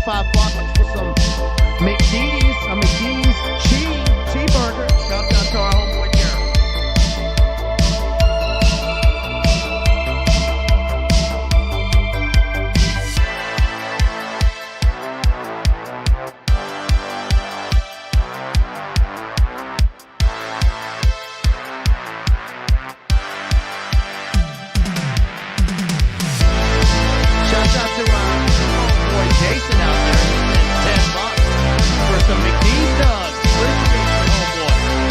$5 for some McD's cheeseburger. Shout out to our homeboy here. Shout out to our homeboy Jason out there. He spent $10 for some McD's dogs. Appreciate you, homeboy.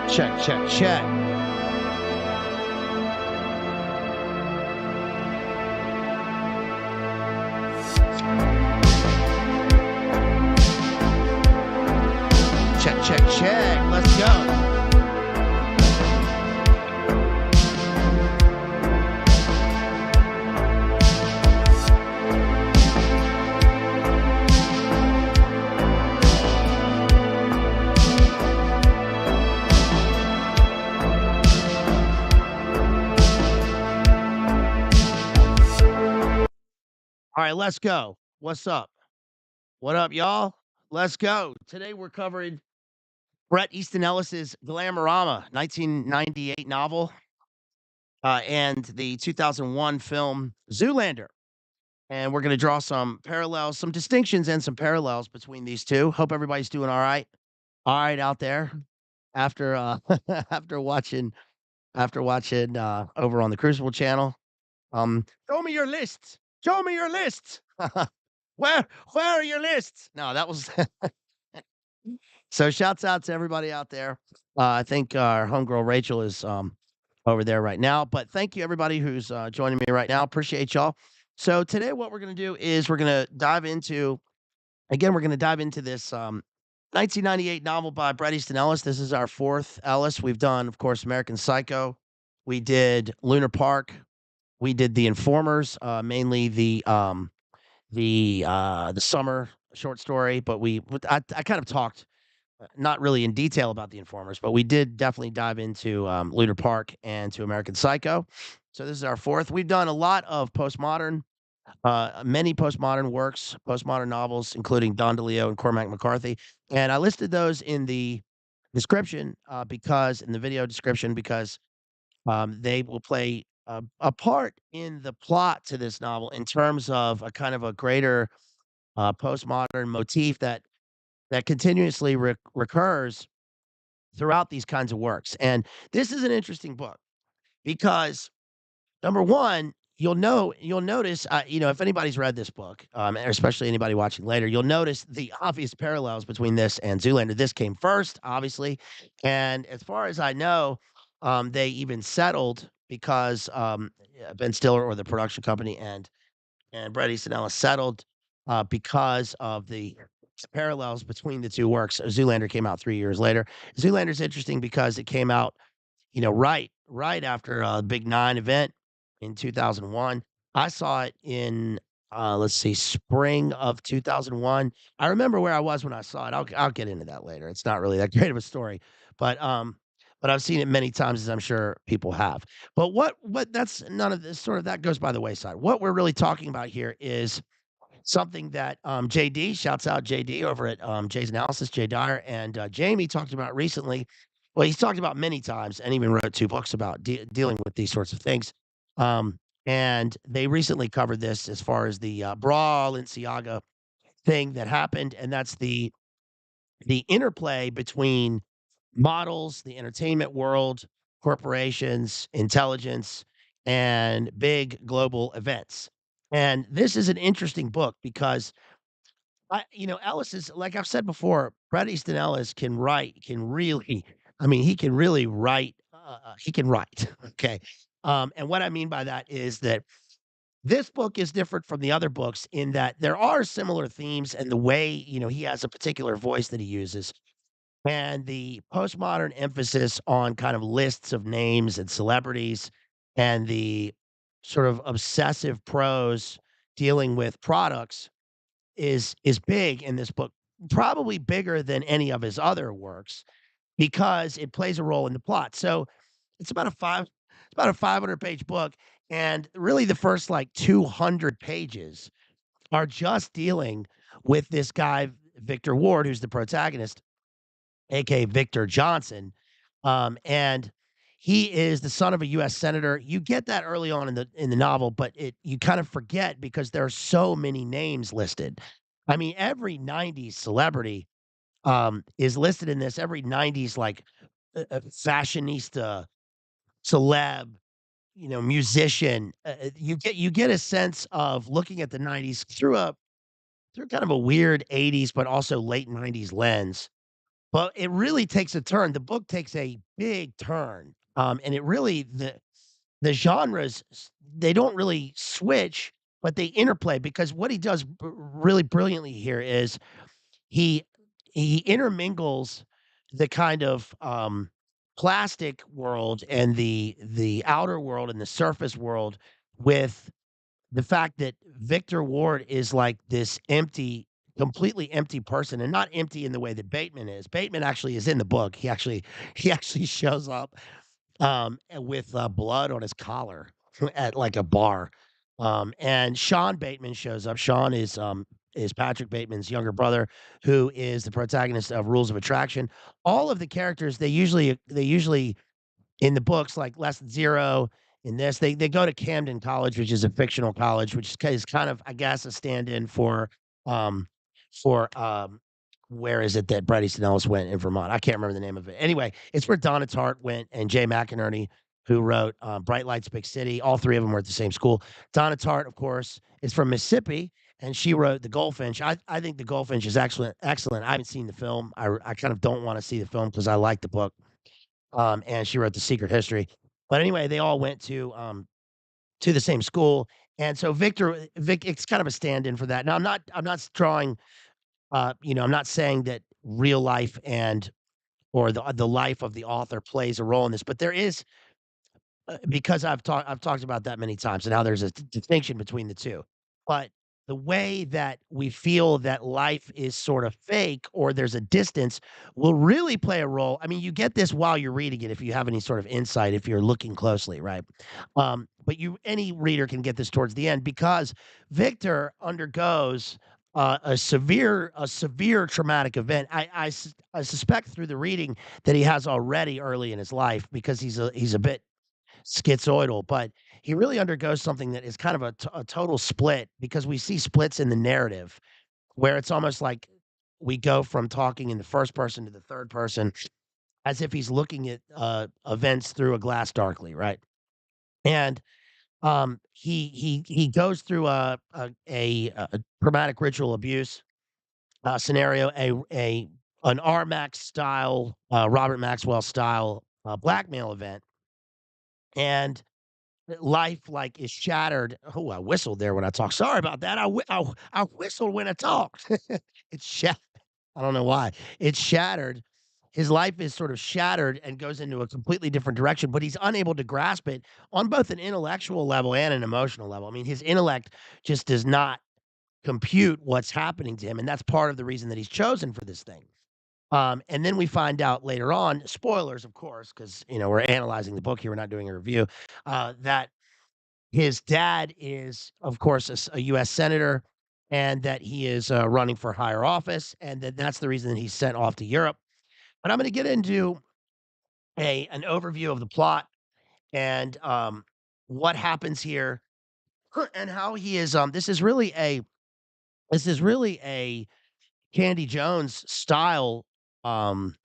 Check. Check. Let's go. All right, let's go. What's up? What up, y'all? Let's go. Today we're covering Bret Easton Ellis's Glamorama, 1998 novel, and the 2001 film Zoolander. And we're going to draw some parallels, some distinctions and some parallels between these two. Hope everybody's doing all right. All right out there after after watching over on the Crucible channel. Show me your lists. Show me your lists. Where are your lists? No, that was so shouts out to everybody out there. I think our homegirl Rachel is over there right now. But thank you everybody who's joining me right now. Appreciate y'all. So today what we're gonna do is we're gonna dive into this 1998 novel by Bret Easton Ellis. This is our fourth Ellis. We've done, of course, American Psycho. We did Lunar Park. We did The Informers, mainly the summer short story, but I kind of talked not really in detail about The Informers, but we did definitely dive into Lunar Park and to American Psycho. So this is our fourth. We've done a lot of postmodern, many postmodern works, postmodern novels, including Don DeLeo and Cormac McCarthy, and I listed those in the description in the video description because they will play a part in the plot to this novel in terms of a kind of a greater postmodern motif that continuously recurs throughout these kinds of works. And this is an interesting book because number one, you'll notice, if anybody's read this book, especially anybody watching later, you'll notice the obvious parallels between this and Zoolander. This came first, obviously, and as far as I know, they even settled because Ben Stiller or the production company and Bret Easton Ellis settled because of the parallels between the two works. Zoolander came out 3 years later. Zoolander's interesting because it came out, right after the Big 9 event in 2001. I saw it in spring of 2001. I remember where I was when I saw it. I'll get into that later. It's not really that great of a story, but I've seen it many times, as I'm sure people have. But what that's none of this that goes by the wayside. What we're really talking about here is something that JD, shouts out JD over at Jay's Analysis, Jay Dyer, and Jamie talked about recently. Well, he's talked about many times and even wrote 2 books about dealing with these sorts of things. And they recently covered this as far as the Bra Balenciaga thing that happened, and that's the interplay between models, the entertainment world, corporations, intelligence, and big global events. And this is an interesting book because Ellis is like I've said before, Bret Easton Ellis can really, I mean, he can really write. He can write. Okay. And what I mean by that is that this book is different from the other books in that there are similar themes and the way, he has a particular voice that he uses and the postmodern emphasis on kind of lists of names and celebrities and the sort of obsessive prose dealing with products is big in this book, probably bigger than any of his other works because it plays a role in the plot. So it's about a 500-page book, and really the first like 200 pages are just dealing with this guy Victor Ward, who's the protagonist, aka Victor Johnson. And he is the son of a US senator. You get that early on in the novel, but you kind of forget because there are so many names listed. I mean, every 90s celebrity is listed in this. Every 90s like fashionista, celeb, musician. You get a sense of looking at the 90s through kind of a weird 80s but also late 90s lens, but it really takes a turn. The book takes a big turn, and it really the genres they don't really switch, but they interplay because what he does really brilliantly here is he he intermingles the kind of plastic world and the outer world and the surface world with the fact that Victor Ward is like this empty, completely empty person, and not empty in the way that Bateman is. Bateman actually is in the book. He actually shows up with blood on his collar at like a bar. And Sean Bateman shows up. Sean is Patrick Bateman's younger brother, who is the protagonist of Rules of Attraction. All of the characters they usually in the books, like Lesson Zero, in this, they go to Camden College, which is a fictional college, which is kind of, I guess, a stand-in um, for where is it that Bret Easton Ellis went in Vermont? I can't remember the name of it. Anyway, it's where Donna Tartt went and Jay McInerney, who wrote Bright Lights, Big City. All three of them were at the same school. Donna Tartt, of course, is from Mississippi, and she wrote The Goldfinch. I think The Goldfinch is excellent. Excellent. I haven't seen the film. I kind of don't want to see the film because I like the book, and she wrote The Secret History. But anyway, they all went to the same school, and so Vic, it's kind of a stand-in for that. Now, I'm not drawing, I'm not saying that real life and or the life of the author plays a role in this, but there is because I've talked about that many times and how there's a distinction between the 2. But the way that we feel that life is sort of fake or there's a distance will really play a role. I mean, you get this while you're reading it if you have any sort of insight, if you're looking closely, right? But any reader can get this towards the end because Victor undergoes a severe traumatic event. I suspect through the reading that he has already early in his life because he's a bit schizoidal, but he really undergoes something that is kind of a total split because we see splits in the narrative where it's almost like we go from talking in the first person to the third person as if he's looking at events through a glass darkly, right? And he goes through a traumatic ritual abuse scenario, a an RMax style, Robert Maxwell style blackmail event, and life, like, is shattered. Oh, I whistled there when I talked. Sorry about that. I whistled when I talked. It's sha I don't know why. It's shattered. His life is sort of shattered and goes into a completely different direction, but he's unable to grasp it on both an intellectual level and an emotional level. I mean, his intellect just does not compute what's happening to him, and that's part of the reason that he's chosen for this thing. And then we find out later on, spoilers, of course, because we're analyzing the book here, we're not doing a review, that his dad is, of course, a U.S. senator, and that he is running for higher office, and that's the reason that he's sent off to Europe. But I'm going to get into an overview of the plot and what happens here, and how he is. This is really This is really a Candy Jones style, um,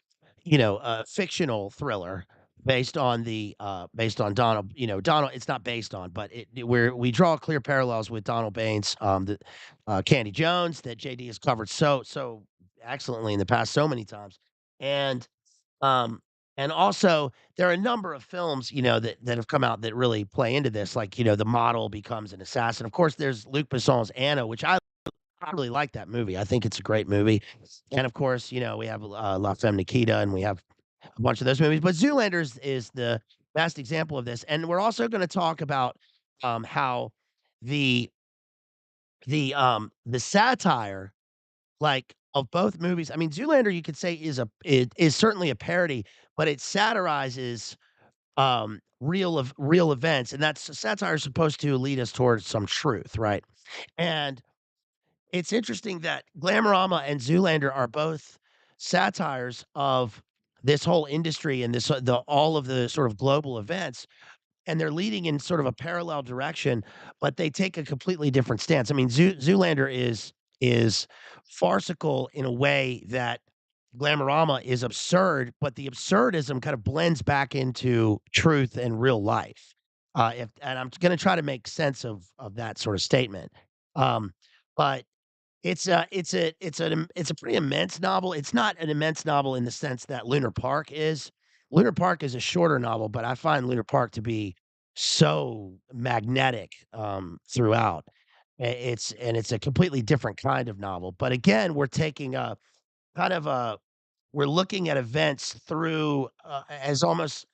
fictional thriller based on Donald. Donald. It's not based on, but we draw clear parallels with Donald Bain's Candy Jones that JD has covered so excellently in the past so many times, and um, and also there are a number of films that have come out that really play into this, like the model becomes an assassin. Of course, there's Luc Besson's Anna, which I really like that movie. I think it's a great movie. And of course, we have La Femme Nikita and we have a bunch of those movies. But Zoolander is the best example of this. And we're also going to talk about how the the satire like of both movies. I mean, Zoolander you could say it is certainly a parody, but it satirizes real events, and that's satire is supposed to lead us towards some truth, right? And it's interesting that Glamorama and Zoolander are both satires of this whole industry and this the all of the sort of global events, and they're leading in sort of a parallel direction, but they take a completely different stance. I mean, Zoolander is farcical in a way that Glamorama is absurd, but the absurdism kind of blends back into truth and real life. If and I'm going to try to make sense of that sort of statement. Um, but it's a pretty immense novel. It's not an immense novel in the sense that Lunar Park is. Lunar Park is a shorter novel, but I find Lunar Park to be so magnetic, throughout. It's a completely different kind of novel, but again, we're taking a kind of a we're looking at events through, as almost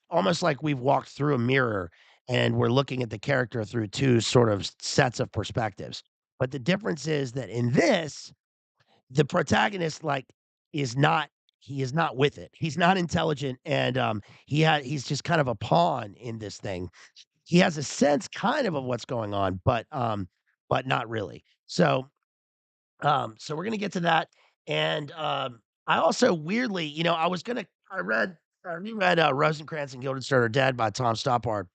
like we've walked through a mirror, and we're looking at the character through 2 sort of sets of perspectives. But the difference is that in this, the protagonist, like, is not he is not with it. He's not intelligent, and, he's just kind of a pawn in this thing. He has a sense kind of what's going on, but not really. So we're gonna get to that, and, I also weirdly, I reread, Rosencrantz and Guildenstern are Dead by Tom Stoppard,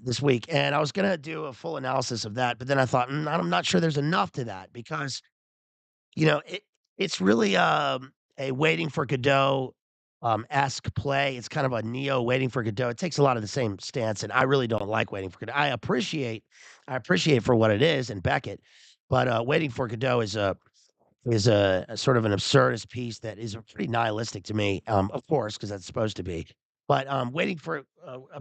this week, and I was gonna do a full analysis of that, but then I thought, I'm not sure there's enough to that because, it's really, a Waiting for Godot, esque play. It's kind of a neo Waiting for Godot. It takes a lot of the same stance, and I really don't like Waiting for Godot. I appreciate for what it is and Beckett, but, Waiting for Godot is a sort of an absurdist piece that is pretty nihilistic to me, of course, because that's supposed to be. But, I'm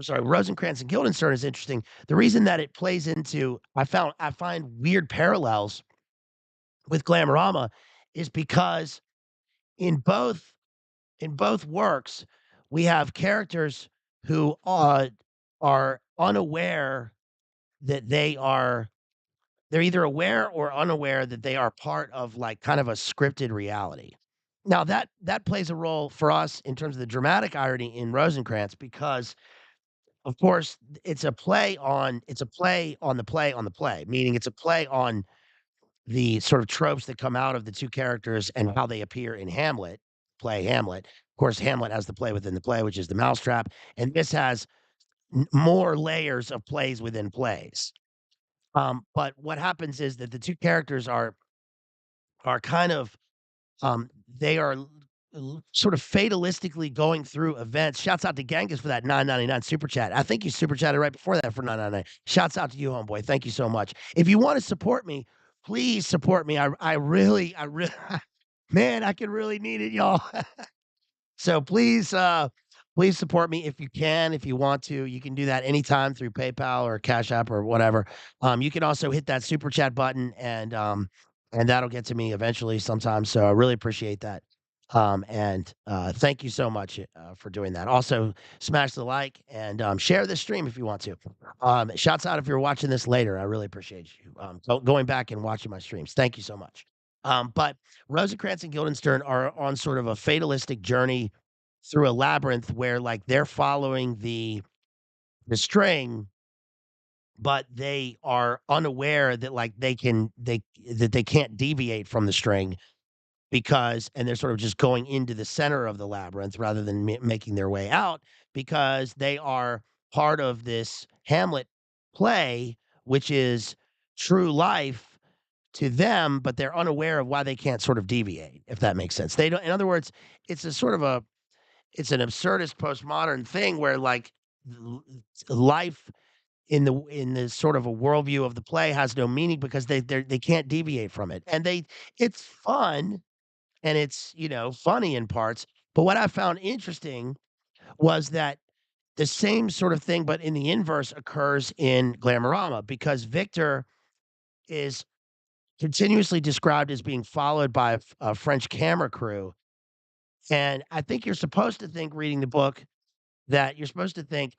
sorry, Rosencrantz and Guildenstern is interesting. The reason that it plays into I find weird parallels with Glamorama is because in both in both works, we have characters who are unaware that they're either aware or unaware that they are part of, like, kind of a scripted reality. Now that plays a role for us in terms of the dramatic irony in Rosencrantz because, of course, it's a play on the play on the play, meaning it's a play on the sort of tropes that come out of the 2 characters and how they appear in Hamlet. Of course, Hamlet has the play within the play, which is the mousetrap, and this has more layers of plays within plays. But what happens is that the 2 characters are kind of they are sort of fatalistically going through events. Shouts out to Genghis for that 9.99 super chat. I think you super chatted right before that for 9.99. Shouts out to you, homeboy. Thank you so much. If you want to support me, please support me. I really, man, I could really need it, y'all. So please support me if you can, if you want to. You can do that anytime through PayPal or Cash App or whatever. You can also hit that super chat button and that'll get to me eventually sometime. So I really appreciate that. Thank you so much for doing that. Also, smash the like and share this stream if you want to. Shouts out if you're watching this later. I really appreciate you going back and watching my streams. Thank you so much. But Rosencrantz and Guildenstern are on sort of a fatalistic journey through a labyrinth where, like, they're following the string, but they are unaware that, like, they can't deviate from the string because and they're sort of just going into the center of the labyrinth rather than making their way out because they are part of this Hamlet play, which is true life to them, but they're unaware of why they can't sort of deviate, if that makes sense. They don't in other words, it's a sort of a it's an absurdist postmodern thing where, like, l life in the sort of a worldview of the play has no meaning because they can't deviate from it, and they it's fun, and it's, funny in parts, but what I found interesting was that the same sort of thing, but in the inverse, occurs in Glamorama because Victor is continuously described as being followed by a French camera crew, and I think you're supposed to think reading the book that you're supposed to think,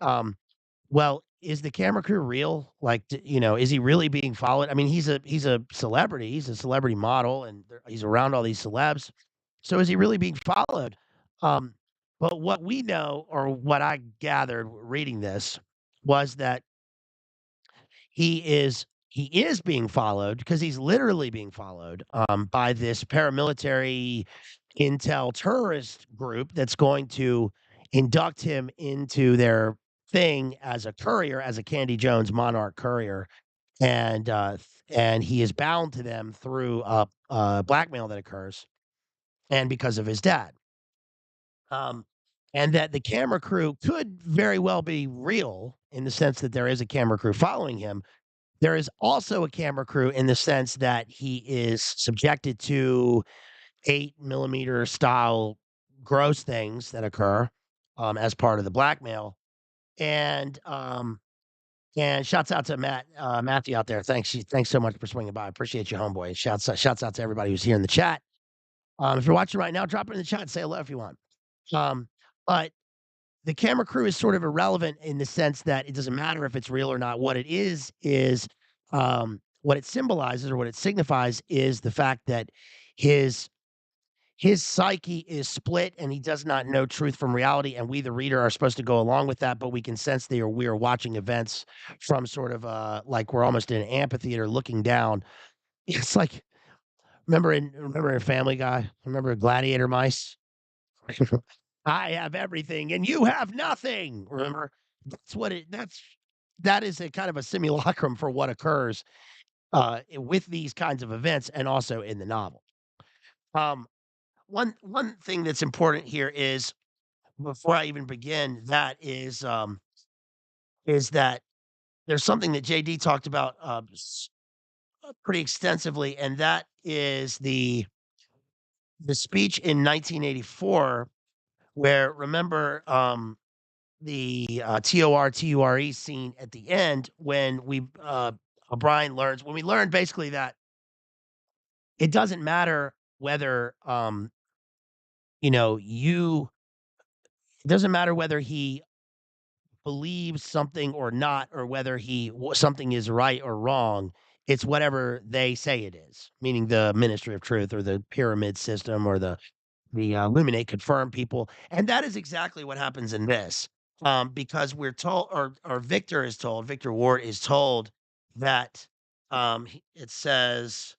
well, is the camera crew real? Like, is he really being followed? I mean, he's a celebrity, he's a celebrity model, and he's around all these celebs. So is he really being followed? Um, but what we know, or what I gathered reading this, was that he is being followed because he's literally being followed by this paramilitary intel terrorist group that's going to induct him into their thing as a courier, as a Candy Jones Monarch courier, and he is bound to them through blackmail that occurs, and because of his dad, um, and that the camera crew could very well be real in the sense that there is a camera crew following him. There is also a camera crew in the sense that he is subjected to 8 millimeter style gross things that occur, as part of the blackmail. And, shouts out to Matthew out there. Thanks so much for swinging by. I appreciate you, homeboy. Shouts out to everybody who's here in the chat. If you're watching right now, drop it in the chat and say hello if you want. Um, but the camera crew is sort of irrelevant in the sense that it doesn't matter if it's real or not. What it is, what it symbolizes or what it signifies is the fact that his his psyche is split and he does not know truth from reality. And we, the reader, are supposed to go along with that, but we can sense we are watching events from sort of like we're almost in an amphitheater looking down. It's like remember in Family Guy, remember Gladiator Mice? I have everything and you have nothing. Remember? That is a kind of a simulacrum for what occurs with these kinds of events and also in the novel. Um, one thing that's important here is before I even begin, is that there's something that JD talked about pretty extensively, and that is the speech in 1984 where remember the TORTURE scene at the end when O'Brien learns when we learn basically that it doesn't matter whether you know you it doesn't matter whether he believes something or not, or whether something is right or wrong. It's whatever they say it is, meaning the Ministry of Truth or the pyramid system or the Illuminate confirm people, and that is exactly what happens in this. Because we're told, or Victor is told, Victor Ward is told that it says,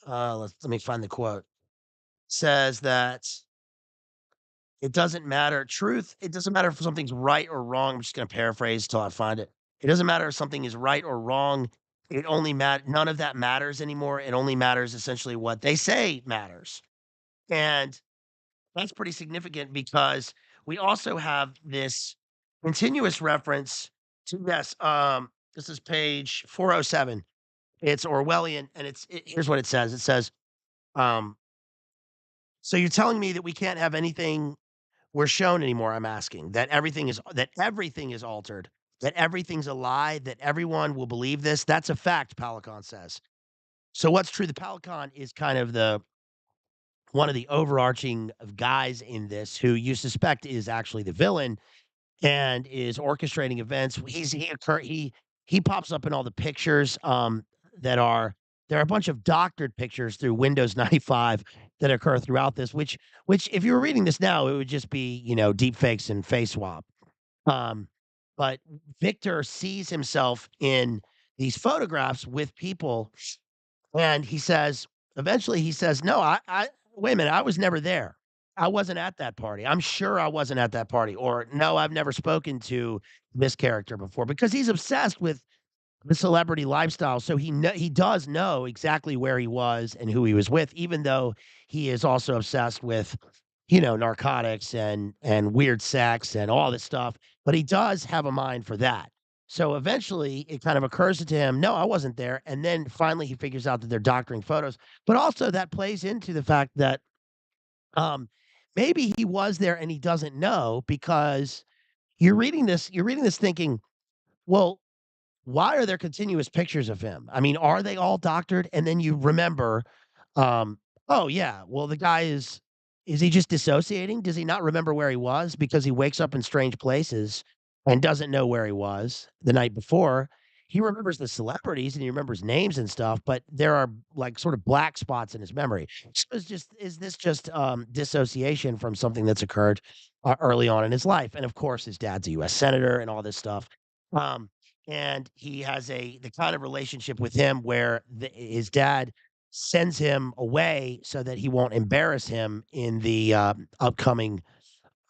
let me find the quote. Says that it doesn't matter if something's right or wrong. I'm just gonna paraphrase till I find it. It doesn't matter if something is right or wrong. None of that matters anymore. It only matters essentially what they say matters. And that's pretty significant because we also have this continuous reference to yes, this is page 407. It's Orwellian, and here's what it says. It says, um, so you're telling me that we can't have anything we're shown anymore, I'm asking. That everything is altered, that everything's a lie, that everyone will believe this. That's a fact, Palikon says. So what's true? The Palikon is kind of the one of the overarching guys in this who you suspect is actually the villain and is orchestrating events. He pops up in all the pictures that are there are a bunch of doctored pictures through Windows 95 that occur throughout this, which if you were reading this now, it would just be, deep fakes and face swap. Um, but Victor sees himself in these photographs with people, and eventually he says, no, I wait a minute, I was never there. I wasn't at that party. I'm sure I wasn't at that party. Or no, I've never spoken to this character before because he's obsessed with the celebrity lifestyle. So he does know exactly where he was and who he was with, even though he is also obsessed with, narcotics and weird sex and all this stuff. But he does have a mind for that. So eventually it kind of occurs to him, no, I wasn't there. And then finally he figures out that they're doctoring photos. But also that plays into the fact that um maybe he was there and he doesn't know because you're reading this thinking, well, why are there continuous pictures of him? I mean, are they all doctored? And then you remember, um, oh yeah, well the guy is he just dissociating? Does he not remember where he was because he wakes up in strange places and doesn't know where he was the night before? He remembers the celebrities and he remembers names and stuff, but there are like sort of black spots in his memory. So is this just dissociation from something that's occurred early on in his life? And of course, his dad's a U.S. senator and all this stuff. Um, and he has the kind of relationship with him where his dad sends him away so that he won't embarrass him in the upcoming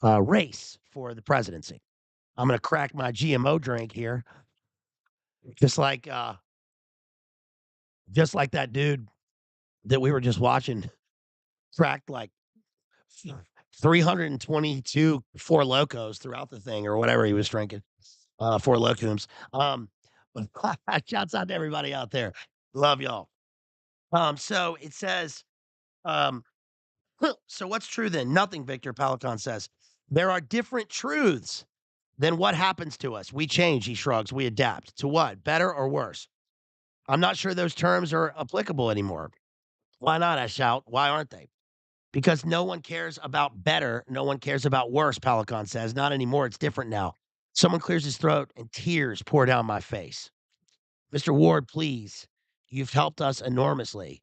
race for the presidency. I'm gonna crack my GMO drink here, just like uh, just like that dude that we were just watching cracked like 322 four locos throughout the thing or whatever he was drinking. Four locums. But shouts out to everybody out there. Love y'all. So it says, um, so what's true then? Nothing, Victor Palicon says. There are different truths than what happens to us. We change, he shrugs. We adapt. To what? Better or worse? I'm not sure those terms are applicable anymore. Why not? I shout. Why aren't they? Because no one cares about better. No one cares about worse, Palicon says. Not anymore. It's different now. Someone clears his throat and tears pour down my face. Mr. Ward, please. You've helped us enormously.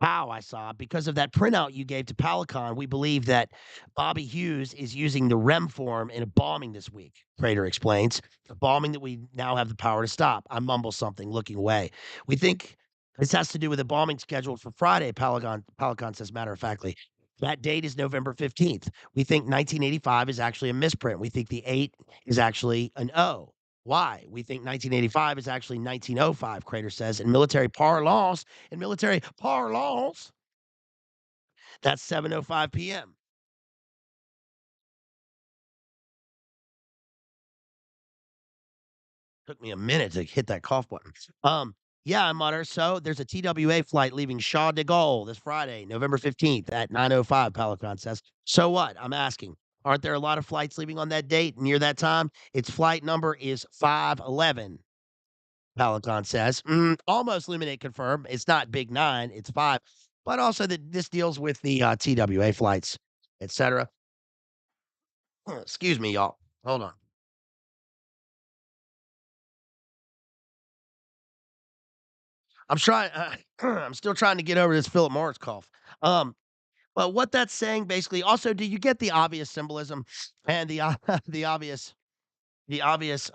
How? I saw. Because of that printout you gave to Palicon, we believe that Bobby Hughes is using the REM form in a bombing this week, Prater explains. A bombing that we now have the power to stop. I mumble something, looking away. We think this has to do with a bombing scheduled for Friday, Palicon says matter of factly. That date is November 15th. We think 1985 is actually a misprint. We think the 8 is actually an O. Why? We think 1985 is actually 1905, Crater says. In military parlance, that's 7:05 p.m. Took me a minute to hit that cough button. Yeah, I mutter. So there's a TWA flight leaving Charles de Gaulle this Friday, November 15th at 9:05, Palicon says. So what? I'm asking. Aren't there a lot of flights leaving on that date near that time? Its flight number is 511. Peloton says. Almost Luminate confirmed. It's not Big Nine, it's 5. But also that this deals with the TWA flights, etc. Excuse me, y'all. Hold on. I'm trying. I'm still trying to get over this Philip Morris cough. Um, but what that's saying basically. Also, do you get the obvious symbolism and the obvious the obvious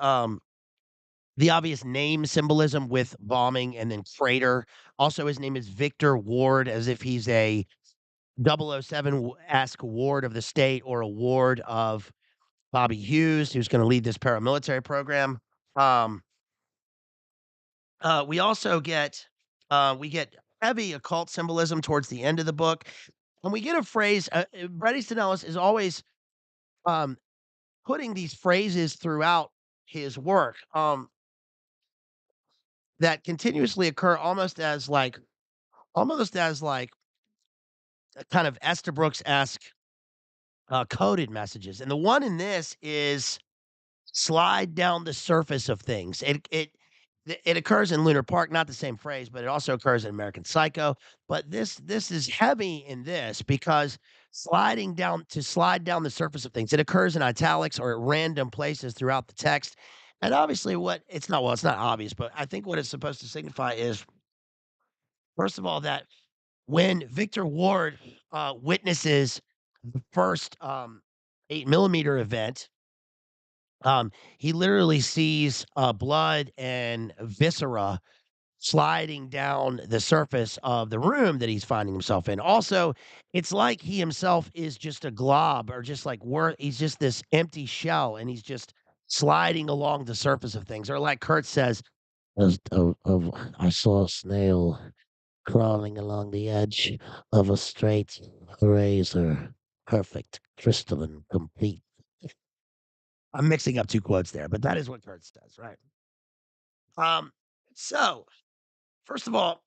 the obvious name symbolism with bombing and then freighter? Also, his name is Victor Ward, as if he's a 007-esque ward of the state or a ward of Bobby Hughes, who's gonna lead this paramilitary program. Um, we get heavy occult symbolism towards the end of the book, and we get a phrase, Bret Easton Ellis is always, um, putting these phrases throughout his work, that continuously occur almost as like a kind of Estabrooks-esque, coded messages, and the one in this is slide down the surface of things. It occurs in Lunar Park, not the same phrase, but it also occurs in American Psycho. But this is heavy in this because slide down the surface of things. It occurs in italics or at random places throughout the text. And obviously, it's not obvious, but I think what it's supposed to signify is, first of all, that when Victor Ward witnesses the first 8 millimeter event, he literally sees, blood and viscera sliding down the surface of the room that he's finding himself in. Also, it's like he himself is just a glob or just like he's just this empty shell and he's just sliding along the surface of things. Or like Kurt says, I saw a snail crawling along the edge of a straight razor. Perfect, crystalline, complete. I'm mixing up 2 quotes there, but that is what Kurtz does, right? Um, so, first of all,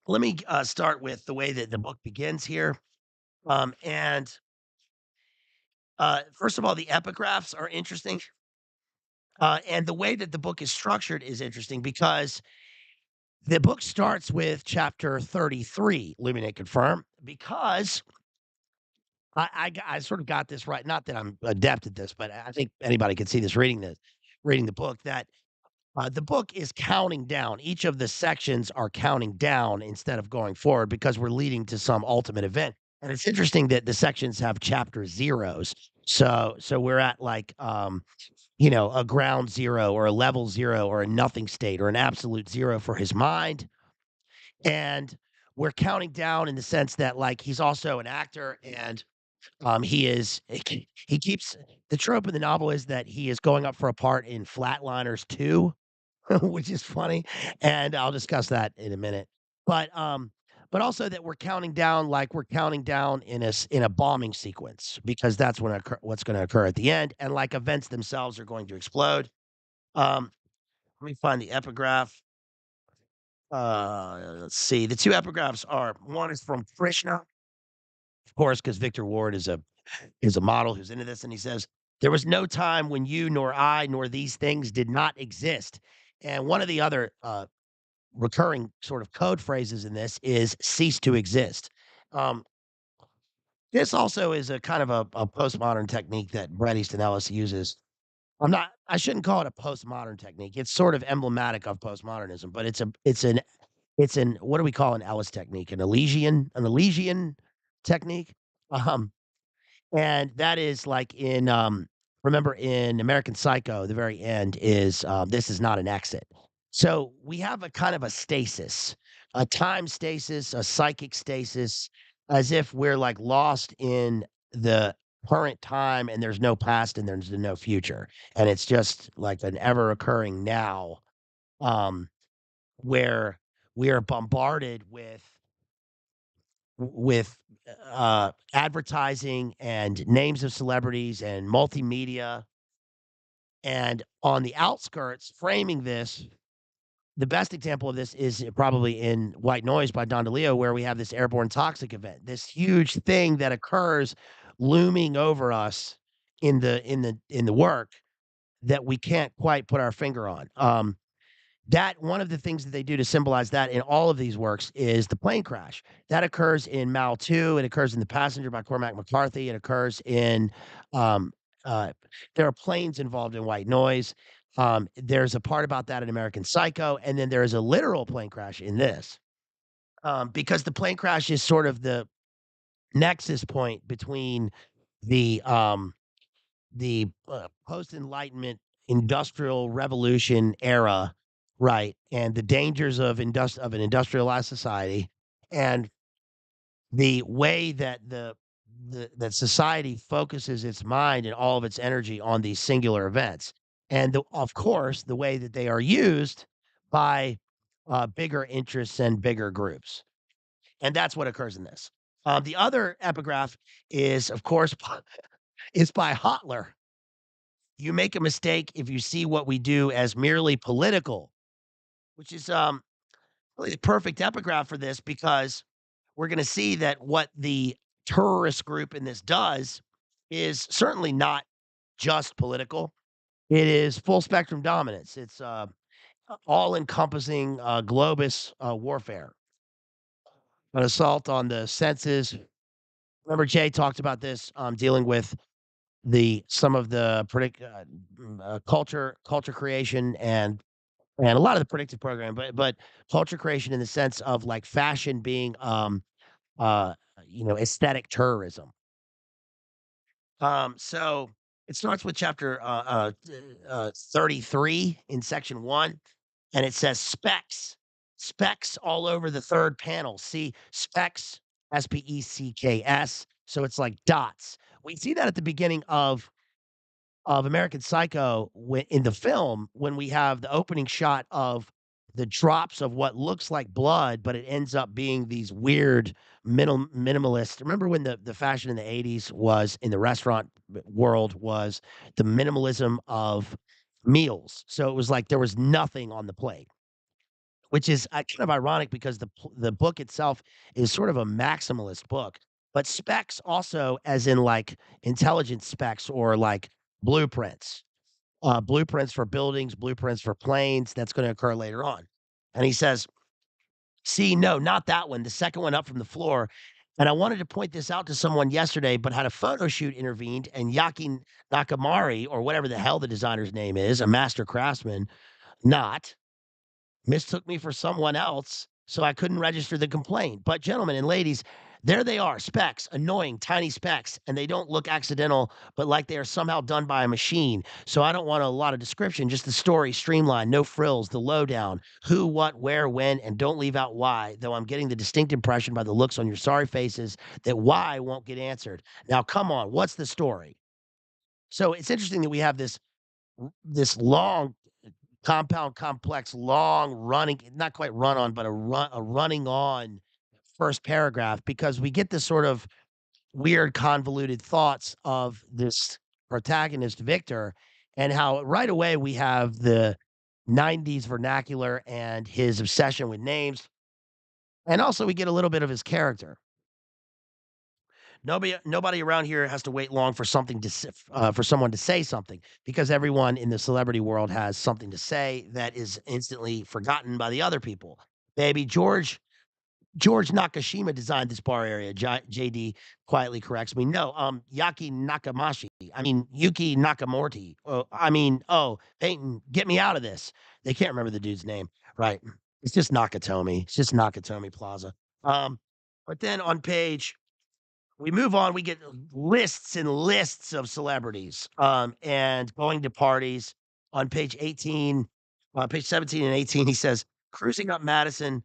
let me, start with the way that the book begins here. And First of all, the epigraphs are interesting, and the way that the book is structured is interesting because the book starts with chapter 33, Illuminate Confirm, because I sort of got this right. Not that I'm adept at this, but I think anybody can see this reading the book that the book is counting down. Each of the sections are counting down instead of going forward because we're leading to some ultimate event. And it's interesting that the sections have chapter zeros. So we're at like a ground zero or a level zero or a nothing state or an absolute zero for his mind. And we're counting down in the sense that like he's also an actor and he keeps the trope in the novel is that he is going up for a part in Flatliners 2, which is funny, and I'll discuss that in a minute. But also that we're counting down like we're counting down in a bombing sequence because that's what's gonna occur at the end, and, like, events themselves are going to explode. Let me find the epigraph. Let's see, the 2 epigraphs are one is from Krishna, of course, because Victor Ward is a model who's into this, and he says, "There was no time when you nor I nor these things did not exist." And one of the other, recurring sort of code phrases in this is "cease to exist." Um, this also is a kind of a postmodern technique that Bret Easton Ellis uses. I shouldn't call it a postmodern technique. It's sort of emblematic of postmodernism, but it's an what do we call an Ellis technique? An Elysian technique? Um, and that is like remember in American Psycho, the very end is, "This is not an exit." So, we have a kind of a stasis, a time stasis, a psychic stasis, as if we're, like, lost in the current time and there's no past and there's no future, and it's just like an ever occurring now, um, where we are bombarded with advertising and names of celebrities and multimedia. And on the outskirts, framing this, the best example of this is probably in White Noise by Don DeLeo, where we have this airborne toxic event, this huge thing that occurs looming over us in the work that we can't quite put our finger on. That one of the things that they do to symbolize that in all of these works is the plane crash. That occurs in Mal 2, it occurs in The Passenger by Cormac McCarthy, it occurs in, um, uh, there are planes involved in White Noise. There's a part about that in American Psycho, and then there is a literal plane crash in this, because the plane crash is sort of the nexus point between the, um post-enlightenment industrial revolution era, right, and the dangers of an industrialized society, and the way that that society focuses its mind and all of its energy on these singular events, and of course, the way that they are used by, bigger interests and bigger groups, and that's what occurs in this. The other epigraph is, of course, is by Hotler. You make a mistake if you see what we do as merely political, which is really the perfect epigraph for this because we're going to see that what the terrorist group in this does is certainly not just political. It is full spectrum dominance. It's all encompassing globus warfare, an assault on the senses. Remember, Jay talked about this dealing with the some of the culture creation and a lot of the predictive program, but culture creation in the sense of like fashion being uh aesthetic terrorism. So it starts with chapter 33 in section 1, and it says specks all over the third panel. See specks, specks. So it's like dots. We see that at the beginning of of American Psycho in the film when we have the opening shot of the drops of what looks like blood, but it ends up being these weird minimalist. Remember when the fashion in the 80s was in the restaurant world was the minimalism of meals. So it was like there was nothing on the plate, which is kind of ironic because the book itself is sort of a maximalist book, but specs also as in like intelligence specs or like blueprints, blueprints for buildings, blueprints for planes. That's going to occur later on. And he says, "See, no, not that one. The second one up from the floor." And I wanted to point this out to someone yesterday, but had a photo shoot intervened, and Yaki Nakamari, or whatever the hell the designer's name is, a master craftsman, not mistook me for someone else, so I couldn't register the complaint. But gentlemen and ladies, there they are, specks, annoying tiny specks, and they don't look accidental, but like they are somehow done by a machine. So I don't want a lot of description, just the story, streamlined, no frills, the lowdown, who, what, where, when, and don't leave out why, though I'm getting the distinct impression by the looks on your sorry faces that why won't get answered. Now, come on, what's the story? So it's interesting that we have this long compound, complex, long running, not quite run on, but a running on first paragraph because we get this sort of weird convoluted thoughts of this protagonist, Victor, and how right away we have the 90s vernacular and his obsession with names. And also we get a little bit of his character. Nobody around here has to wait long for something to for someone to say something because everyone in the celebrity world has something to say that is instantly forgotten by the other people. Baby George Nakashima designed this bar area. JD quietly corrects me. No, Yaki Nakamashi. I mean Yuki Nakamorti. Oh, I mean, oh, Peyton, get me out of this. They can't remember the dude's name, right? It's just Nakatomi. It's just Nakatomi Plaza. Um, but then on page we move on, we get lists and lists of celebrities, and going to parties. On page 18, page 17 and 18, he says, "Cruising up Madison,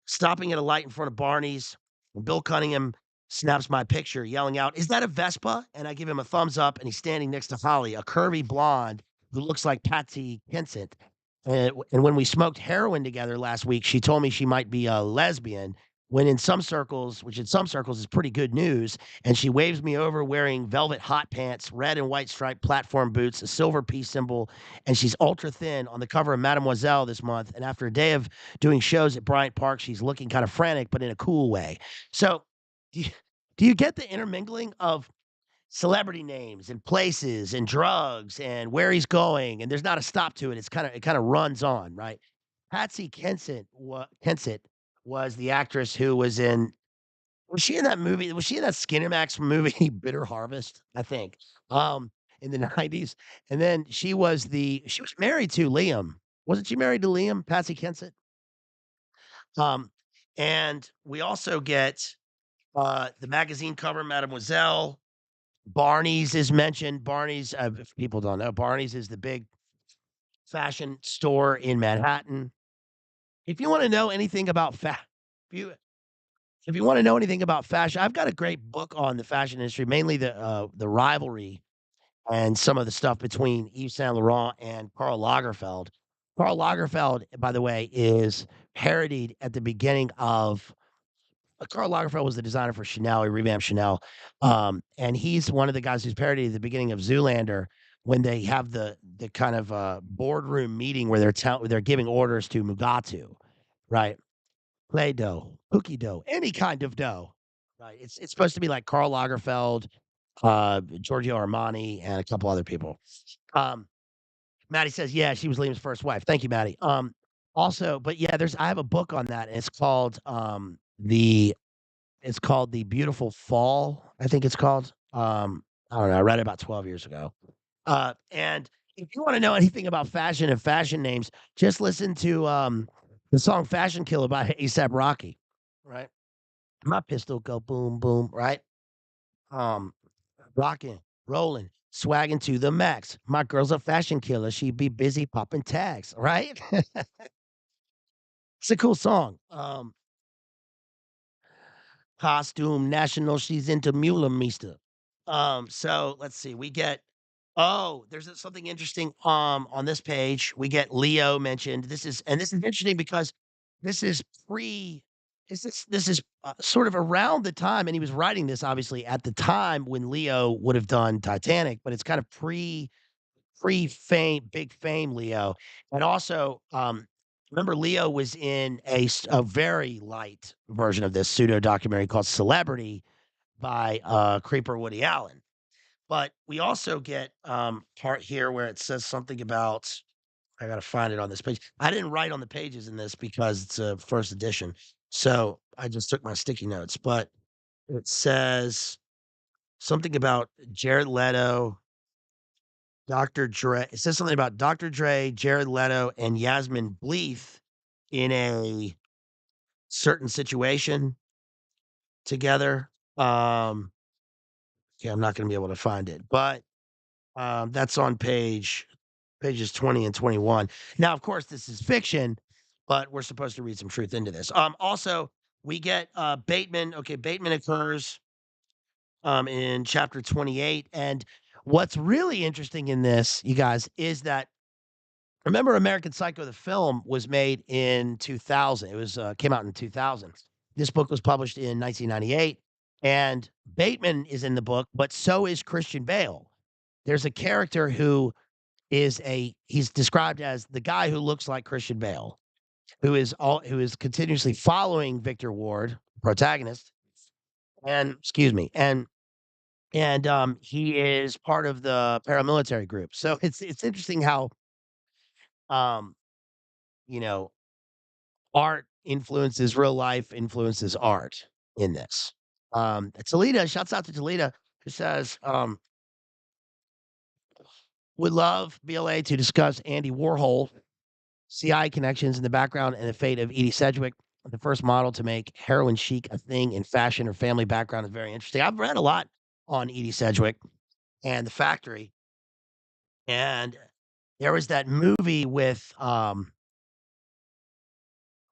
stopping at a light in front of Barney's. Bill Cunningham snaps my picture, yelling out, 'Is that a Vespa?' And I give him a thumbs up, and he's standing next to Holly, a curvy blonde who looks like Patsy Kensit. And when we smoked heroin together last week, she told me she might be a lesbian. When in some circles, which in some circles is pretty good news, and she waves me over wearing velvet hot pants, red and white striped platform boots, a silver peace symbol, and she's ultra thin on the cover of Mademoiselle this month. And after a day of doing shows at Bryant Park, she's looking kind of frantic, but in a cool way. So, do you, do you get the intermingling of celebrity names and places and drugs and where he's going? And there's not a stop to it. It kind of runs on, right? Patsy Kensit was the actress who was in. Was she in that movie? Was she in that Skinemax movie, Bitter Harvest? I think, in the '90s. And then she was married to Liam. Wasn't she married to Liam? Patsy Kensit. Um, and we also get the magazine cover, Mademoiselle. Barney's is mentioned. Barney's, if people don't know, Barney's is the big fashion store in Manhattan. If you want to know anything about if you if you want to know anything about fashion, I've got a great book on the fashion industry, mainly the rivalry and some of the stuff between Yves Saint Laurent and Karl Lagerfeld. Karl Lagerfeld, by the way, is parodied at the beginning of Karl Lagerfeld was the designer for Chanel. He revamped Chanel, and he's one of the guys who's parodied at the beginning of Zoolander when they have the kind of boardroom meeting where they're giving orders to Mugatu, right? Play dough, cookie dough, any kind of dough, right? It's supposed to be like Karl Lagerfeld, Giorgio Armani, and a couple other people. Um, Maddie says, "Yeah, she was Liam's first wife." Thank you, Maddie. Also, but yeah, I have a book on that. And it's called The Beautiful Fall, I think it's called. I don't know. I read it about 12 years ago. And if you want to know anything about fashion and fashion names, just listen to the song Fashion Killer by ASAP Rocky, right? My pistol go boom, boom, right? Um, Rocking, rolling, swagging to the max. My girl's a fashion killer. She be busy popping tags, right? It's a cool song. Costume national. She's into Mula Meester. So let's see. We get Oh, there's something interesting, on this page. We get Leo mentioned. This is interesting because this is pre this is sort of around the time, and he was writing this obviously at the time when Leo would have done Titanic, but it's kind of pre-fame, big fame Leo. And also, remember Leo was in a very light version of this pseudo documentary called Celebrity by Creeper Woody Allen. But we also get, part here where it says something about I gotta find it on this page. I didn't write on the pages in this because it's a first edition, so I just took my sticky notes, but it says something about Jared Leto, Dr. Dre. It says something about Dr. Dre, Jared Leto, and Yasmin Bleeth in a certain situation together. Yeah, I'm not gonna be able to find it, but that's on pages 20 and 21. Now, of course, this is fiction, but we're supposed to read some truth into this. Also, we get Bateman. Okay, Bateman occurs in chapter 28. And what's really interesting in this, you guys, is that remember American Psycho, the film was made in 2000. It was came out in 2000. This book was published in 1998. And Bateman is in the book, but so is Christian Bale. There's a character who he's described as the guy who looks like Christian Bale, who is continuously following Victor Ward, protagonist, and excuse me, and he is part of the paramilitary group. So it's interesting how um you know art influences real life, influences art in this. Talita, shouts out to Talita, who says, would love BLA to discuss Andy Warhol CI connections in the background and the fate of Edie Sedgwick, the first model to make heroin chic a thing in fashion. Her family background is very interesting. I've read a lot on Edie Sedgwick and the factory. And there was that movie with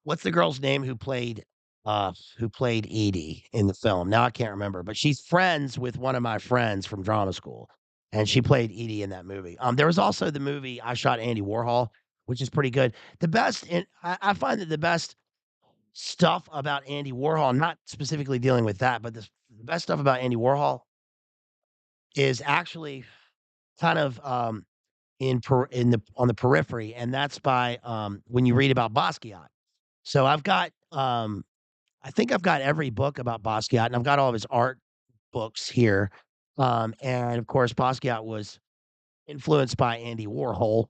what's the girl's name who played Edie in the film? Now I can't remember, but she's friends with one of my friends from drama school, and she played Edie in that movie. There was also the movie I Shot Andy Warhol, which is pretty good. The best, and I find that the best stuff about Andy Warhol, not specifically dealing with that, but the best stuff about Andy Warhol is actually kind of in the on the periphery, and that's by when you read about Basquiat. So I think I've got every book about Basquiat, and I've got all of his art books here. And of course, Basquiat was influenced by Andy Warhol.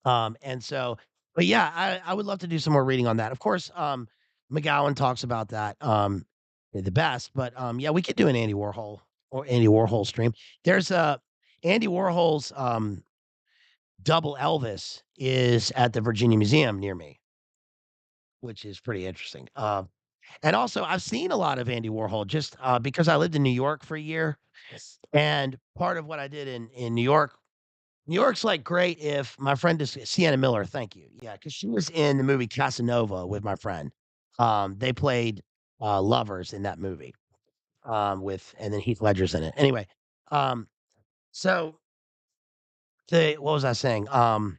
And so, but yeah, I would love to do some more reading on that. Of course, McGowan talks about that the best, but yeah, we could do an Andy Warhol stream. There's a Andy Warhol's double Elvis is at the Virginia Museum near me, which is pretty interesting. And also, I've seen a lot of Andy Warhol just because I lived in New York for a year, and part of what I did in New York. New York's, like, great if my friend is Sienna Miller, thank you. Yeah, because she was in the movie Casanova with my friend. They played, lovers in that movie, with and then Heath Ledger's in it. Anyway, um, so the what was I saying? Oh,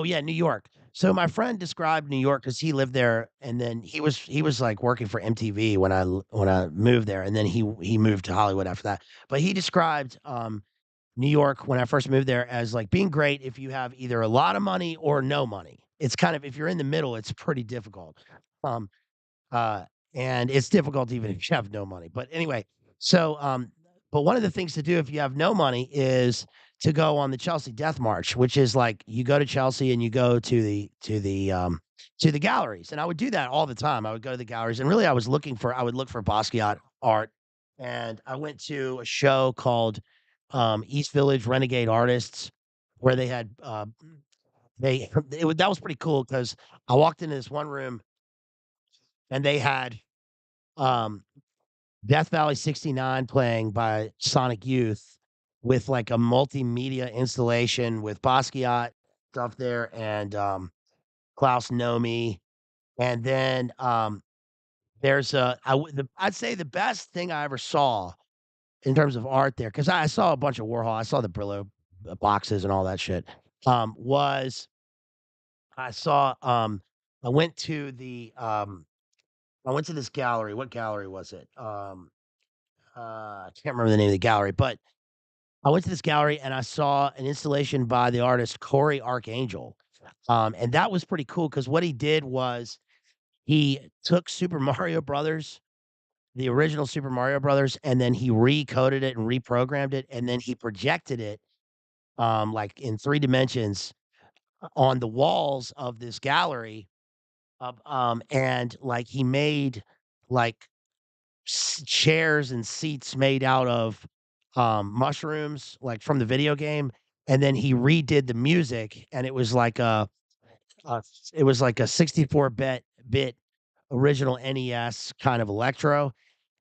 yeah, New York. So my friend described New York because he lived there, and then he was, like, working for MTV when I moved there, and then he moved to Hollywood after that. But he described, New York when I first moved there as, like, being great if you have either a lot of money or no money. It's kind of if you're in the middle, it's pretty difficult. Um, uh, and it's difficult even if you have no money. But anyway, so but one of the things to do if you have no money is to go on the Chelsea Death March, which is like you go to Chelsea and you go to the galleries. And I would do that all the time. I would go to the galleries and really I would look for Basquiat art. And I went to a show called East Village Renegade Artists where they had that was pretty cool because I walked into this one room and they had um, Death Valley 69 playing by Sonic Youth with, like, a multimedia installation with Basquiat stuff there and, Klaus Nomi, and then, there's a I w the I'd say the best thing I ever saw in terms of art there, because I saw a bunch of Warhol. I saw the Brillo boxes and all that shit. Was I saw I went to the I went to this gallery. What gallery was it? I can't remember the name of the gallery, but I went to this gallery and I saw an installation by the artist Corey Archangel. And that was pretty cool because what he did was he took Super Mario Brothers, the original Super Mario Brothers, and then he recoded it and reprogrammed it, and then he projected it like in 3 dimensions on the walls of this gallery. And like he made like chairs and seats made out of mushrooms, like from the video game, and then he redid the music, and uh, it was like a 64 bit original NES kind of electro,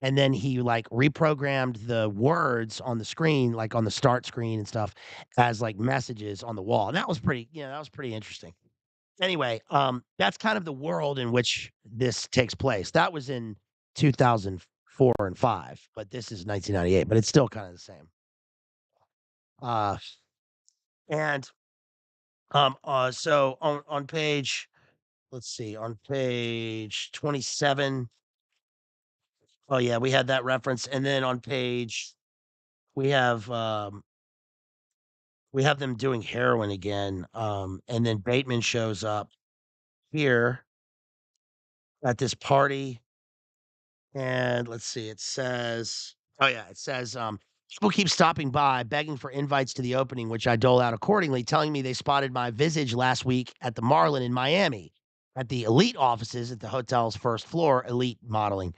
and then he, like, reprogrammed the words on the screen, like, on the start screen and stuff, as, like, messages on the wall, and that was pretty that was pretty interesting. Anyway, that's kind of the world in which this takes place. That was in 2004 and 5, but this is 1998, but it's still kinda the same. Uh, and, so on page let's see, on page 27. Oh, yeah, we had that reference, and then on page we have, we have them doing heroin again, and then Bateman shows up here at this party, and let's see, it says oh, yeah, it says, "People keep stopping by, begging for invites to the opening, which I dole out accordingly, telling me they spotted my visage last week at the Marlin in Miami, at the elite offices at the hotel's first floor, elite modeling,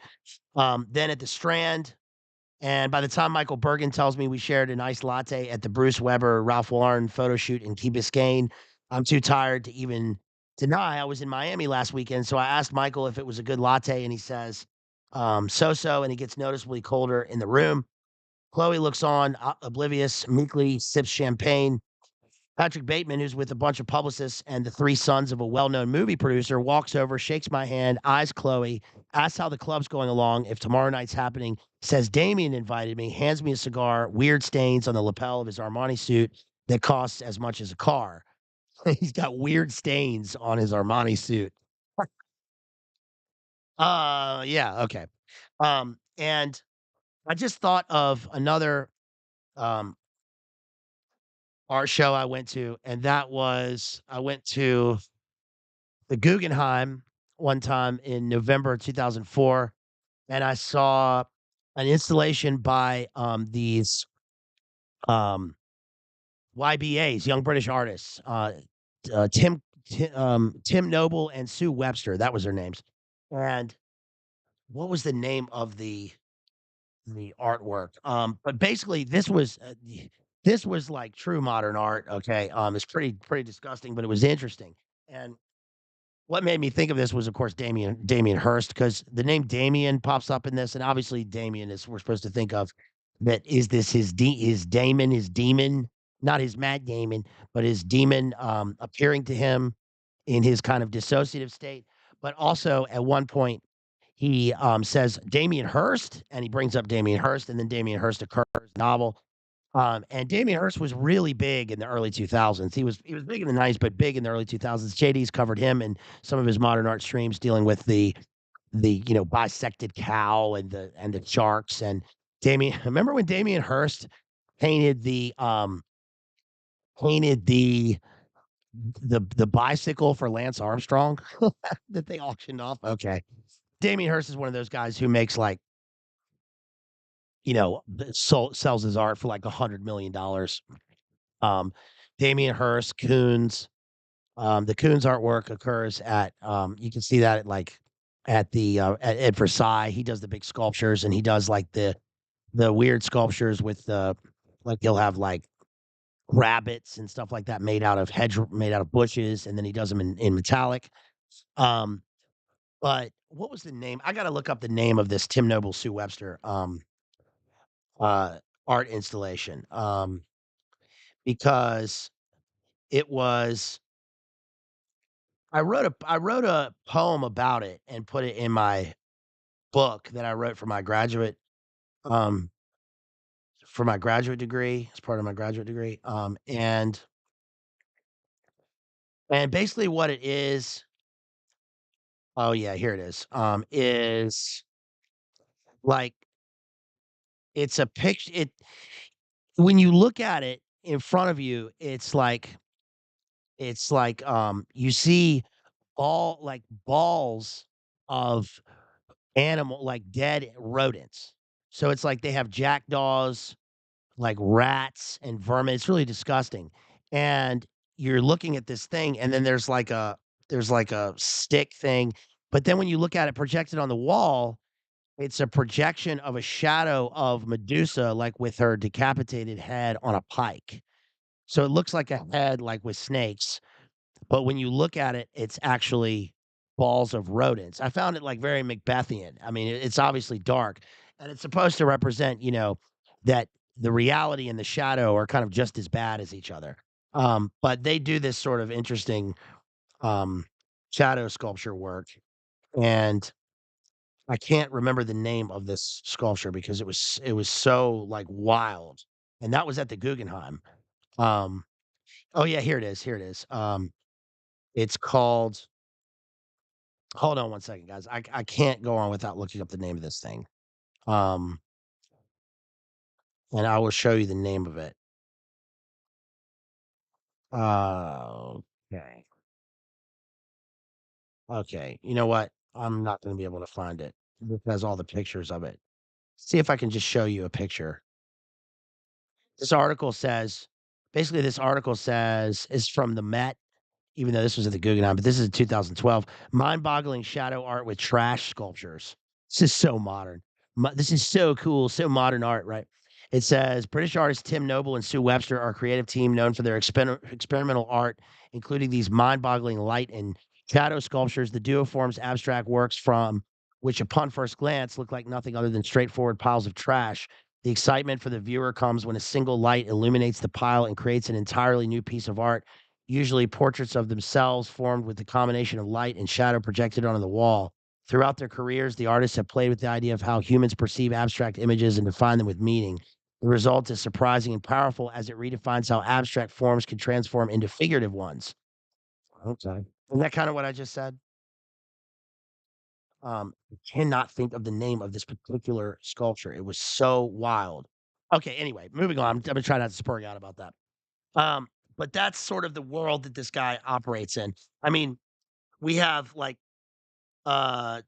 then at the Strand. And by the time Michael Bergen tells me we shared an iced latte at the Bruce Weber Ralph Lauren photo shoot in Key Biscayne, I'm too tired to even deny I was in Miami last weekend. So I asked Michael if it was a good latte, and he says, so so. And he gets noticeably colder in the room. Chloe looks on, oblivious, meekly sips champagne. Patrick Bateman, who's with a bunch of publicists and the three sons of a well known movie producer, walks over, shakes my hand, eyes Chloe, asks how the club's going along, if tomorrow night's happening, says Damien invited me, hands me a cigar, weird stains on the lapel of his Armani suit that costs as much as a car. He's got weird stains on his Armani suit. Yeah, okay. And I just thought of another um art show I went to, and that was I went to the Guggenheim one time in November of 2004, and I saw an installation by, these, um, YBAs, young British artists, Tim Noble and Sue Webster, that was their names, and what was the name of the artwork? But basically, this was like true modern art, okay? It's pretty disgusting, but it was interesting, and what made me think of this was, of course, Damien Hirst, because the name Damien pops up in this, and obviously Damien is we're supposed to think of that is this his Damon, his demon, not his Matt Damon, but his demon, appearing to him in his kind of dissociative state. But also at one point, he, says Damien Hirst, and he brings up Damien Hirst, and then Damien Hirst occurs in the novel. And Damien Hirst was really big in the early 2000s. He was big in the 90s, but big in the early 2000s. JD's covered him in some of his modern art streams dealing with the bisected cow and the sharks and Damien remember when Damien Hirst painted painted the bicycle for Lance Armstrong that they auctioned off? Okay. Damien Hirst is one of those guys who makes like, sells his art for like $100 million. Um, Damien Hirst, Coons. The Coons artwork occurs at you can see that at Versailles. He does the big sculptures and he does like the weird sculptures with the like he'll have like rabbits and stuff like that made out of bushes, and then he does them in metallic. Um, but what was the name? I gotta look up the name of this Tim Noble Sue Webster uh art installation. Because it was I wrote a poem about it and put it in my book that I wrote for my graduate, um, for my graduate degree, as part of my graduate degree, and basically what it is oh, yeah, here it is like, it's a picture. It when you look at it in front of you, you see balls of dead rodents. So it's like they have jackdaws, like rats and vermin. It's really disgusting. And you're looking at this thing, and then there's like a stick thing. But then when you look at it projected on the wall, it's a projection of a shadow of Medusa, like with her decapitated head on a pike. So it looks like a head, like with snakes, but when you look at it, it's actually balls of rodents. I found it, like, very Macbethian. I mean, it's obviously dark, and it's supposed to represent, that the reality and the shadow are kind of just as bad as each other. But they do this sort of interesting, um, shadow sculpture work, and I can't remember the name of this sculpture because it was so, like, wild, and that was at the Guggenheim. Um oh, yeah, here it is. It's called hold on one second, guys. I can't go on without looking up the name of this thing. Um, and I will show you the name of it. Okay. Okay. You know what? I'm not gonna be able to find it. This has all the pictures of it. See if I can just show you a picture. This article says this article says is from the Met, even though this was at the Guggenheim, but this is 2012. Mind-boggling shadow art with trash sculptures. This is so modern. This is so cool, so modern art, right? It says British artists Tim Noble and Sue Webster are a creative team known for their experimental art, including these mind-boggling light and shadow sculptures. The duo forms abstract works from which, upon first glance, look like nothing other than straightforward piles of trash. The excitement for the viewer comes when a single light illuminates the pile and creates an entirely new piece of art, usually portraits of themselves formed with the combination of light and shadow projected onto the wall. Throughout their careers, the artists have played with the idea of how humans perceive abstract images and define them with meaning. The result is surprising and powerful as it redefines how abstract forms can transform into figurative ones. Okay. Isn't that kind of what I just said? I cannot think of the name of this particular sculpture. It was so wild. Okay, anyway, moving on. I'm gonna try not to spur you out about that. Um, but that's sort of the world that this guy operates in. I mean, we have like uh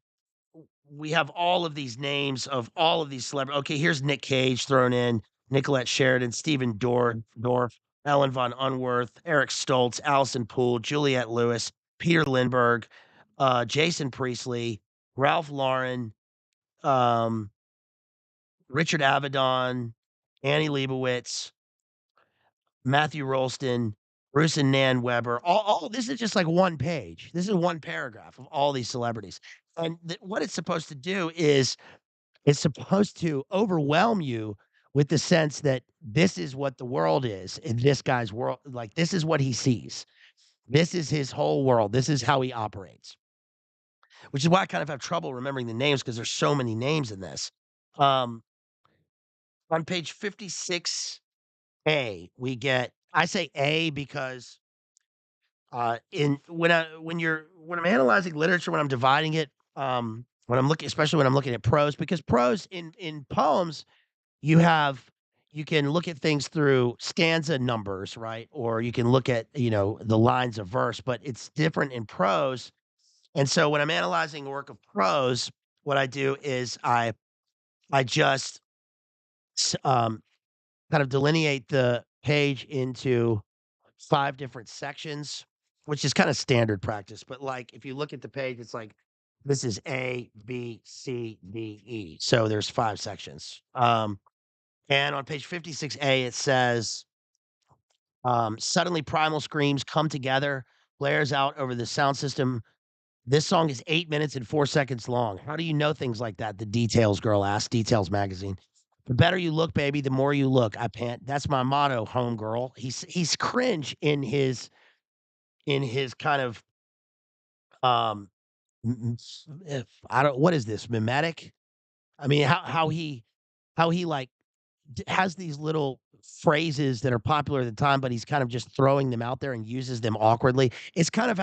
we have all of these names of all of these celebrities. Okay, here's Nick Cage thrown in, Nicolette Sheridan, Stephen Dorff, Ellen von Unworth, Eric Stoltz, Allison Poole, Juliette Lewis, Peter Lindbergh, Jason Priestley, Ralph Lauren, um, Richard Avedon, Annie Leibovitz, Matthew Rolston, Bruce and Nan Weber. All this is just like one page. This is one paragraph of all these celebrities. And what it's supposed to do is it's supposed to overwhelm you with the sense that this is what the world is in this guy's world. Like, this is what he sees. This is his whole world. This is how he operates, which is why I kind of have trouble remembering the names because there's so many names in this. Um, on page 56A, we get, I say A because in when I'm analyzing literature, when I'm dividing it, when I'm looking, especially when I'm looking at prose, because prose in poems, you have you can look at things through stanza numbers, right? Or you can look at, the lines of verse, but it's different in prose. And so when I'm analyzing a work of prose, what I do is I just s- um, kind of delineate the page into 5 different sections, which is kinda standard practice, but, like, if you look at the page, it's like, this is A, B, C, D, E, so there's 5 sections. And on page 56A, it says, "Suddenly primal screams come together, blares out over the sound system. This song is 8 minutes and 4 seconds long. How do you know things like that?" The Details girl asked, Details magazine. "The better you look, baby, the more you look," I pant. "That's my motto, homegirl." He's cringe in his kind of, um, if I don't what is this, mimetic? I mean, how he, like, has these little phrases that are popular at the time, but he's kind of just throwing them out there and uses them awkwardly. It's kind of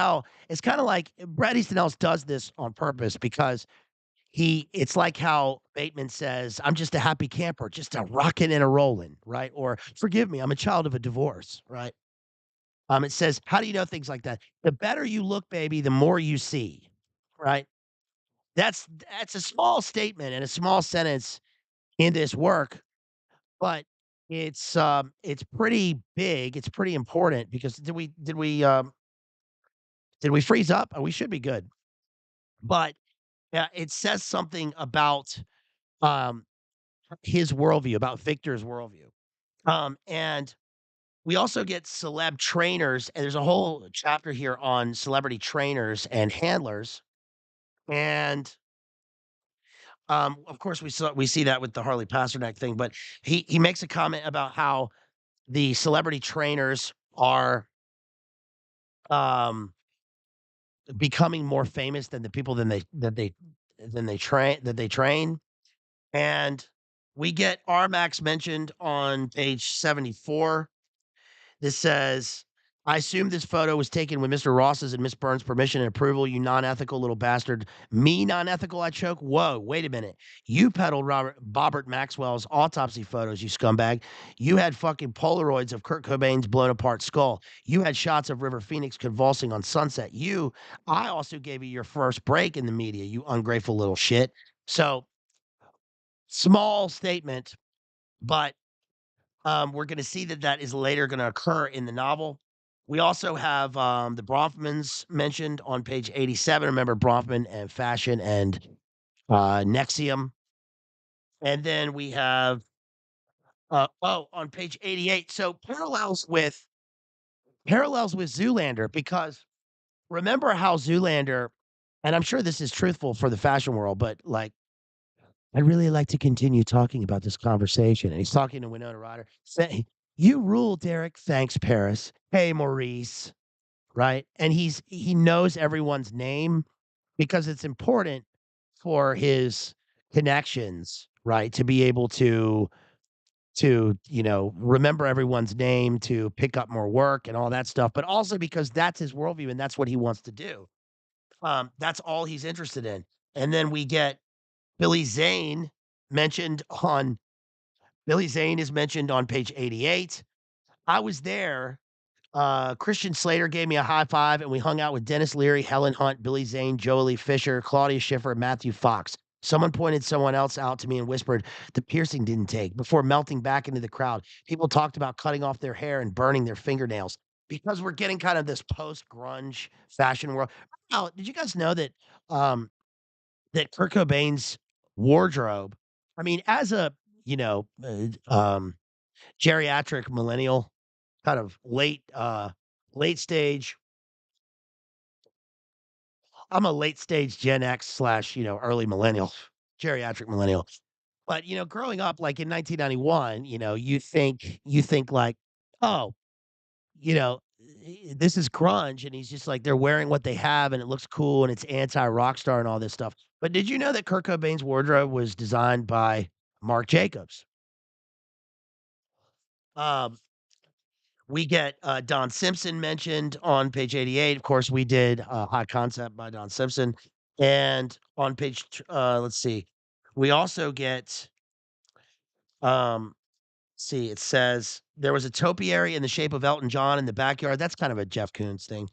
like Bret Easton Ellis does this on purpose because it's like how Bateman says, "I'm just a happy camper, just a rocking and a rolling," right? Or "Forgive me, I'm a child of a divorce," right? It says, "How do you know things like that? The better you look, baby, the more you see," right? That's a small statement and a small sentence in this work, but it's pretty big, it's pretty important because did we freeze up? Oh, we should be good. But, yeah, it says something about, um, his worldview, about Victor's worldview. And we also get celeb trainers, and there's a whole chapter here on celebrity trainers and handlers, and, of course, we see that with the Harley Pasternak thing, but he makes a comment about how the celebrity trainers are, um, becoming more famous than the people that they train, and we get RMax mentioned on page 74. This says, "I assume this photo was taken with Mr. Ross's and Miss Burns' permission and approval, you non-ethical little bastard." "Me non-ethical?" I choke. "Whoa, wait a minute. You peddled Bobbert Maxwell's autopsy photos, you scumbag. You had fucking Polaroids of Kurt Cobain's blown apart skull. You had shots of River Phoenix convulsing on Sunset. I also gave you your first break in the media, you ungrateful little shit." So, small statement, but we're gonna see that that is later gonna occur in the novel. We also have, the Bronfmans mentioned on page 87. Remember Bronfman and Fashion and, Nexium. And then we have, on page 88, so parallels with Zoolander because remember how Zoolander and I'm sure this is truthful for the fashion world, but, like, "I'd really like to continue talking about this conversation," and he's talking to Winona Ryder, say, "You rule, Derek. Thanks, Paris. Hey, Maurice." Right? And he knows everyone's name because it's important for his connections, right? To be able remember everyone's name, to pick up more work and all that stuff, but also because that's his worldview and that's what he wants to do. That's all he's interested in. And then we get Billy Zane mentioned on Billy Zane is mentioned on page 88. I was there. Christian Slater gave me a high five, and we hung out with Dennis Leary, Helen Hunt, Billy Zane, Jolie Fisher, Claudia Schiffer, and Matthew Fox. Someone pointed someone else out to me and whispered, "The piercing didn't take," before melting back into the crowd. People talked about cutting off their hair and burning their fingernails because we're getting kind of this post grunge fashion world. Now, did you guys know um, that Kurt Cobain's wardrobe, I mean, as a, you know, geriatric millennial, kind of late stage. I'm a late stage Gen X slash, early millennial, geriatric millennial. But, growing up like in 1991, you think like, "Oh, this is grunge," and he's just like they're wearing what they have and it looks cool and it's anti-rock star and all this stuff. But did you know that Kurt Cobain's wardrobe was designed by Marc Jacobs? Um, we get, Don Simpson mentioned on page 88. Of course, we did, High Concept by Don Simpson. And on let's see, we also get, um, see, it says, "There was a topiary in the shape of Elton John in the backyard." That's kind of a Jeff Koons thing.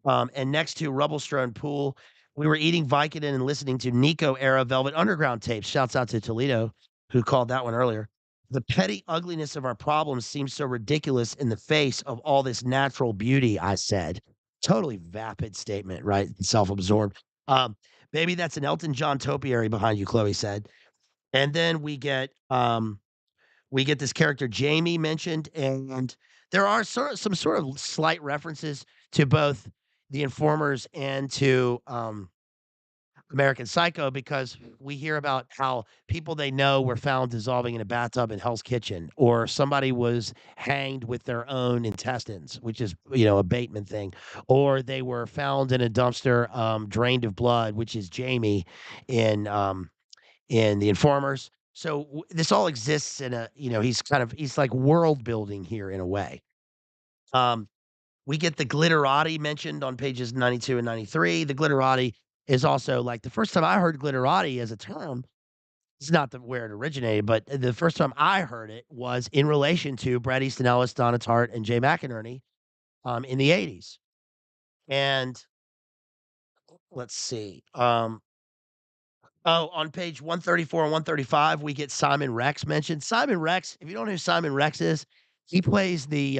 And next to rubble-strewn pool, we were eating Vicodin and listening to Nico era Velvet Underground tapes. Shouts out to Toledo, who called that one earlier. "The petty ugliness of our problems seems so ridiculous in the face of all this natural beauty," I said. Totally vapid statement, right? Self-absorbed. Um, "Maybe that's an Elton John topiary behind you," Chloe said. And then we get this character Jamie mentioned, and there are some sort of slight references to both The Informers and to, American Psycho because we hear about how people they know were found dissolving in a bathtub in Hell's Kitchen, or somebody was hanged with their own intestines, which is, a Bateman thing, or they were found in a dumpster, drained of blood, which is Jamie in, in The Informers. So this all exists in a, he's like world building here in a way. Um, we get the glitterati mentioned on pages 92 and 93. The glitterati is also like the first time I heard glitterati as a term, it's not where it originated, but the first time I heard it was in relation to Bret Easton Ellis, Donna Tartt, and Jay McInerney in the 80s. And let's see. Oh, on page 134 and 135, we get Simon Rex mentioned. Simon Rex, if you don't know who Simon Rex is, he plays the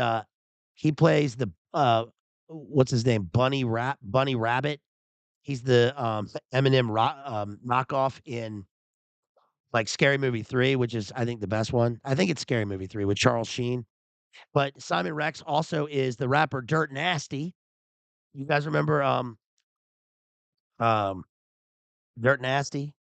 what's his name? Bunny Rabbit. He's the Eminem knockoff in like Scary Movie 3, which is I think the best one. I think it's Scary Movie 3 with Charles Sheen. But Simon Rex also is the rapper Dirt Nasty. You guys remember um Dirt Nasty?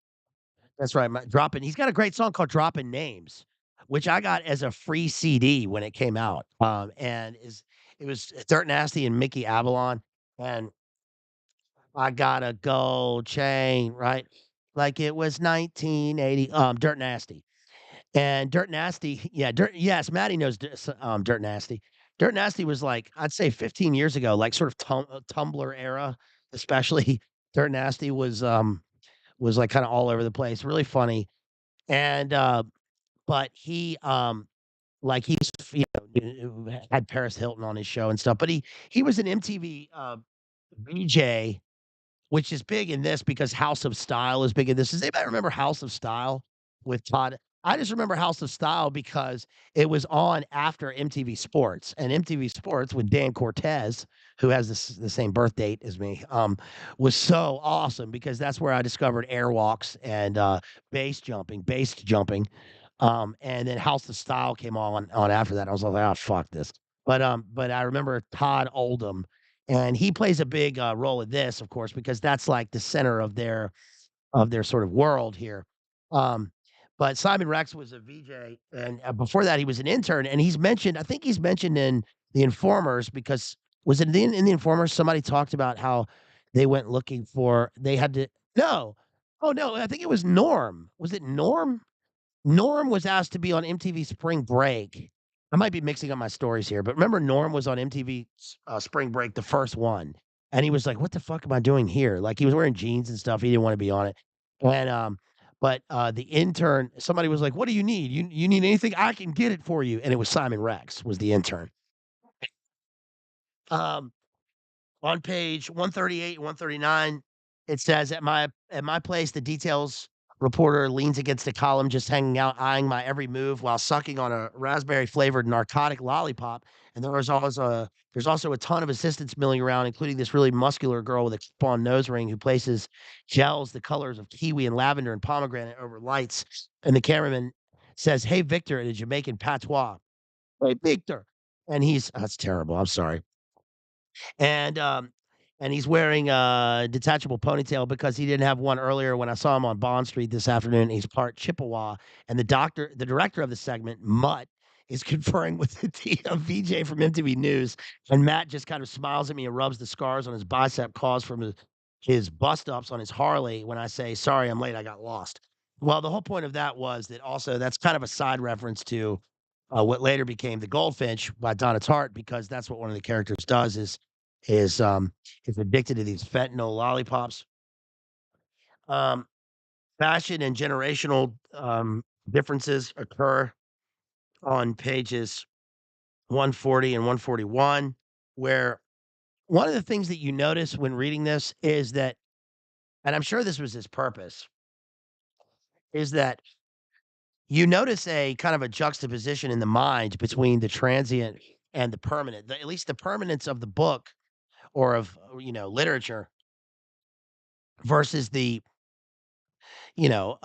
That's right, dropping he's got a great song called "Dropping Names," which I got as a free CD when it came out, and is it was Dirt Nasty and Mickey Avalon, and I got a gold chain, right? Like it was 1980, Dirt Nasty. And Dirt Nasty yeah, yes, Maddie knows Dirt Nasty. Dirt Nasty was, like, I'd say 15 years ago, like, sort of Tumblr era, especially. Dirt Nasty was, like, kinda all over the place, really funny. And, but he, like, he's, had Paris Hilton on his show and stuff, but he was an MTV, VJ, which is big in this because House of Style is big in this. Does anybody remember House of Style with Todd? I just remember House of Style because it was on after MTV Sports, and MTV Sports with Dan Cortez, who has the same birth date as me, was so awesome because that's where I discovered airwalks and based jumping. And then House of Style came on after that. I was like, "Oh, fuck this." But I remember Todd Oldham, and he plays a big, role in this, of course, because that's, like, the center of their sort of world here. Um, but Simon Rex was a VJ, and, before that, he was an intern, and I think he's mentioned in The Informers because was it in The Informers, somebody talked about how they went looking for they had to no. Oh, no, I think it was Norm. Was it Norm? Norm was asked to be on MTV Spring Break. I might be mixing up my stories here, but remember Norm was on MTV Spring Break, the first one, and he was like, "What the fuck am I doing here?" Like, he was wearing jeans and stuff, he didn't wanna be on it, and, the intern somebody was like, "What do you need? You need anything? I can get it for you," and it was Simon Rex was the intern. Um On page 138 and 139, it says, "At my place, the details reporter leans against a column just hanging out, eyeing my every move while sucking on a raspberry-flavored narcotic lollipop, and there's also a ton of assistants milling around, including this really muscular girl with a clip-on nose ring who places gels the colors of kiwi and lavender and pomegranate over lights, and the cameraman says, 'Hey, Victor,' in a Jamaican patois. 'Hey, Victor.' And he's" that's terrible, I'm sorry. And, um, and he's wearing a detachable ponytail because he didn't have one earlier when I saw him on Bond Street this afternoon. He's part Chippewa, and the director of the segment, Mutt, is conferring with a VJ from MTV News, and Matt just kind of smiles at me and rubs the scars on his bicep caused from his bust ups on his Harley when I say, "Sorry, I'm late, I got lost." Well, the whole point of that was that also that's kind of a side reference to what later became The Goldfinch by Donna Tartt, because that's what one of the characters does is addicted to these fentanyl lollipops. Um, Fashion and generational differences occur on pages 140 and 141, where one of the things that you notice when reading this is that, and I'm sure this was his purpose, is that you notice a kind of a juxtaposition in the mind between the transient and the permanent. At least the permanence of the book or of literature versus the you know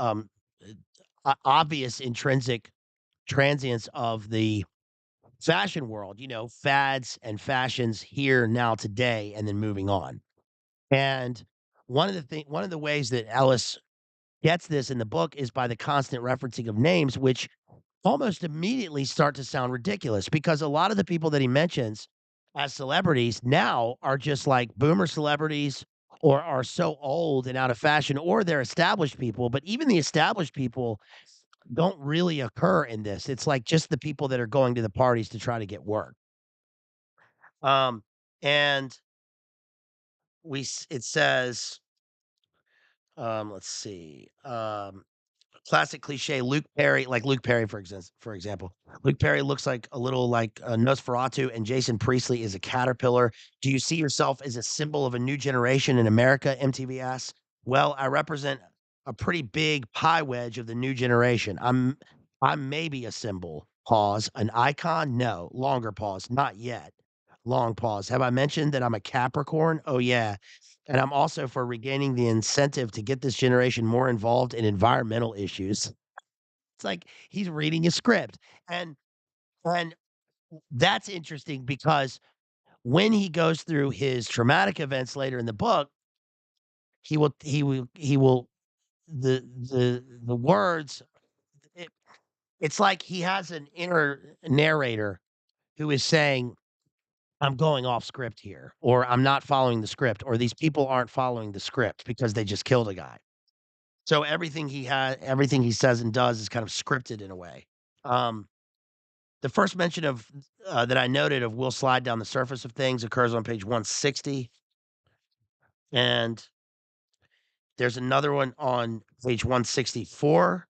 obvious intrinsic transience of the fashion world, fads and fashions here now today and then moving on. And one of the ways that Ellis gets this in the book is by the constant referencing of names, which almost immediately start to sound ridiculous because a lot of the people that he mentions as celebrities now are just like boomer celebrities or are so old and out of fashion, or they're established people. But even the established people don't really occur in this. It's like just the people that are going to the parties to try to get work. Um, and it says, let's see, classic cliche, Luke Perry, for example. Luke Perry looks like a little like Nosferatu, and Jason Priestley is a caterpillar. Do you see yourself as a symbol of a new generation in America? MTV asks. Well, I represent a pretty big pie wedge of the new generation. I'm maybe a symbol. Pause. An icon? No. Longer pause. Not yet. Long pause. Have I mentioned that I'm a Capricorn? Oh yeah. And I'm also for regaining the incentive to get this generation more involved in environmental issues. It's like he's reading a script. And and that's interesting because when he goes through his traumatic events later in the book, he will the words it, it's like he has an inner narrator who is saying, I'm going off script here, or I'm not following the script, or these people aren't following the script because they just killed a guy. So everything he says and does is kind of scripted in a way. Um, the first mention of that I noted of "will slide down the surface of things" occurs on page 160, and there's another one on page 164.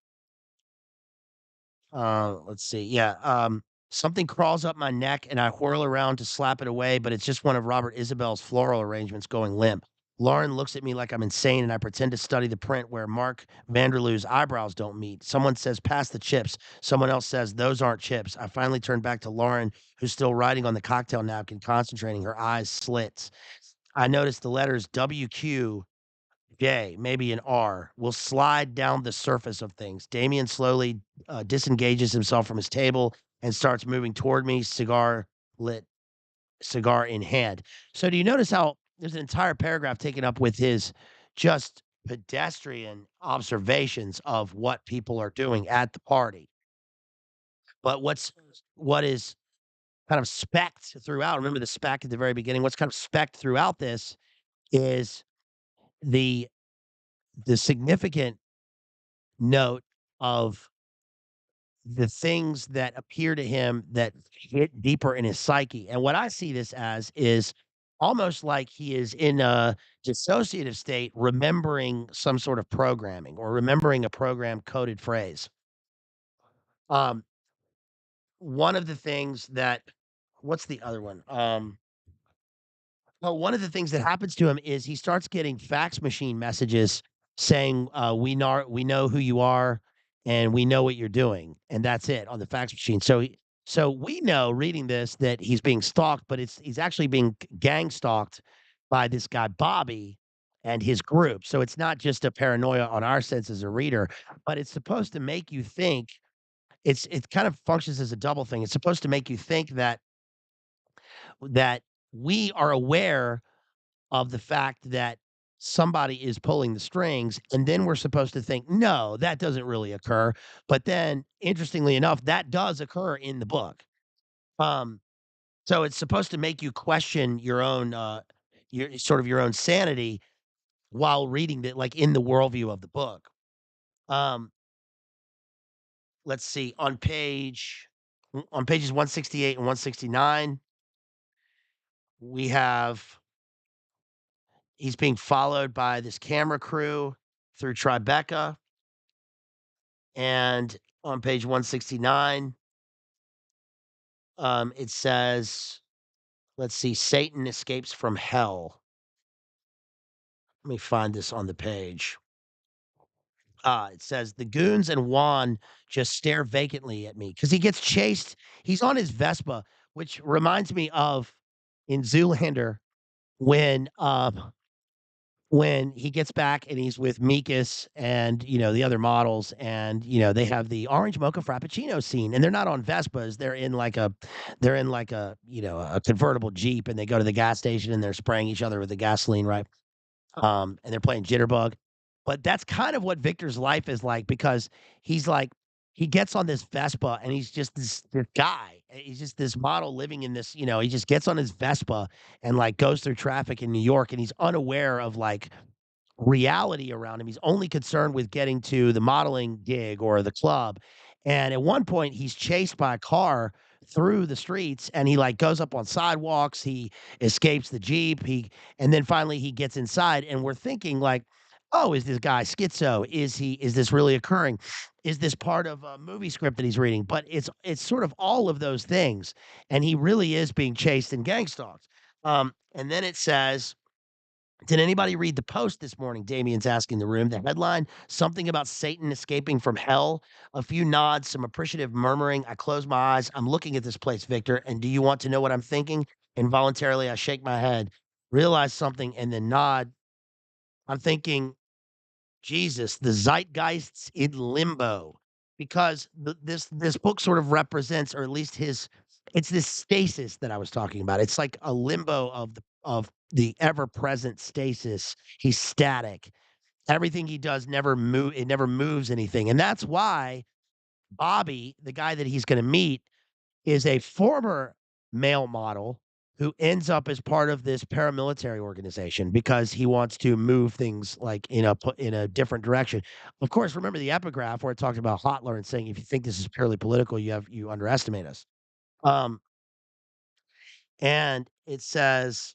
Let's see. Yeah. Something crawls up my neck and I whirl around to slap it away, but it's just one of Robert Isabel's floral arrangements going limp. Lauren looks at me like I'm insane and I pretend to study the print where Mark Vanderloo's eyebrows don't meet. Someone says, pass the chips. Someone else says, those aren't chips. I finally turn back to Lauren, who's still writing on the cocktail napkin, concentrating, her eyes slits. I notice the letters WQ J, maybe an R, will slide down the surface of things. Damien slowly disengages himself from his table and starts moving toward me, lit, cigar in hand. So, do you notice how there's an entire paragraph taken up with his just pedestrian observations of what people are doing at the party? But what is kind of specked throughout? Remember the speck at the very beginning. What's kind of specked throughout this is the significant note of the things that appear to him that hit deeper in his psyche. And what I see this as is almost like he is in a dissociative state, remembering some sort of programming or remembering a program coded phrase. Um, one of the things that, what's the other one? Well, one of the things that happens to him is he starts getting fax machine messages saying, we know who you are, and we know what you're doing," and that's it on the fax machine. So we know reading this that he's being stalked, but he's actually being gang stalked by this guy Bobby and his group. So it's not just a paranoia on our sense as a reader, but it's supposed to make you think. It kind of functions as a double thing. It's supposed to make you think that we are aware of the fact that somebody is pulling the strings, and then we're supposed to think, "No, that doesn't really occur." But then, interestingly enough, that does occur in the book. Um, so it's supposed to make you question your own sanity while reading it, like, in the worldview of the book. Um, let's see, on pages 168 and 169, we have he's being followed by this camera crew through Tribeca. And on page 169, it says, let's see, Satan escapes from hell. Let me find this on the page. It says the goons and Juan just stare vacantly at me because he gets chased. He's on his Vespa, which reminds me of in Zoolander when when he gets back and he's with Mikas and, the other models and, they have the orange mocha frappuccino scene and they're not on Vespas. They're in like a, a convertible Jeep and they go to the gas station and they're spraying each other with the gasoline, right? And they're playing Jitterbug. But that's kind of what Victor's life is like because he's like, he gets on this Vespa and he's just this guy. He's just this model living in this, he just gets on his Vespa and like goes through traffic in New York and he's unaware of like reality around him. He's only concerned with getting to the modeling gig or the club. And at one point, he's chased by a car through the streets and he like goes up on sidewalks. He escapes the Jeep. And then finally he gets inside. And we're thinking, like, oh, is this guy schizo? Is this really occurring? Is this part of a movie script that he's reading? But it's sort of all of those things. And he really is being chased and gang stalked. And then it says, did anybody read the post this morning? Damien's asking the room. The headline, something about Satan escaping from hell. A few nods, some appreciative murmuring. I close my eyes. I'm looking at this place, Victor. And do you want to know what I'm thinking? Involuntarily, I shake my head, realize something, and then nod. I'm thinking, Jesus, the zeitgeist's in limbo, because this book sort of represents, or at least his, it's this stasis that I was talking about. It's like a limbo of the ever present stasis. He's static. Everything he does never move. It never moves anything, and that's why Bobby, the guy that he's going to meet, is a former male model who ends up as part of this paramilitary organization because he wants to move things like in a different direction. Of course, remember the epigraph where it talked about Hotler and saying, "If you think this is purely political, you underestimate us." Um, and it says,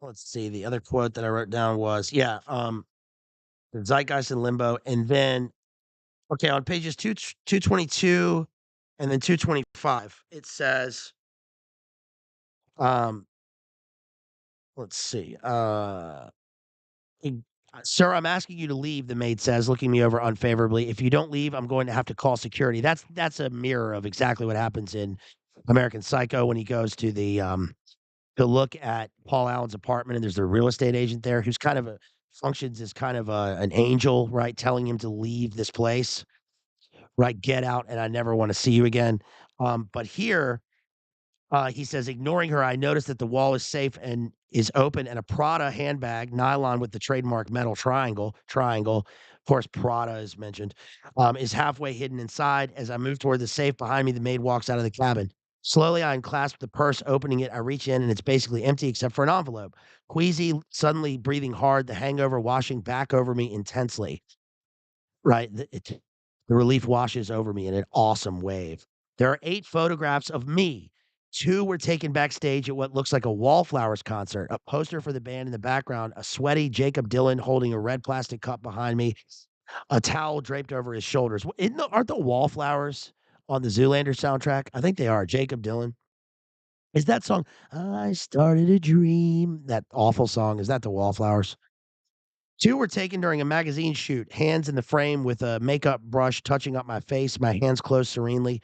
let's see, the other quote that I wrote down was, yeah, the zeitgeist in limbo, and then okay, on pages 222 and then 225, it says, um, let's see, "Sir, I'm asking you to leave," the maid says, looking me over unfavorably. "If you don't leave, I'm going to have to call security." That's a mirror of exactly what happens in American Psycho when he goes to look at Paul Allen's apartment, and there's a real estate agent there who's kind of functions as kind of an angel, right, telling him to leave this place, right? "Get out, and I never wanna see you again." But here, he says, ignoring her, I noticed that the wall is safe and is open, and a Prada handbag, nylon with the trademark metal triangle. Of course, Prada is mentioned, is halfway hidden inside. As I move toward the safe behind me, the maid walks out of the cabin. Slowly, I unclasp the purse, opening it. I reach in, and it's basically empty except for an envelope. Queasy, suddenly breathing hard, the hangover washing back over me intensely. Right, the relief washes over me in an awesome wave. There are 8 photographs of me. 2 were taken backstage at what looks like a Wallflowers concert, a poster for the band in the background, a sweaty Jacob Dylan holding a red plastic cup behind me, a towel draped over his shoulders. Aren't the Wallflowers on the Zoolander soundtrack? I think they are, Jacob Dylan. Is that song, "I started a dream," that awful song, is that the Wallflowers? 2 were taken during a magazine shoot, hands in the frame with a makeup brush touching up my face, my hands closed serenely.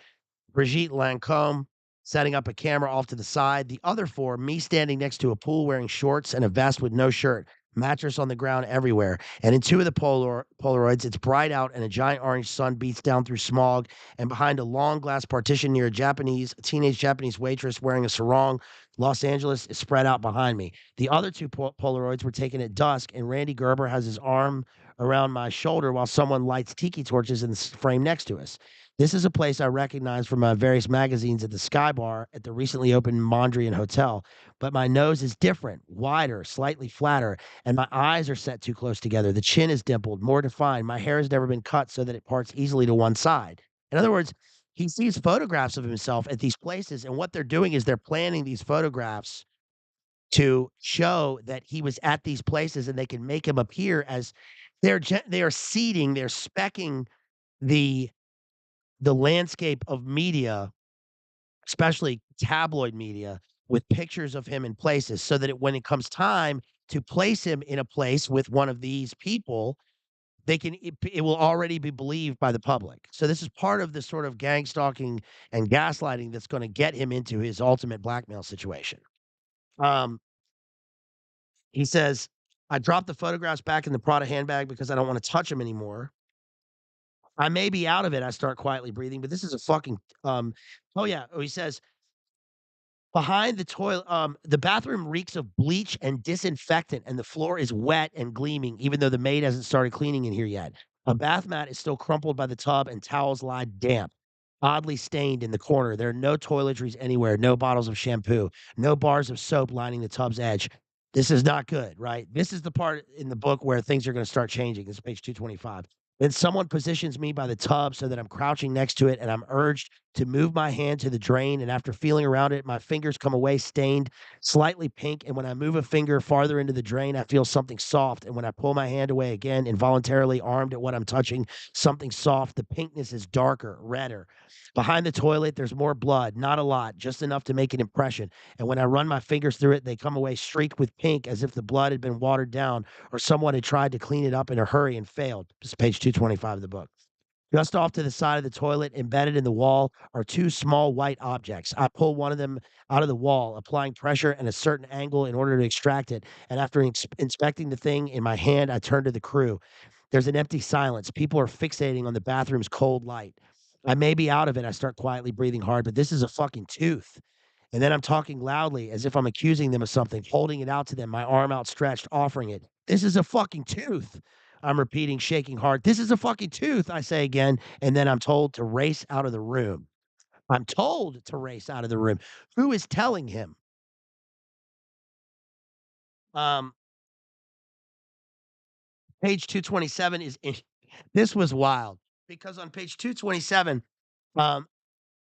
Brigitte Lancôme setting up a camera off to the side. The other 4, me standing next to a pool wearing shorts and a vest with no shirt, mattress on the ground everywhere. And in 2 of the Polaroids, it's bright out and a giant orange sun beats down through smog. And behind a long glass partition near a teenage Japanese waitress wearing a sarong, Los Angeles is spread out behind me. The other 2 Polaroids were taken at dusk, and Randy Gerber has his arm around my shoulder while someone lights tiki torches in the frame next to us. This is a place I recognize from my various magazines at the Sky Bar at the recently opened Mondrian Hotel, but my nose is different, wider, slightly flatter, and my eyes are set too close together. The chin is dimpled, more defined. My hair has never been cut so that it parts easily to one side. In other words, he sees photographs of himself at these places, and what they're doing is they're planning these photographs to show that he was at these places, and they can make him appear as they are seeding, they're specking the landscape of media, especially tabloid media, with pictures of him in places so that when it comes time to place him in a place with one of these people, it will already be believed by the public. So this is part of the sort of gang stalking and gaslighting that's gonna get him into his ultimate blackmail situation. Um, he says, "I dropped the photographs back in the Prada handbag because I don't wanna touch them anymore. I may be out of it," I start quietly breathing, but this is a fucking, oh, yeah. Oh, he says, "Behind the toilet, the bathroom reeks of bleach and disinfectant, and the floor is wet and gleaming, even though the maid hasn't started cleaning in here yet. A bath mat is still crumpled by the tub, and towels lie damp, oddly stained in the corner. There are no toiletries anywhere, no bottles of shampoo, no bars of soap lining the tub's edge. This is not good, right? This is the part in the book where things are gonna start changing. This is page 225. Then someone positions me by the tub so that I'm crouching next to it, and I'm urged to move my hand to the drain. And after feeling around it, my fingers come away stained, slightly pink. And when I move a finger farther into the drain, I feel something soft. And when I pull my hand away again, involuntarily armed at what I'm touching, something soft, the pinkness is darker, redder. Behind the toilet, there's more blood, not a lot, just enough to make an impression. And when I run my fingers through it, they come away streaked with pink as if the blood had been watered down or someone had tried to clean it up in a hurry and failed. This is page 225 of the book. Just off to the side of the toilet, embedded in the wall, are two small white objects. I pull one of them out of the wall, applying pressure and a certain angle in order to extract it. And after inspecting the thing in my hand, I turn to the crew. There's an empty silence. People are fixating on the bathroom's cold light. I may be out of it. I start quietly breathing hard, but this is a fucking tooth. And then I'm talking loudly as if I'm accusing them of something, holding it out to them, my arm outstretched, offering it. This is a fucking tooth. I'm repeating, shaking hard. This is a fucking tooth, I say again. And then I'm told to race out of the room. I'm told to race out of the room. Who is telling him? Um, page 227 is this was wild because on page 227, um,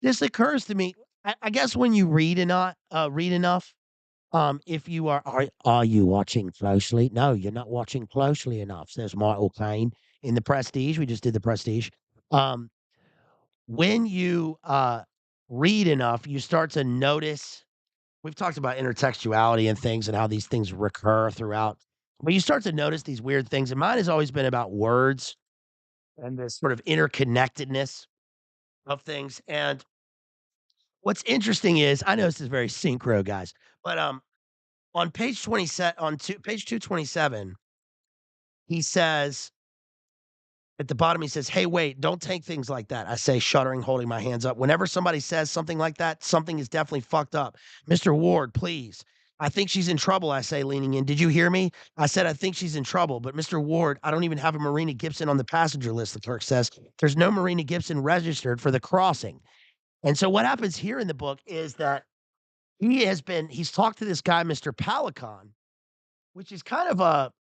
this occurs to me. I guess when you read enough, if you are you watching closely? No, you're not watching closely enough, says Michael Caine in The Prestige. We just did The Prestige. Um, when you read enough, you start to notice. We've talked about intertextuality and things and how these things recur throughout. But you start to notice these weird things, and mine has always been about words and this sort of interconnectedness of things. And what's interesting is, I know this is very synchro, guys, but on page 27, page 227, he says at the bottom, he says, "Hey, wait, don't take things like that." I say, shuddering, holding my hands up. Whenever somebody says something like that, something is definitely fucked up. Mr. Ward, please. I think she's in trouble, I say, leaning in. Did you hear me? I said, I think she's in trouble. But Mr. Ward, I don't even have a Marina Gibson on the passenger list, the clerk says. There's no Marina Gibson registered for the crossing. And so what happens here in the book is that he's talked to this guy, Mr. Palicon, which is kind of a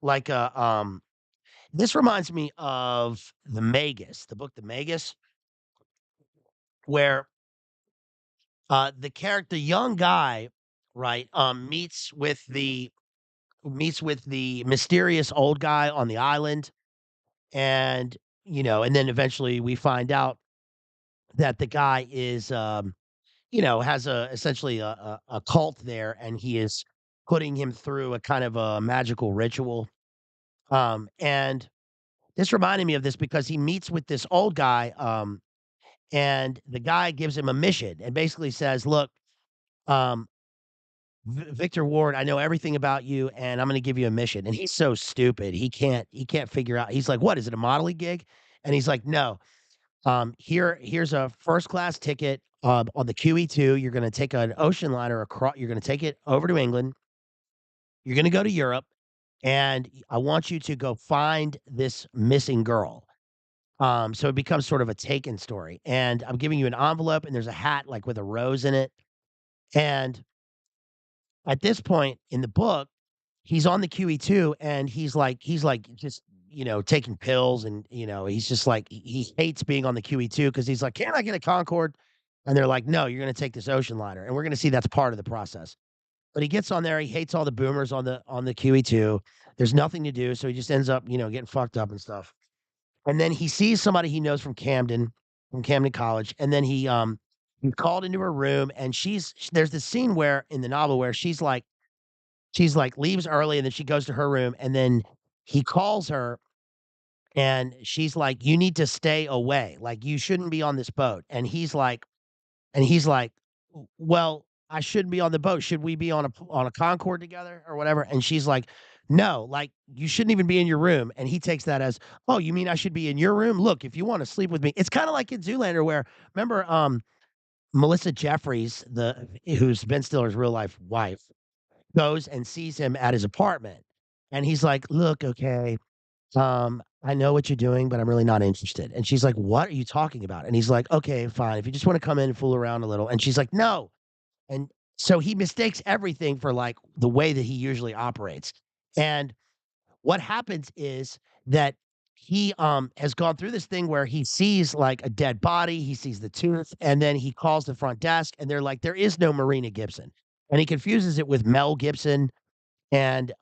like a this reminds me of the Magus, the book The Magus, where the character, young guy, right, meets with the mysterious old guy on the island, and and then eventually we find out that the guy is has a essentially a cult there, and he is putting him through a kind of a magical ritual. And this reminded me of this because he meets with this old guy, and the guy gives him a mission and basically says, "Look, um, Victor Ward, I know everything about you, and I'm going to give you a mission." And he's so stupid, he can't figure out. He's like, "What is it? A modeling gig?" And he's like, "No. Here's a first class ticket on the QE2. You're going to take an ocean liner across. You're going to take it over to England. You're going to go to Europe, and I want you to go find this missing girl." So it becomes sort of a Taken story, and I'm giving you an envelope, and there's a hat, like, with a rose in it, and at this point in the book, he's on the QE2, and he's like, just, taking pills, and, he's just like he hates being on the QE2 because he's like, "Can I get a Concorde?" And they're like, "No, you're gonna take this ocean liner," and we're gonna see that's part of the process. But he gets on there, he hates all the boomers on the QE2. There's nothing to do, so he just ends up, getting fucked up and stuff. And then he sees somebody he knows from Camden College, and then he's called into her room, and there's this scene where in the novel where she's like leaves early, and then she goes to her room, and then he calls her, and she's like, "You need to stay away. Like, you shouldn't be on this boat." And he's like, Well, I shouldn't be on the boat. Should we be on a Concord together or whatever?" And she's like, "No, like, you shouldn't even be in your room." And he takes that as, "Oh, you mean I should be in your room? Look, if you want to sleep with me." It's kind of like in Zoolander where, remember, Melissa Jeffries, the who's Ben Stiller's real life wife, goes and sees him at his apartment. And he's like, "Look, okay, I know what you're doing, but I'm really not interested." And she's like, "What are you talking about?" And he's like, "Okay, fine. If you just want to come in and fool around a little." And she's like, "No." And So he mistakes everything for like the way that he usually operates. And what happens is that he has gone through this thing where he sees like a dead body, he sees the tooth, and then he calls the front desk and they're like, there is no Marina Gibson. And he confuses it with Mel Gibson and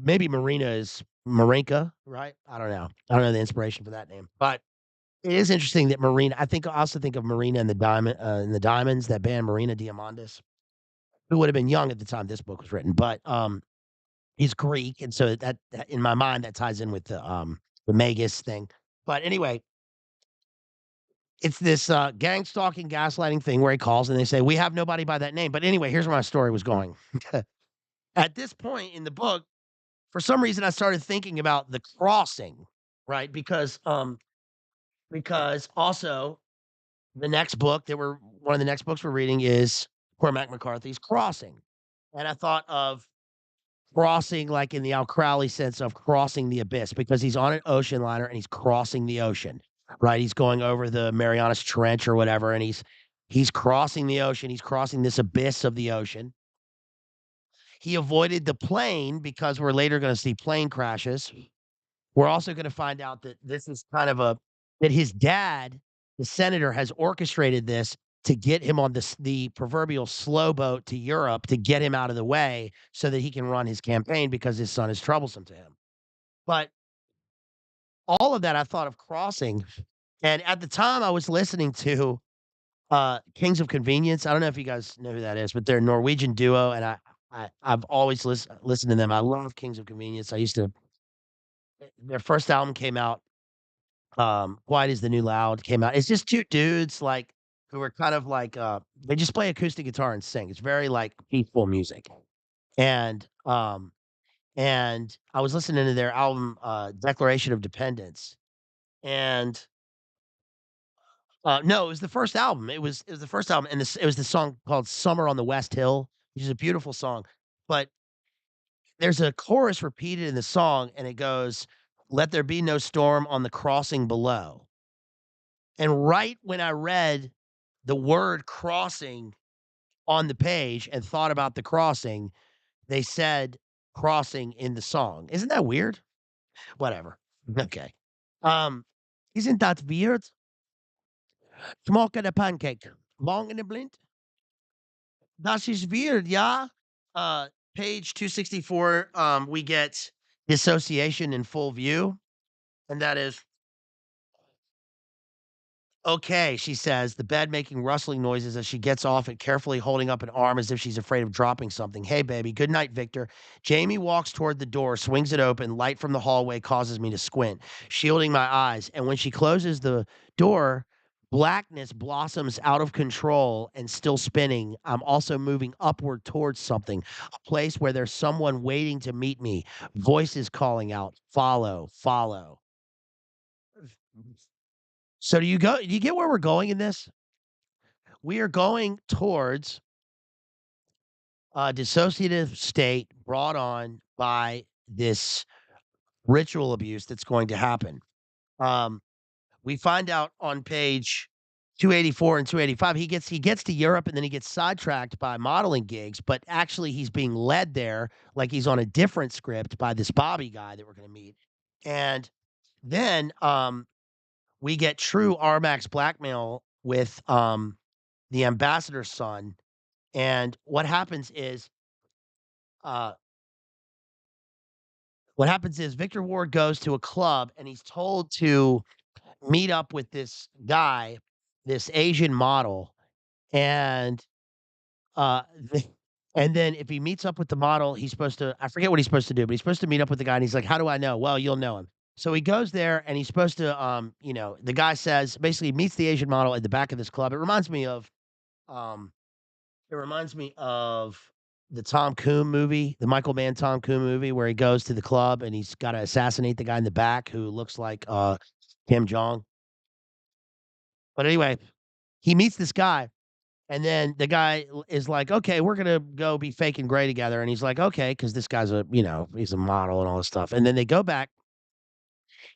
maybe Marina is Marinka, right? I don't know. I don't know the inspiration for that name. But it is interesting that Marina, I also think of Marina and the Diamonds, that band Marina Diamandis, who would have been young at the time this book was written. But he's Greek, and so that in my mind, that ties in with the Magus thing. But anyway, it's this, gang stalking, gaslighting thing where he calls and they say, "We have nobody by that name." But anyway, here's where my story was going. At this point in the book, for some reason, I started thinking about the crossing, right? Because also the next book that we're one of the next books we're reading is Cormac McCarthy's Crossing. And I thought of crossing, like, in the Al Crowley sense of crossing the abyss because he's on an ocean liner and he's crossing the ocean, right? He's going over the Marianas Trench or whatever, and he's crossing the ocean. He's crossing this abyss of the ocean. He avoided the plane because we're later gonna see plane crashes. We're also gonna find out that this is kind of a that his dad, the senator, has orchestrated this to get him on the proverbial slow boat to Europe to get him out of the way so that he can run his campaign because his son is troublesome to him. But all of that I thought of crossing, and at the time I was listening to, Kings of Convenience. I don't know if you guys know who that is, but they're a Norwegian duo, and I've always listened to them. I love Kings of Convenience. I used to their first album came out, Quiet is the New Loud came out. It's just 2 dudes, like, who are kind of like, they just play acoustic guitar and sing. It's very, like, peaceful music. And, and I was listening to their album, Declaration of Dependence, and, no, it was the first album. It was the first album, and it was the song called "Summer on the West Hill," which is a beautiful song, but there's a chorus repeated in the song, and it goes, "Let there be no storm on the crossing below." And right when I read the word crossing on the page and thought about the crossing, they said crossing in the song. Isn't that weird? Whatever. Okay. Um, isn't that weird? Smoke and a pancake. Long in the blind? Das ist weird, yeah. Page 264, we get dissociation in full view, and that is "Okay," she says, the bed making rustling noises as she gets off it, carefully holding up an arm as if she's afraid of dropping something. "Hey, baby. Good night, Victor." Jamie walks toward the door, swings it open. Light from the hallway causes me to squint, shielding my eyes. And when she closes the door, blackness blossoms out of control and still spinning. I'm also moving upward towards something, a place where there's someone waiting to meet me. Voices calling out, "Follow, follow." So do you get where we're going in this? We are going towards a dissociative state brought on by this ritual abuse that's going to happen. Um, we find out on page 284 and 285, he gets to Europe and then he gets sidetracked by modeling gigs, but actually he's being led there like he's on a different script by this Bobby guy that we're going to meet. And then we get true RMax blackmail with the ambassador's son. And uh, what happens is Victor Ward goes to a club and he's told to meet up with this guy, this Asian model, and uh, the, and then if he meets up with the model, he's supposed to I forget what he's supposed to do, but he's supposed to meet up with the guy, and he's like, "How do I know?" "Well, you'll know him." So he goes there and he's supposed to, the guy says basically meets the Asian model at the back of this club. Um, It reminds me of the Tom Coon movie, the Michael Mann Tom Coon movie where he goes to the club and he's gotta assassinate the guy in the back who looks like, Kim Jong. But anyway, he meets this guy, and then the guy is like, "Okay, we're gonna go be fake and gray together," and he's like, "Okay," because this guy's he's a model and all this stuff, and then they go back,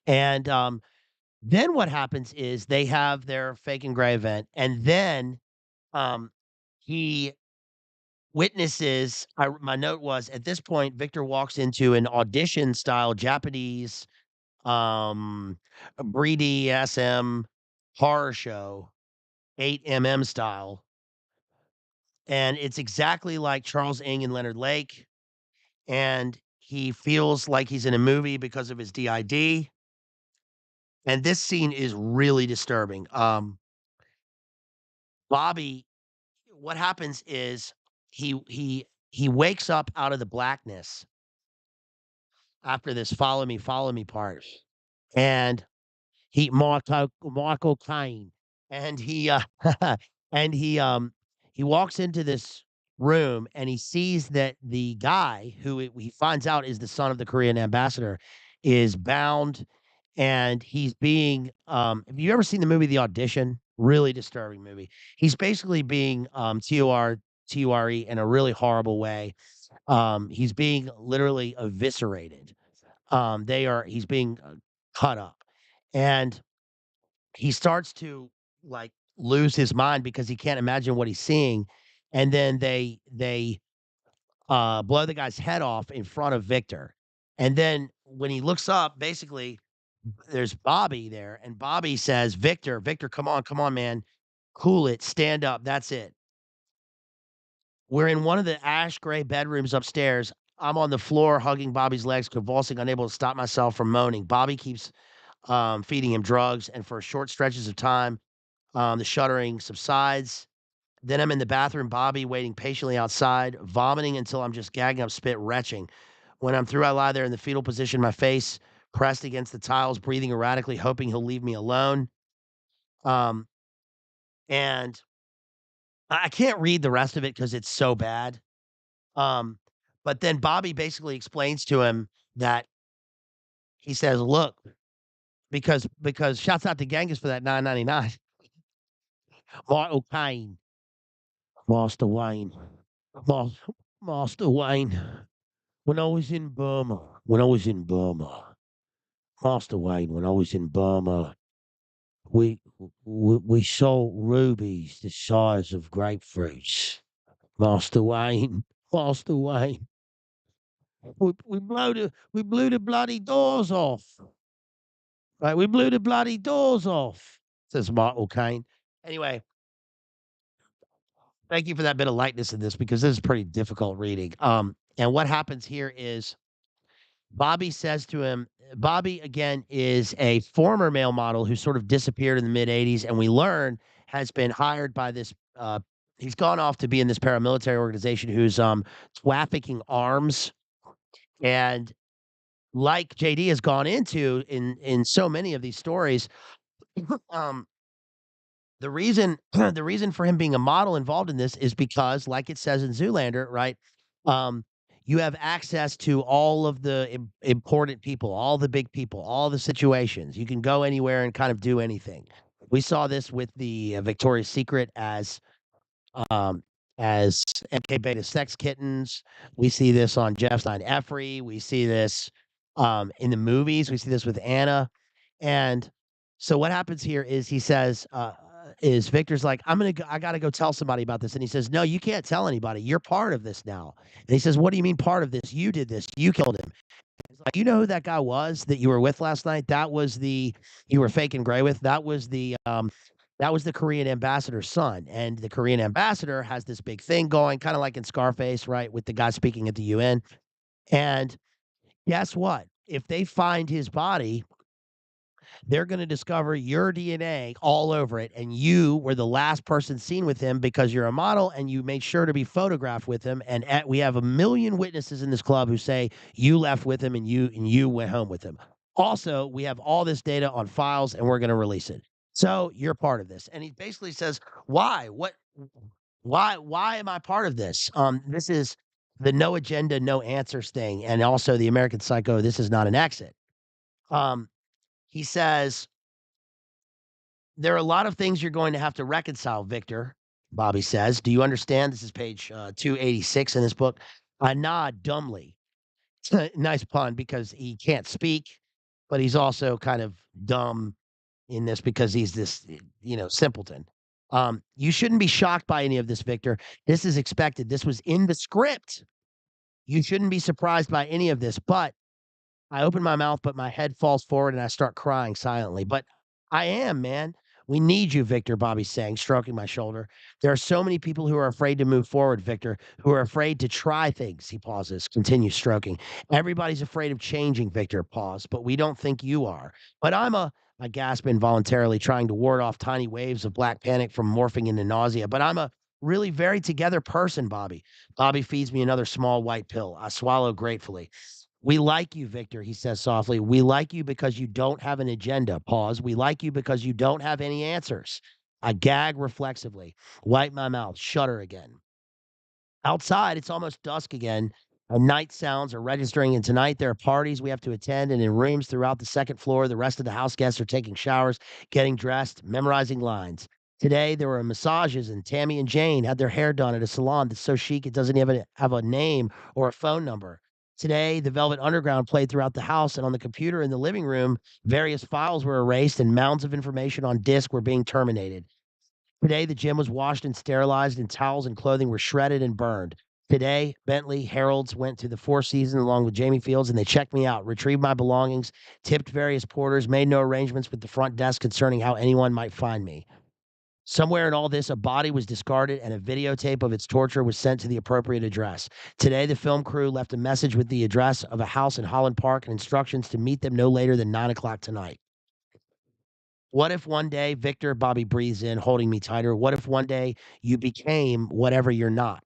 and, then what happens is they have their fake and gray event, and then, um, he witnesses. My note was at this point, Victor walks into an audition style Japanese BDSM horror show, 8 style, and it's exactly like Charles Ng and Leonard Lake, and he feels like he's in a movie because of his DID, and this scene is really disturbing. Bobby, what happens is he wakes up out of the blackness after this follow me part, and Michael Caine, and and he walks into this room, and he sees that the guy who he finds out is the son of the Korean ambassador is bound, and he's being, have you ever seen the movie The Audition? Really disturbing movie. He's basically being, TURE in a really horrible way. He's being literally eviscerated. He's being, cut up, and he starts to, like, lose his mind because he can't imagine what he's seeing, and then they blow the guy's head off in front of Victor, and then when he looks up, basically, there's Bobby there, and Bobby says, "Victor, Victor, come on, man. Cool it, stand up, that's it." We're in one of the ash gray bedrooms upstairs. I'm on the floor hugging Bobby's legs, convulsing, unable to stop myself from moaning. Bobby keeps, feeding him drugs, and for short stretches of time, the shuddering subsides. Then I'm in the bathroom, Bobby waiting patiently outside, vomiting until I'm just gagging up spit, retching. When I'm through, I lie there in the fetal position, my face pressed against the tiles, breathing erratically, hoping he'll leave me alone. Um, and I can't read the rest of it because it's so bad. Um, but then Bobby basically explains to him that he says, "Look, because shouts out to Genghis for that 9.99. Michael Caine, Master Wayne, Mas- Master Wayne. When I was in Burma, Master Wayne, when I was in Burma, we saw rubies the size of grapefruits. Master Wayne, Master Wayne, we blew the bloody doors off. Right, we blew the bloody doors off," says Michael Caine. Anyway, thank you for that bit of lightness in this because this is pretty difficult reading. And what happens here is Bobby says to him, Bobby again is a former male model who sort of disappeared in the mid 80s, and we learn has been hired by this. He's gone off to be in this paramilitary organization who's trafficking arms, and like JD has gone into in so many of these stories, um, the reason the reason for him being a model involved in this is because, like it says in Zoolander, right? Um, you have access to all of the important people, all the big people, all the situations. You can go anywhere and kind of do anything. We saw this with the Victoria's Secret um, as MK Beta sex kittens. We see this on Jeff Stein Effrey. We see this in the movies. We see this with Anna. And so what happens here is he says, is Victor's like, I gotta go tell somebody about this. And he says, "No, you can't tell anybody. You're part of this now." And he says, "What do you mean part of this? You did this. You killed him." He's like, "You know who that guy was that you were with last night? That was the you were fake and gray with. That was the Korean ambassador's son. And the Korean ambassador has this big thing going, kind of like in Scarface, right? With the guy speaking at the UN. And guess what? If they find his body, they're going to discover your DNA all over it. And you were the last person seen with him because you're a model and you made sure to be photographed with him. And we have a million witnesses in this club who say you left with him and you went home with him. Also, we have all this data on files and we're going to release it. So you're part of this." And he basically says, "Why? Why am I part of this? This is the no agenda, no answers thing. And also the American Psycho, this is not an exit." Um, he says, "There are a lot of things you're going to have to reconcile, Victor," Bobby says. "Do you understand?" This is page 286 in this book. I nod dumbly. Nice pun because he can't speak, but he's also kind of dumb in this because he's this, simpleton. You shouldn't be shocked by any of this, Victor. This is expected. This was in the script. You shouldn't be surprised by any of this, but I open my mouth, but my head falls forward and I start crying silently. But I am, man. We need you, Victor, Bobby's saying, stroking my shoulder. There are so many people who are afraid to move forward, Victor, who are afraid to try things. He pauses, continues stroking. Everybody's afraid of changing, Victor, pause, but we don't think you are. But I gasp involuntarily, trying to ward off tiny waves of black panic from morphing into nausea. But I'm a really very together person, Bobby. Bobby feeds me another small white pill. I swallow gratefully. We like you, Victor, he says softly. We like you because you don't have an agenda. Pause. We like you because you don't have any answers. I gag reflexively, wipe my mouth, shudder again. Outside, it's almost dusk again. Night sounds are registering, and tonight there are parties we have to attend, and in rooms throughout the second floor, the rest of the house guests are taking showers, getting dressed, memorizing lines. Today, there were massages, and Tammy and Jane had their hair done at a salon that's so chic it doesn't even have a name or a phone number. Today, the Velvet Underground played throughout the house, and on the computer in the living room, various files were erased, and mounds of information on disk were being terminated. Today, the gym was washed and sterilized, and towels and clothing were shredded and burned. Today, Bentley Heralds went to the Four Seasons along with Jamie Fields, and they checked me out, retrieved my belongings, tipped various porters, made no arrangements with the front desk concerning how anyone might find me. Somewhere in all this, a body was discarded and a videotape of its torture was sent to the appropriate address. Today, the film crew left a message with the address of a house in Holland Park and instructions to meet them no later than 9 o'clock tonight. What if one day, Victor, Bobby breathes in, holding me tighter. What if one day you became whatever you're not?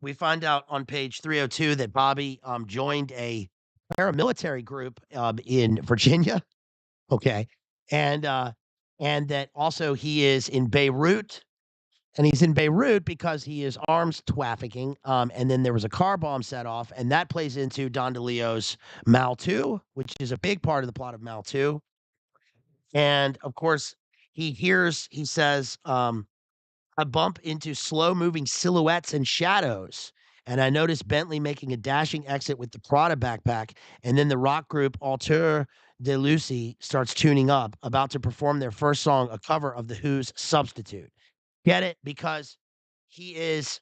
We find out on page 302 that Bobby joined a paramilitary group in Virginia. Okay. And, uh, and that also he is in Beirut. And he's in Beirut because he is arms trafficking. And then there was a car bomb set off, and that plays into Don DeLeo's Mal 2, which is a big part of the plot of Mal 2. And of course, he says, I bump into slow moving silhouettes and shadows. And I notice Bentley making a dashing exit with the Prada backpack. And then the rock group Alter de Lucy starts tuning up, about to perform their first song, a cover of The Who's Substitute. Get it? Because he is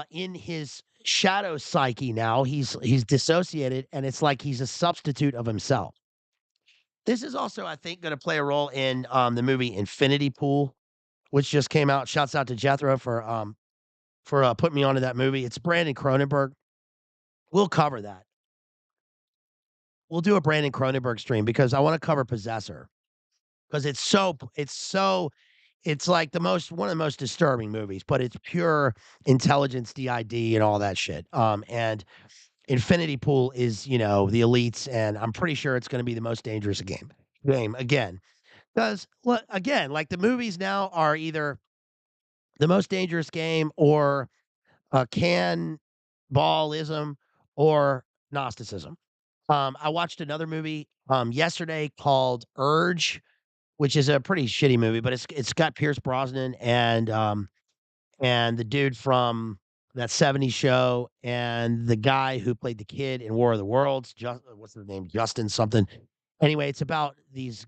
in his shadow psyche now. He's dissociated, and it's like he's a substitute of himself. This is also, I think, going to play a role in the movie Infinity Pool, which just came out. Shouts out to Jethro for putting me onto that movie. It's Brandon Cronenberg. We'll cover that. We'll do a Brandon Cronenberg stream because I want to cover Possessor because it's like the most one of the most disturbing movies, but it's pure intelligence, DID, and all that shit. And Infinity Pool is the elites, and I'm pretty sure it's going to be the most dangerous game again. Because look again, like the movies now are either the most dangerous game or cannibalism or Gnosticism. I watched another movie yesterday called Urge, which is a pretty shitty movie, but it's got Pierce Brosnan and the dude from that '70s show and the guy who played the kid in War of the Worlds. What's his name? Justin something. Anyway, it's about that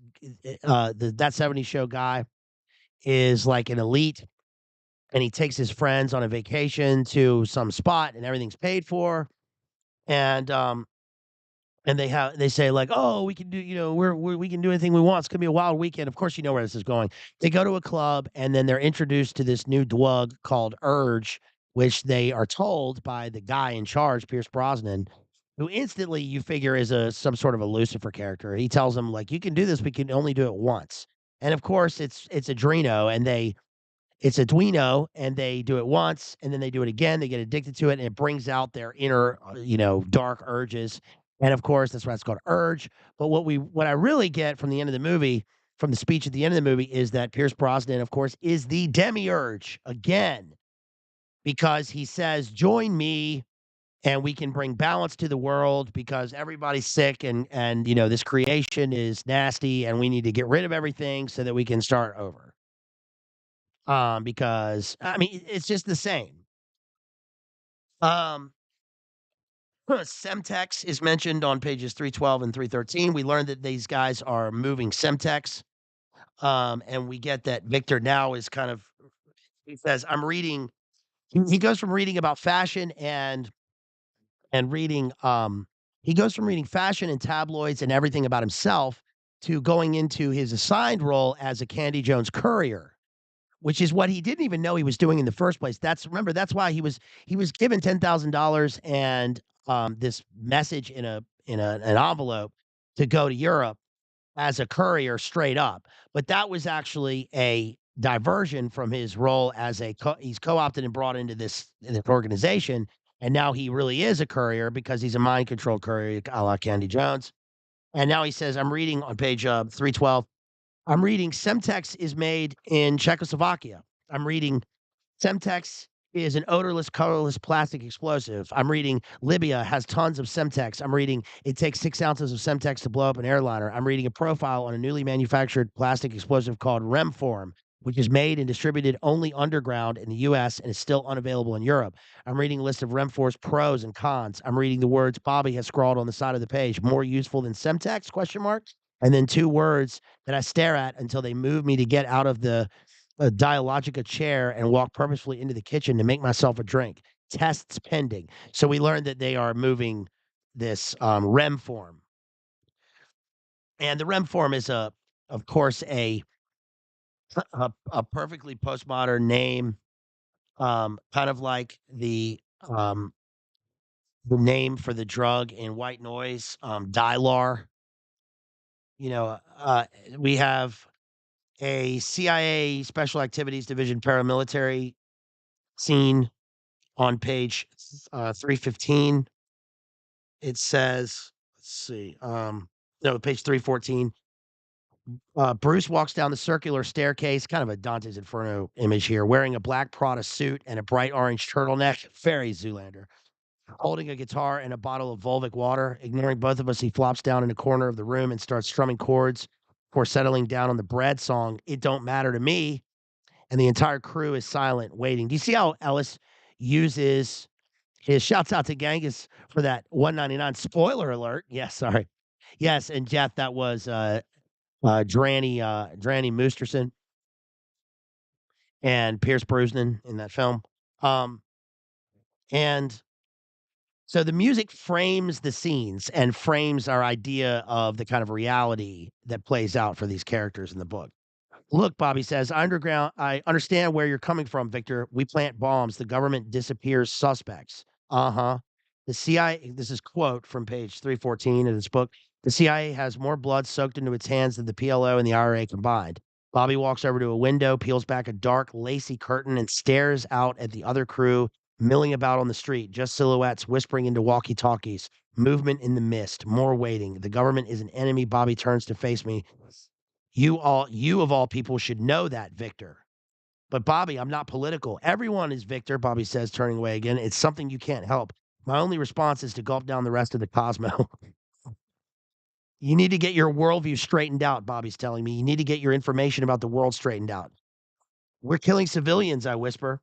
'70s show guy is like an elite, and he takes his friends on a vacation to some spot, and everything's paid for, and they say like, "Oh, we can do, we can do anything we want. It's gonna be a wild weekend." Of course, you know where this is going. They go to a club, and then they're introduced to this new drug called Urge, which they are told by the guy in charge, Pierce Brosnan, who instantly you figure is a some sort of a Lucifer character. He tells them like, "You can do this, but you can only do it once." And of course, it's Adreno, and it's a Duino, and they do it once, and then they do it again. They get addicted to it, and it brings out their inner, dark urges. And of course, that's why it's called Urge. But what I really get from the end of the movie, from the speech at the end of the movie, is that Pierce Brosnan, of course, is the demiurge again, because he says, "Join me, and we can bring balance to the world because everybody's sick, and this creation is nasty, and we need to get rid of everything so that we can start over." Because I mean, it's just the same. Um, Semtex is mentioned on pages 312 and 313. We learned that these guys are moving Semtex. And we get that Victor now is kind of he says, "I'm reading." He goes from reading about fashion and reading, he goes from reading fashion and tabloids and everything about himself to going into his assigned role as a Candy Jones courier, which is what he didn't even know he was doing in the first place. That's remember, that's why he was given $10,000 and, this message in an envelope to go to Europe as a courier straight up. But that was actually a diversion from his role as he's co-opted and brought into this organization, and now he really is a courier because he's a mind control courier, a la Candy Jones. And now he says, I'm reading on page 312. I'm reading Semtex is made in Czechoslovakia. I'm reading Semtex is an odorless, colorless plastic explosive. I'm reading Libya has tons of Semtex. I'm reading it takes 6 ounces of Semtex to blow up an airliner. I'm reading a profile on a newly manufactured plastic explosive called Remform, which is made and distributed only underground in the US and is still unavailable in Europe. I'm reading a list of Remform's pros and cons. I'm reading the words Bobby has scrawled on the side of the page. More useful than Semtex? Question mark. And then 2 words that I stare at until they move me to get out of the a Dialogica chair and walk purposefully into the kitchen to make myself a drink. Tests pending. So we learned that they are moving this REM form, and the REM form is of course, a perfectly postmodern name, kind of like the name for the drug in White Noise, Dilar. You know, we have a CIA Special Activities Division paramilitary scene on page 315. It says, let's see, no, page 314. Bruce walks down the circular staircase, kind of a Dante's Inferno image here, wearing a black Prada suit and a bright orange turtleneck, very Zoolander, holding a guitar and a bottle of Volvic water. Ignoring both of us, he flops down in a corner of the room and starts strumming chords before settling down on the bread song, It Don't Matter to Me. And the entire crew is silent, waiting. Do you see how Ellis uses his shouts out to Genghis for that 199 spoiler alert? Yes, sorry. Yes, and Jeff, that was Dranny Moosterson and Pierce Brosnan in that film. Um, and so the music frames the scenes and frames our idea of the kind of reality that plays out for these characters in the book. Look, Bobby says, I understand where you're coming from, Victor. We plant bombs. The government disappears suspects. Uh-huh. The CIA, this is quote from page 314 of this book. The CIA has more blood soaked into its hands than the PLO and the IRA combined. Bobby walks over to a window, peels back a dark, lacy curtain, and stares out at the other crew milling about on the street, just silhouettes whispering into walkie-talkies. Movement in the mist, more waiting. The government is an enemy. Bobby turns to face me. You of all people should know that, Victor. But Bobby, I'm not political. Everyone is Victor, Bobby says, turning away again. It's something you can't help. My only response is to gulp down the rest of the Cosmo. You need to get your worldview straightened out, Bobby's telling me. You need to get your information about the world straightened out. We're killing civilians, I whisper.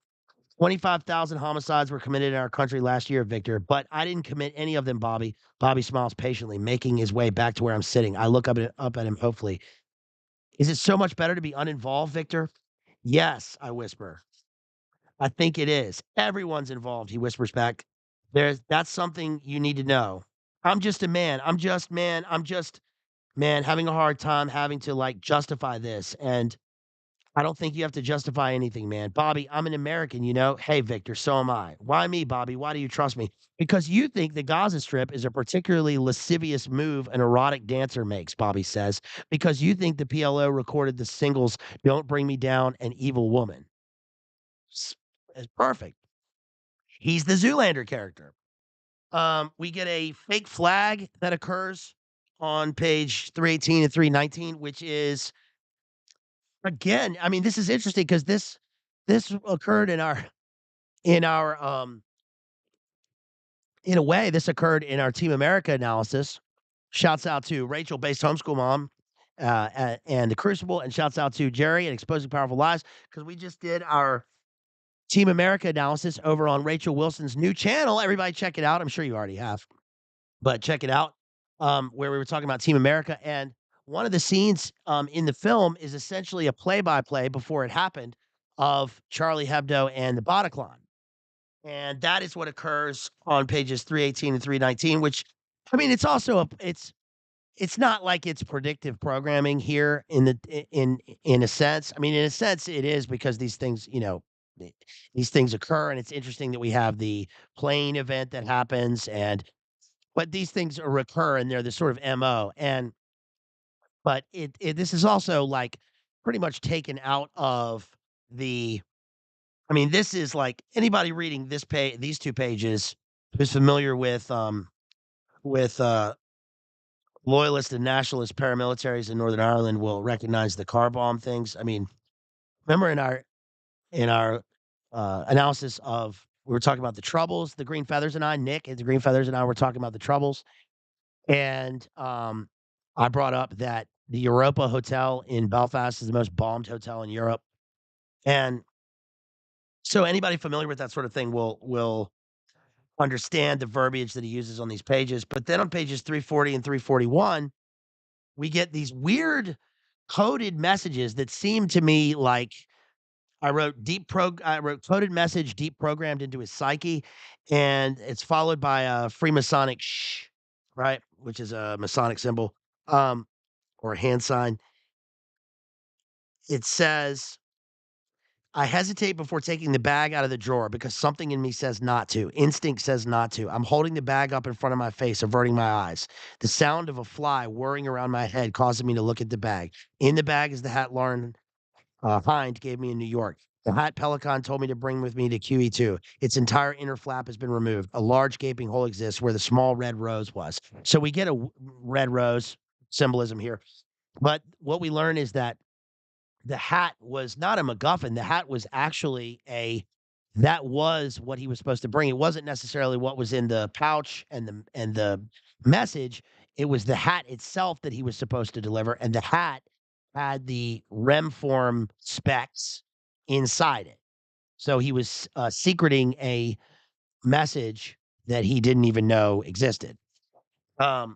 25,000 homicides were committed in our country last year, Victor, but I didn't commit any of them, Bobby. Bobby smiles patiently, making his way back to where I'm sitting. I look up at him hopefully. Is it so much better to be uninvolved, Victor? Yes, I whisper. I think it is. Everyone's involved, he whispers back. That's something you need to know. I'm just a man. I'm just man having a hard time having to like justify this. And I don't think you have to justify anything, man. Bobby, I'm an American, you know? Hey, Victor, so am I. Why me, Bobby? Why do you trust me? Because you think the Gaza Strip is a particularly lascivious move an erotic dancer makes, Bobby says. Because you think the PLO recorded the singles Don't Bring Me Down and Evil Woman. S- It's perfect. He's the Zoolander character. We get a fake flag that occurs on page 318 and 319, which is again, I mean, this is interesting because this occurred in our in a way, this occurred in our Team America analysis. Shouts out to Rachel, based homeschool mom, and the Crucible, and shouts out to Jerry and Exposing Powerful Lies because we just did our Team America analysis over on Rachel Wilson's new channel. Everybody, check it out. I'm sure you already have, but check it out. Where we were talking about Team America, and one of the scenes in the film is essentially a play-by-play before it happened of Charlie Hebdo and the Bataclan. And that is what occurs on pages 318 and 319, which I mean, it's also it's not like it's predictive programming here in a sense. I mean, in a sense, it is because these things, th- these things occur, and it's interesting that we have the plane event that happens, and but these things recur, and they're the sort of mo. And but it this is also like pretty much taken out of the. I mean, this is like anybody reading this page, these two pages, who's familiar with loyalist and nationalist paramilitaries in Northern Ireland will recognize the car bomb things. I mean, remember in our analysis of we were talking about the troubles, the Green Feathers and I, Nick and the Green Feathers and I were talking about the troubles, and I brought up that the Europa Hotel in Belfast is the most bombed hotel in Europe, and so anybody familiar with that sort of thing will understand the verbiage that he uses on these pages. But then on pages 340 and 341, we get these weird coded messages that seem to me like I wrote coded message deep programmed into his psyche, and it's followed by a Freemasonic shh, right? Which is a Masonic symbol, um, or a hand sign. It says, I hesitate before taking the bag out of the drawer because something in me says not to. Instinct says not to. I'm holding the bag up in front of my face, averting my eyes. The sound of a fly whirring around my head causes me to look at the bag. In the bag is the hat Lauren Hind gave me in New York. The hat Pelican told me to bring with me to QE2. Its entire inner flap has been removed. A large gaping hole exists where the small red rose was. So we get a red rose symbolism here. But what we learn is that the hat was not a MacGuffin. The hat was actually that was what he was supposed to bring. It wasn't necessarily what was in the pouch and the message. It was the hat itself that he was supposed to deliver, and the hat had the REM form specs inside it. So he was secreting a message that he didn't even know existed. Um,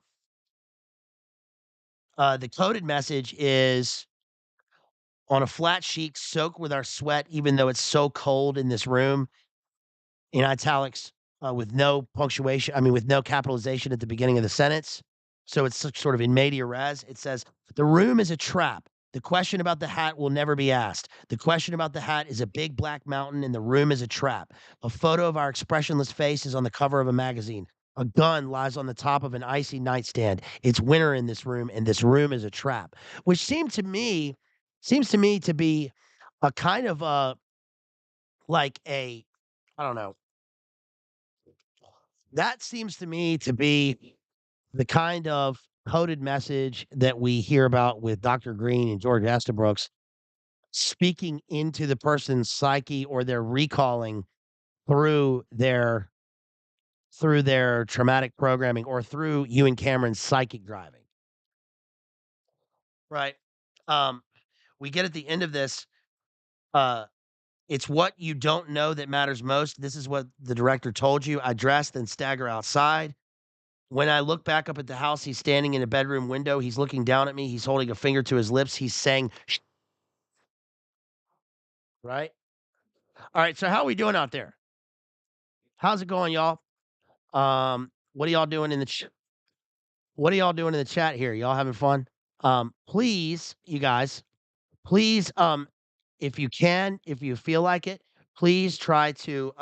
the coded message is on a flat sheet soaked with our sweat, even though it's so cold in this room, in italics, with no punctuation. I mean, with no capitalization at the beginning of the sentence. So it's sort of in media res. It says, the room is a trap. The question about the hat will never be asked. The question about the hat is a big black mountain, and the room is a trap. A photo of our expressionless face is on the cover of a magazine. A gun lies on the top of an icy nightstand. It's winter in this room, and this room is a trap, which seems to me to be a kind of like a I don't know. That seems to me to be the kind of coded message that we hear about with Dr. Green and George Estabrooks speaking into the person's psyche, or they're recalling through their traumatic programming, or through you and Cameron's psychic driving. Right. Um, we get at the end of this, uh, it's what you don't know that matters most. This is what the director told you. I dress, then stagger outside. When I look back up at the house, he's standing in a bedroom window. He's looking down at me. He's holding a finger to his lips. He's saying, "Shh," right? All right. So how are we doing out there? How's it going, y'all? What are y'all doing in the what are y'all doing in the chat here? Y'all having fun? Please, you guys, please, if you can, if you feel like it, please try to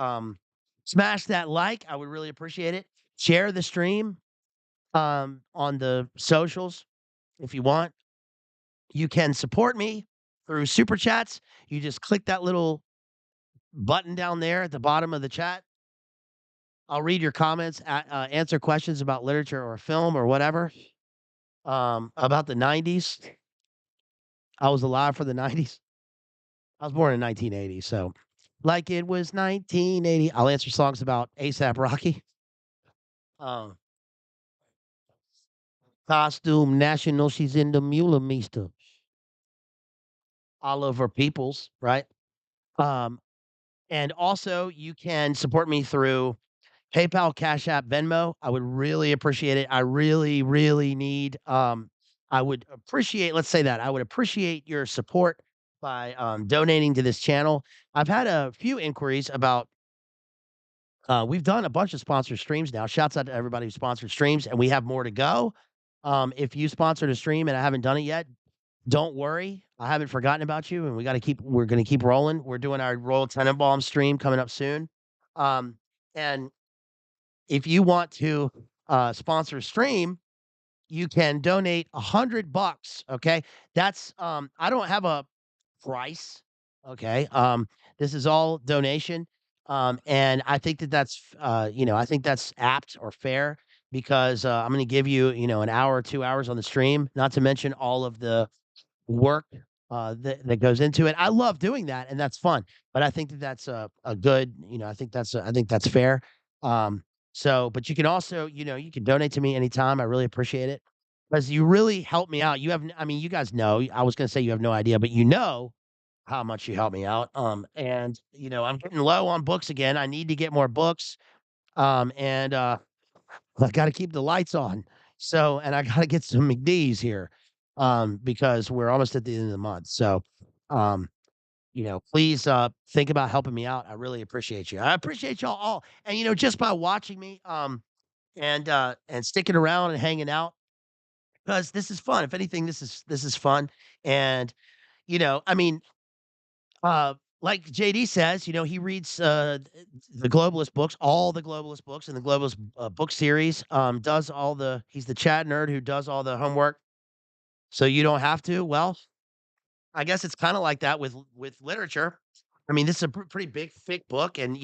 smash that like. I would really appreciate it. Share the stream on the socials if you want. You can support me through super chats. You just click that little button down there at the bottom of the chat. I'll read your comments, answer questions about literature or film or whatever. About the 90s. I was alive for the 90s. I was born in 1980, so like it was 1980. I'll answer songs about ASAP Rocky. Um, Costume National, she's in the Mueller Meester. Oliver Peoples, right? Um, and also you can support me through PayPal, Cash App, Venmo. I would really appreciate it. I really, really need I would appreciate, let's say that, I would appreciate your support by, donating to this channel. I've had a few inquiries about we've done a bunch of sponsored streams now. Shouts out to everybody who sponsored streams, and we have more to go. If you sponsored a stream and I haven't done it yet, don't worry. I haven't forgotten about you, and we're gonna keep rolling. We're doing our Royal Tenenbaum stream coming up soon. Um, and if you want to sponsor a stream, you can donate $100. Okay. That's I don't have a price. Okay. This is all donation. And I think that I think that's apt or fair because I'm going to give you, an hour or 2 hours on the stream, not to mention all of the work that goes into it. I love doing that, and that's fun. But I think that that's a good, I think that's fair. But you can also, you can donate to me anytime. I really appreciate it because you really help me out. I mean, you guys know. I was going to say you have no idea, but you know how much you help me out. And I'm getting low on books again. I need to get more books. And I gotta keep the lights on. So and I gotta get some McD's here, because we're almost at the end of the month. So, um, please, think about helping me out. I really appreciate you. I appreciate y'all all. And, just by watching me, and sticking around and hanging out, because this is fun. If anything, this is fun. And, I mean, uh, like JD says, he reads the globalist books, all the globalist books in the globalist book series. Does all the He's the chat nerd who does all the homework, so you don't have to. Well, I guess it's kind of like that with literature. I mean, this is a pretty big, thick book, and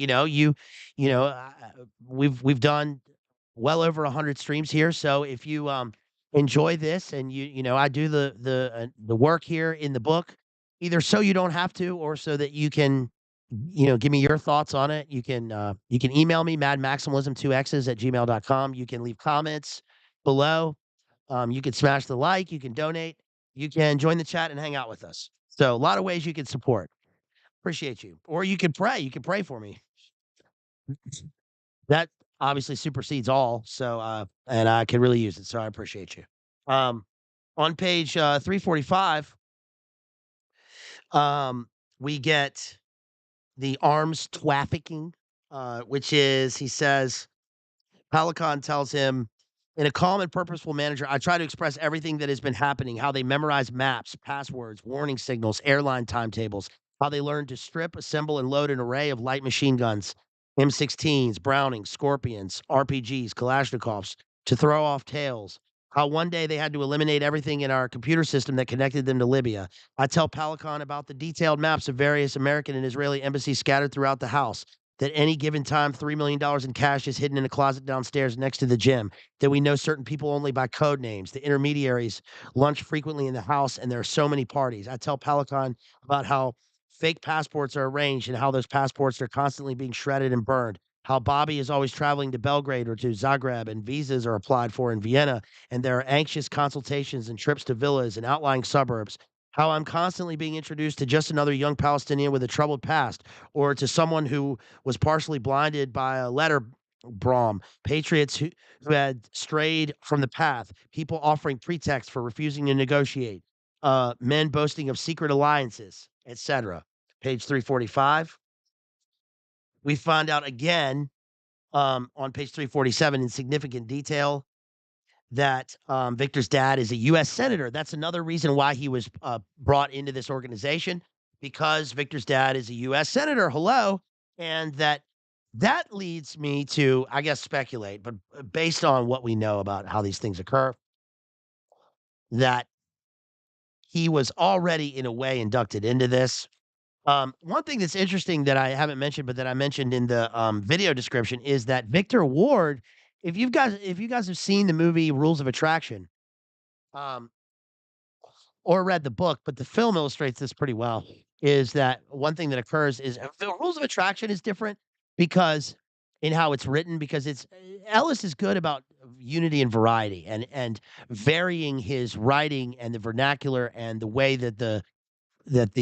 we've done well over 100 streams here. So if you enjoy this, and I do the work here in the book, either so you don't have to, or so that you can, give me your thoughts on it. You can email me madmaximalism2x's at gmail.com. You can leave comments below. You can smash the like. You can donate. You can join the chat and hang out with us. So a lot of ways you can support. Appreciate you. Or you can pray. You can pray for me. That obviously supersedes all. So and I could really use it. So I appreciate you. Um on page 345, um, we get the arms trafficking, which is, he says, Palikon tells him, in a calm and purposeful manner, I try to express everything that has been happening, how they memorize maps, passwords, warning signals, airline timetables, how they learn to strip, assemble, and load an array of light machine guns, M16s, Brownings, Scorpions, RPGs, Kalashnikovs, to throw off tails. How one day they had to eliminate everything in our computer system that connected them to Libya. I tell Palikon about the detailed maps of various American and Israeli embassies scattered throughout the house, that any given time, $3 million in cash is hidden in a closet downstairs next to the gym, that we know certain people only by code names, the intermediaries lunch frequently in the house, and there are so many parties. I tell Palikon about how fake passports are arranged and how those passports are constantly being shredded and burned. How Bobby is always traveling to Belgrade or to Zagreb, and visas are applied for in Vienna, and there are anxious consultations and trips to villas and outlying suburbs. How I'm constantly being introduced to just another young Palestinian with a troubled past, or to someone who was partially blinded by a letter Brom, patriots who had strayed from the path, people offering pretext for refusing to negotiate, men boasting of secret alliances, etc. Page 345. We find out again, on page 347, in significant detail, that Victor's dad is a U.S. senator. That's another reason why he was brought into this organization, because Victor's dad is a U.S. senator. Hello, and that leads me to, I guess, speculate, but based on what we know about how these things occur, that he was already in a way inducted into this. One thing that's interesting that I haven't mentioned, but that I mentioned in the video description, is that Victor Ward. If you guys have seen the movie Rules of Attraction, um, or read the book, but the film illustrates this pretty well, is that one thing that occurs is the Rules of Attraction is different because in how it's written, because Ellis is good about unity and variety, and varying his writing and the vernacular and the way that the that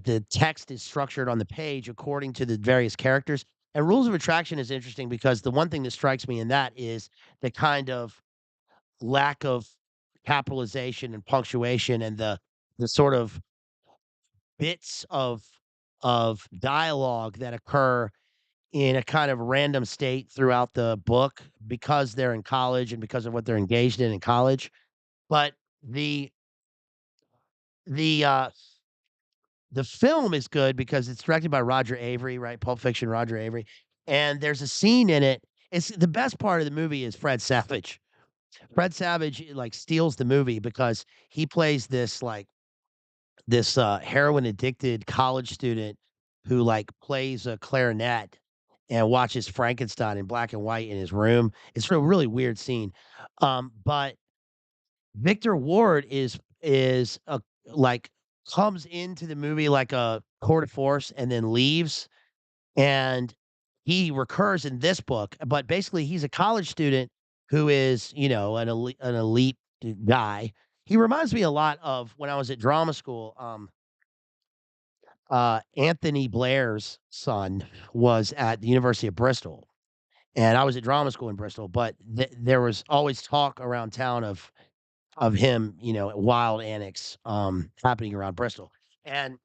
the text is structured on the page according to the various characters. And Rules of Attraction is interesting because the one thing that strikes me in that is the kind of lack of capitalization and punctuation and the sort of bits of dialogue that occur in a kind of random state throughout the book because they're in college and because of what they're engaged in college. But the the, uh the film is good because it's directed by Roger Avary, right? Pulp Fiction, Roger Avary, and there's a scene in it. It's the best part of the movie is Fred Savage. Fred Savage, like, steals the movie because he plays this heroin addicted college student who, like, plays a clarinet and watches Frankenstein in black and white in his room. It's a really weird scene. But Victor Ward is a like, comes into the movie like a tour de force and then leaves, and he recurs in this book, but basically he's a college student who is, an elite guy. He reminds me a lot of when I was at drama school. Anthony Blair's son was at the University of Bristol, and I was at drama school in Bristol, but there was always talk around town of him, wild antics, happening around Bristol, and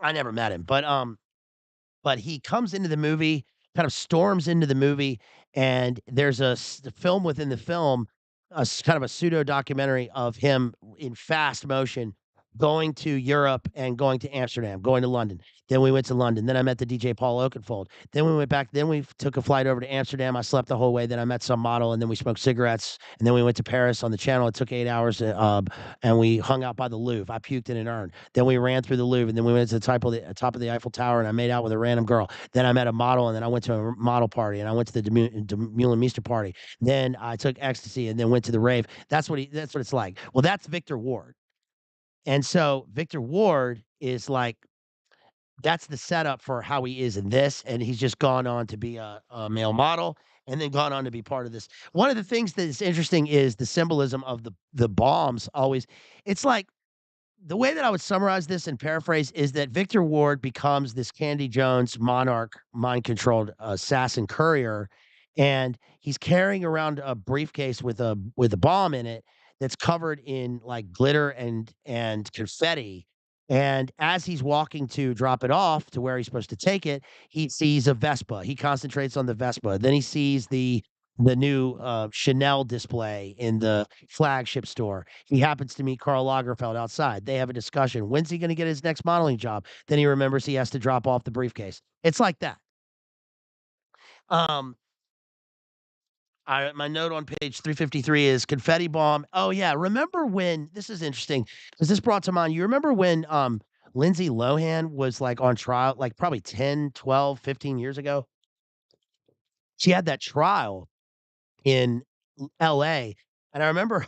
I never met him, but he comes into the movie, kind of storms into the movie, and there's a film within the film, kind of a pseudo documentary of him in fast motion going to Europe and going to Amsterdam, going to London. Then we went to London. Then I met the DJ Paul Oakenfold. Then we went back. Then we took a flight over to Amsterdam. I slept the whole way. Then I met some model, and then we smoked cigarettes. And then we went to Paris on the Channel. It took 8 hours, and we hung out by the Louvre. I puked in an urn. Then we ran through the Louvre, and then we went to the top of the Eiffel Tower, and I made out with a random girl. Then I met a model, and then I went to a model party, and I went to the Demeulemeester party. Then I took ecstasy, and then went to the rave. That's what it's like. Well, that's Victor Ward, and so Victor Ward is like that's the setup for how he is in this, and he's just gone on to be a male model, and then gone on to be part of this. One of the things that is interesting is the symbolism of the bombs. Always, it's like the way that I would summarize this and paraphrase is that Victor Ward becomes this Candy Jones monarch, mind controlled assassin courier, and he's carrying around a briefcase with a bomb in it that's covered in like glitter and confetti. And as he's walking to drop it off to where he's supposed to take it, he sees a Vespa. He concentrates on the Vespa. Then he sees the new Chanel display in the flagship store. He happens to meet Karl Lagerfeld outside. They have a discussion. When's he going to get his next modeling job? Then he remembers he has to drop off the briefcase. It's like that. Um, my note on page 353 is confetti bomb. Oh yeah, remember when this is interesting because this brought to mind. You remember when Lindsay Lohan was like on trial like probably 10, 12, 15 years ago? She had that trial in LA, and I remember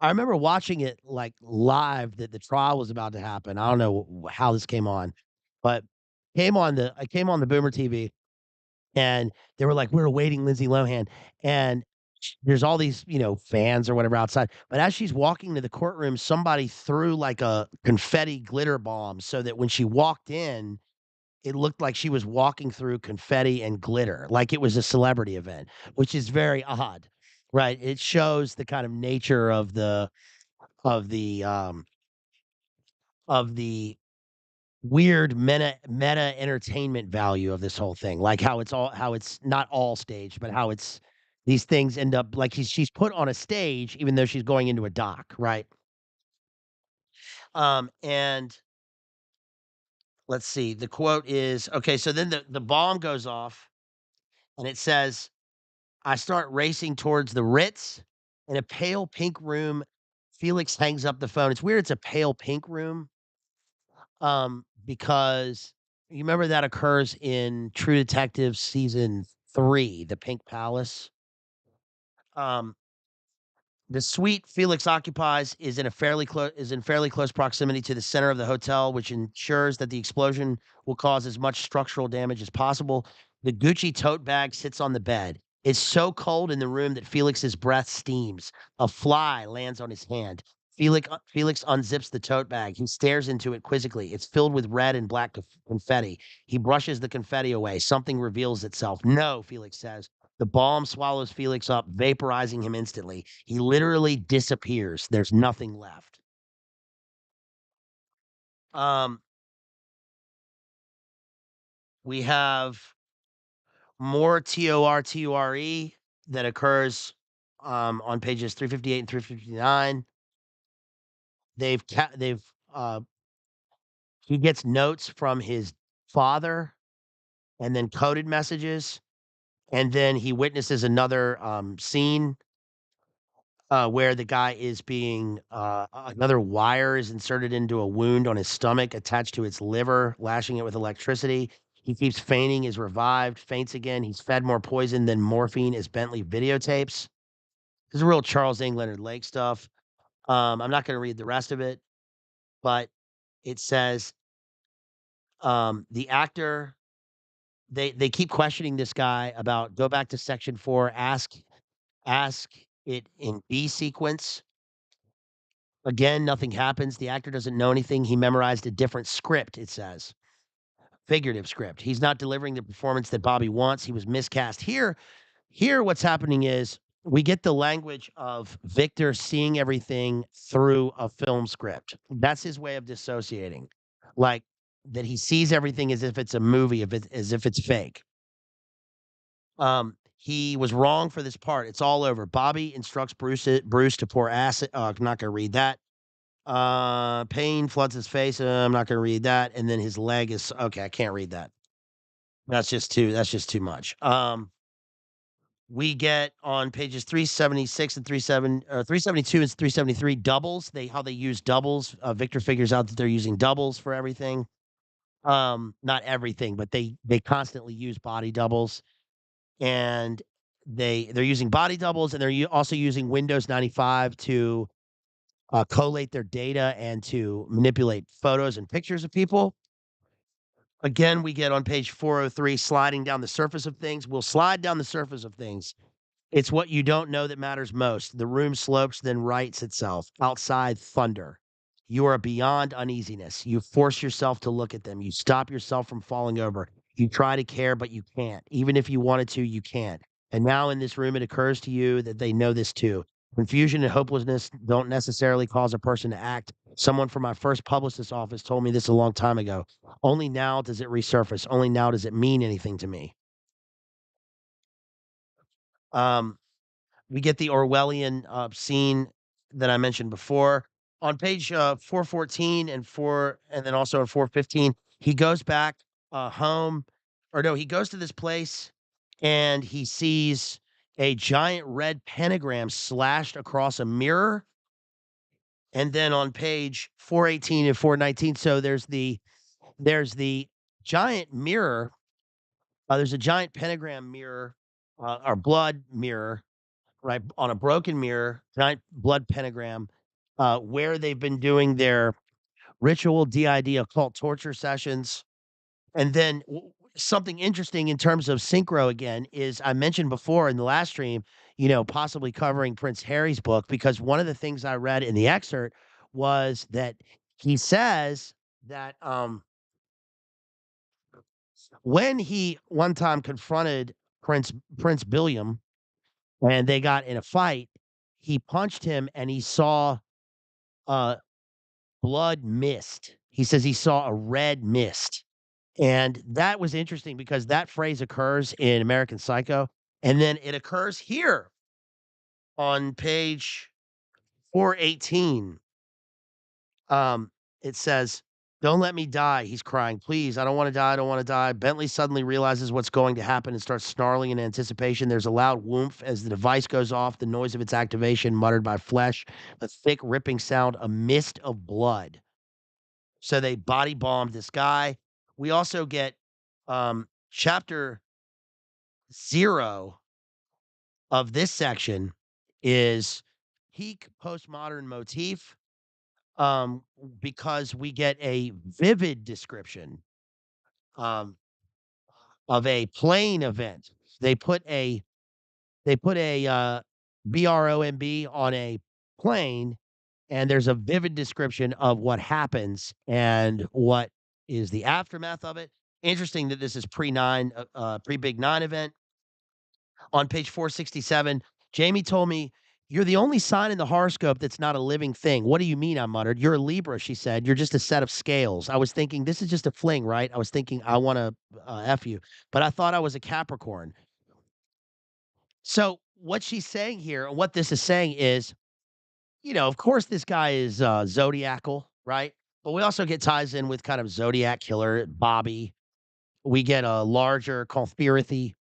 watching it, like, live that the trial was about to happen. I don't know how this came on, but I came on the Boomer TV, and they were like, "We're awaiting Lindsay Lohan," and there's all these, fans or whatever outside, but as she's walking to the courtroom, somebody threw, like, a confetti glitter bomb so that when she walked in, it looked like she was walking through confetti and glitter, like it was a celebrity event, which is very odd, right? It shows the kind of nature of the, um, of the weird meta entertainment value of this whole thing, like how it's not all staged, but how it's these things end up like she's put on a stage even though she's going into a dock, right? And let's see, the quote is okay, so then the bomb goes off and it says, I start racing towards the Ritz in a pale pink room. Felix hangs up the phone. It's weird it's a pale pink room. Because you remember that occurs in True Detective season 3, The Pink Palace. Um, the suite Felix occupies is in fairly close proximity to the center of the hotel, which ensures that the explosion will cause as much structural damage as possible. The Gucci tote bag sits on the bed. It's so cold in the room that Felix's breath steams. A fly lands on his hand. Felix unzips the tote bag. He stares into it quizzically. It's filled with red and black confetti. He brushes the confetti away. Something reveals itself. No, Felix says. The bomb swallows Felix up, vaporizing him instantly. He literally disappears. There's nothing left. Um, we have more TORTURE that occurs on pages 358 and 359. They've he gets notes from his father and then coded messages, and then he witnesses another scene where the guy is being another wire is inserted into a wound on his stomach, attached to its liver, lashing it with electricity. He keeps fainting, is revived, faints again. He's fed more poison than morphine as Bentley videotapes. This is real Charles England Lake stuff. I'm not going to read the rest of it, but it says the actor they keep questioning this guy about go back to section 4, ask it in B sequence. Again, nothing happens. The actor doesn't know anything. He memorized a different script, it says. Figurative script. He's not delivering the performance that Bobby wants. He was miscast. Here what's happening is we get the language of Victor seeing everything through a film script. That's his way of dissociating. Like that he sees everything as if it's a movie, as if it's fake. He was wrong for this part. It's all over. Bobby instructs Bruce to pour acid. I'm not going to read that. Pain floods his face. I'm not going to read that. And then his leg is okay. I can't read that. That's just too much. We get on pages 376 and 372 and 373 doubles. How they use doubles. Victor figures out that they're using doubles for everything. Not everything, but they constantly use body doubles, and they're using body doubles, and they're also using Windows 95 to collate their data and to manipulate photos and pictures of people. Again, we get on page 403 sliding down the surface of things. We'll slide down the surface of things. It's what you don't know that matters most. The room slopes, then rights itself. Outside, thunder. You are beyond uneasiness. You force yourself to look at them. You stop yourself from falling over. You try to care, but you can't. Even if you wanted to, you can't. And now in this room, it occurs to you that they know this too. Confusion and hopelessness don't necessarily cause a person to act. Someone from my first publicist's office told me this a long time ago. Only now does it resurface. Only now does it mean anything to me. Um, we get the Orwellian scene that I mentioned before. On page 414 and then also on 415, he goes back home, or no, he goes to this place and he sees a giant red pentagram slashed across a mirror. And then on page 418 and 419, so there's the giant mirror. There's a giant pentagram mirror or blood mirror, right, on a broken mirror, giant blood pentagram, where they've been doing their ritual D.I.D. occult torture sessions. And then something interesting in terms of synchro again is I mentioned before in the last stream, possibly covering Prince Harry's book, because one of the things I read in the excerpt was that he says that when he one time confronted Prince William and they got in a fight, he punched him and he saw uh, blood mist. He says he saw a red mist. And that was interesting because that phrase occurs in American Psycho. And then it occurs here on page 418. Um, it says, "Don't let me die." He's crying. "Please, I don't want to die. I don't want to die." Bentley suddenly realizes what's going to happen and starts snarling in anticipation. There's a loud whoomph as the device goes off, the noise of its activation, muttered by flesh, a thick, ripping sound, a mist of blood. So they body bombed this guy. We also get chapter 0 of this section is peak postmodern motif, because we get a vivid description um, of a plane event. They put a BROMB on a plane, and there's a vivid description of what happens and what is the aftermath of it. Interesting that this is pre Big Nine event. On page 467, Jamie told me, "You're the only sign in the horoscope that's not a living thing." "What do you mean?" I muttered. "You're a Libra," she said. "You're just a set of scales." I was thinking, this is just a fling, right? I was thinking, I want to F you. But I thought I was a Capricorn. So what she's saying here, and what this is saying is, of course, this guy is zodiacal, right? But we also get ties in with kind of Zodiac killer, Bobby. We get a larger conspiracy.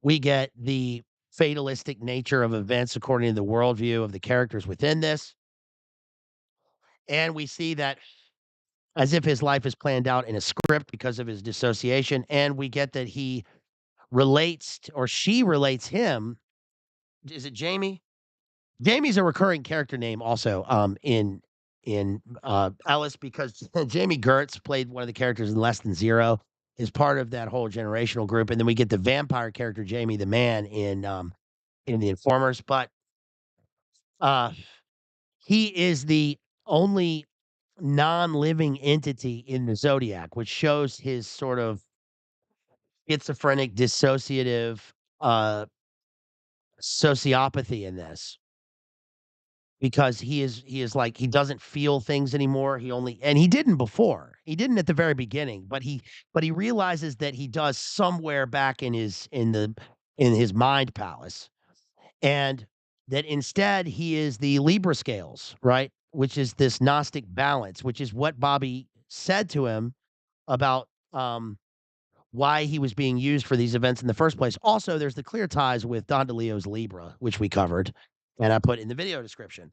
We get the fatalistic nature of events according to the worldview of the characters within this. And we see that as if his life is planned out in a script because of his dissociation. And we get that he relates or she relates him. Is it Jamie? Jamie's a recurring character name also in Ellis because Jamie Gertz played one of the characters in Less Than Zero, is part of that whole generational group. And then we get the vampire character Jamie the Man in the Informers. But uh he is the only non-living entity in the zodiac, which shows his sort of schizophrenic, dissociative, uh, sociopathy in this, because he is like he doesn't feel things anymore. He only and he didn't before. He didn't at the very beginning, but he realizes that he does somewhere back in his mind palace. And that instead he is the Libra scales, right? Which is this Gnostic balance, which is what Bobby said to him about why he was being used for these events in the first place. Also, there's the clear ties with Don DeLeo's Libra, which we covered and I put in the video description.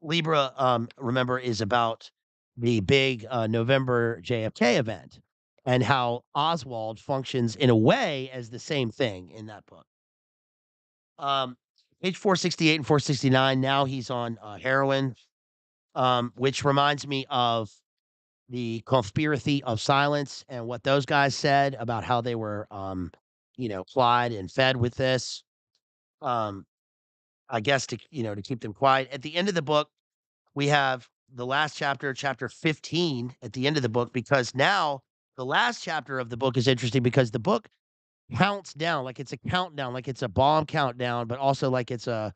Libra, remember, is about the big November JFK event and how Oswald functions in a way as the same thing in that book. Um, Page 468 and 469, now he's on, heroin, which reminds me of the conspiracy of silence and what those guys said about how they were, plied and fed with this, um, I guess to keep them quiet. At the end of the book, we have the last chapter, chapter 15 at the end of the book, because now the last chapter of the book is interesting because the book counts down like it's a countdown, like it's a bomb countdown, but also like it's a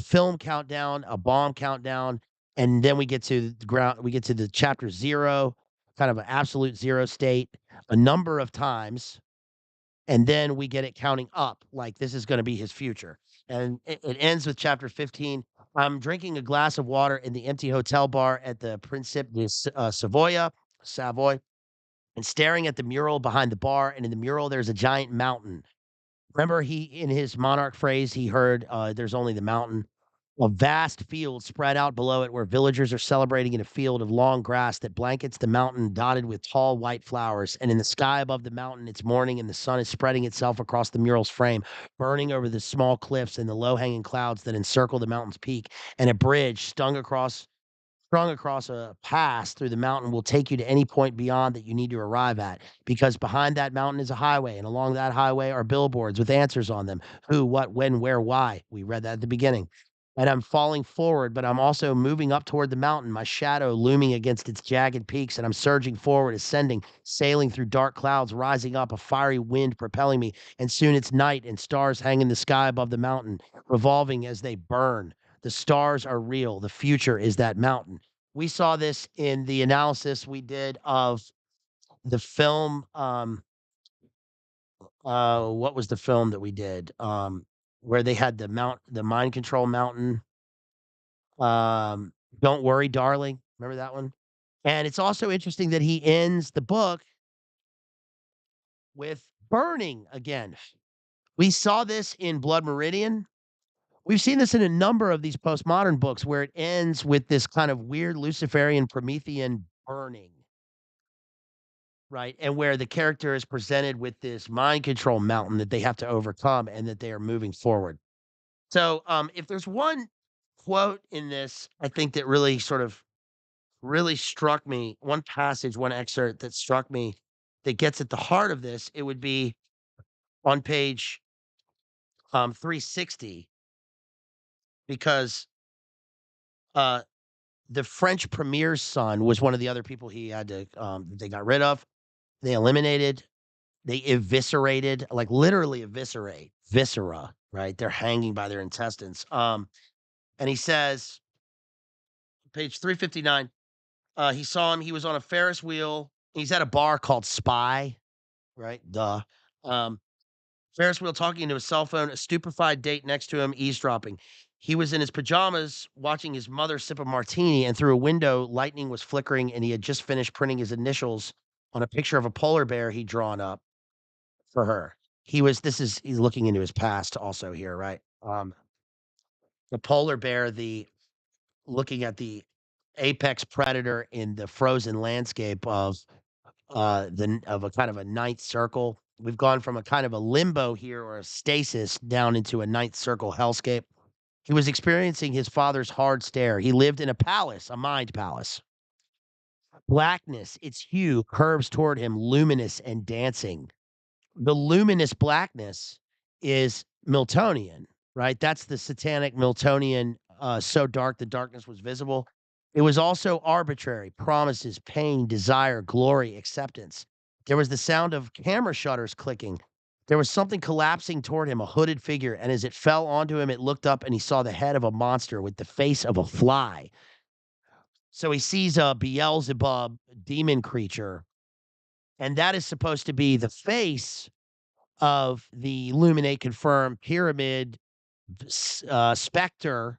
film countdown, a bomb countdown, and then we get to the ground we get to the chapter 0, kind of an absolute 0 state a number of times, and then we get it counting up like this is gonna be his future. And it ends with chapter 15. I'm drinking a glass of water in the empty hotel bar at the Principe de Savoy, and staring at the mural behind the bar, and in the mural, there's a giant mountain. Remember, he in his monarch phrase, he heard, "There's only the mountain." A vast field spread out below it where villagers are celebrating in a field of long grass that blankets the mountain dotted with tall white flowers. And in the sky above the mountain, it's morning and the sun is spreading itself across the mural's frame, burning over the small cliffs and the low-hanging clouds that encircle the mountain's peak. And a bridge strung across a pass through the mountain will take you to any point beyond that you need to arrive at, because behind that mountain is a highway, and along that highway are billboards with answers on them: who, what, when, where, why. We read that at the beginning. And I'm falling forward, but I'm also moving up toward the mountain, my shadow looming against its jagged peaks, and I'm surging forward, ascending, sailing through dark clouds, rising up, a fiery wind propelling me, and soon it's night and stars hang in the sky above the mountain, revolving as they burn. The stars are real. The future is that mountain. We saw this in the analysis we did of the film. What was the film that we did? Where they had the mind control mountain. Um, Don't Worry, Darling. Remember that one? And it's also interesting that he ends the book with burning again. We saw this in Blood Meridian. We've seen this in a number of these postmodern books where it ends with this kind of weird Luciferian Promethean burning, right? And where the character is presented with this mind control mountain that they have to overcome and that they are moving forward. So, if there's one quote in this, I think that really struck me, one passage, one excerpt that struck me that gets at the heart of this, it would be on page 360, because uh, the French premier's son was one of the other people he had to they got rid of, they eliminated. they eviscerated, like literally eviscerate, viscera, right? They're hanging by their intestines. And he says, page 359, he saw him. He was on a Ferris wheel. He's at a bar called Spy, right? Duh. Um, Ferris wheel talking into his cell phone, a stupefied date next to him, eavesdropping. He was in his pajamas watching his mother sip a martini, and through a window, lightning was flickering, and he had just finished printing his initials on a picture of a polar bear he'd drawn up for her. He's looking into his past also here, right? The polar bear, the looking at the apex predator in the frozen landscape of a kind of a ninth circle. We've gone from a kind of a limbo here or a stasis down into a ninth circle hellscape. He was experiencing his father's hard stare. He lived in a palace, a mind palace. Blackness, its hue curves toward him, luminous and dancing. The luminous blackness is Miltonian, right? That's the satanic Miltonian, so dark the darkness was visible. It was also arbitrary, promises, pain, desire, glory, acceptance. There was the sound of camera shutters clicking. There was something collapsing toward him, a hooded figure, and as it fell onto him, it looked up and he saw the head of a monster with the face of a fly. So he sees a Beelzebub demon creature, and that is supposed to be the face of the Illuminate confirmed pyramid specter,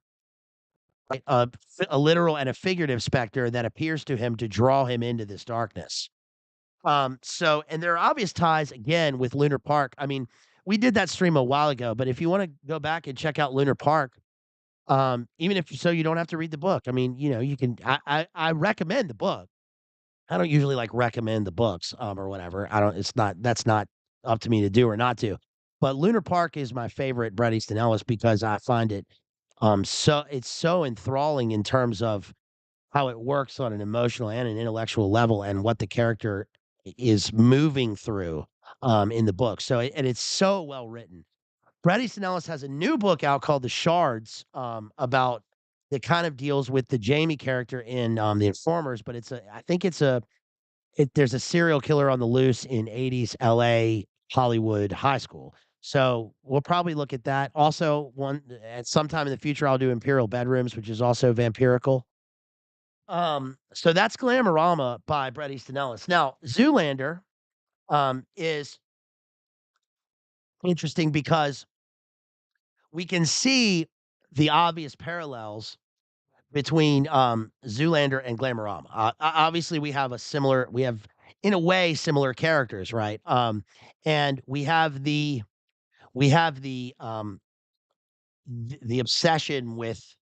right, a literal and a figurative specter that appears to him to draw him into this darkness. So, and there are obvious ties again with Lunar Park. I mean, we did that stream a while ago, but if you want to go back and check out Lunar Park, even if so, you don't have to read the book. I mean, you can. I recommend the book. I don't usually like recommend the books, or whatever. I don't. It's not. That's not up to me to do or not to. But Lunar Park is my favorite Bret Easton Ellis because I find it, so it's so enthralling in terms of how it works on an emotional and an intellectual level, and what the character is moving through, in the book. So, and it's so well written. Bret Easton Ellis has a new book out called The Shards, about that kind of deals with the Jamie character in The Informers, but I think there's a serial killer on the loose in 80s LA Hollywood high school. So we'll probably look at that. Also, one at some time in the future, I'll do Imperial Bedrooms, which is also vampirical. So that's Glamorama by Bret Easton Ellis. Now, Zoolander is interesting because we can see the obvious parallels between Zoolander and Glamorama. Obviously, we have in a way similar characters, right? And we have the obsession with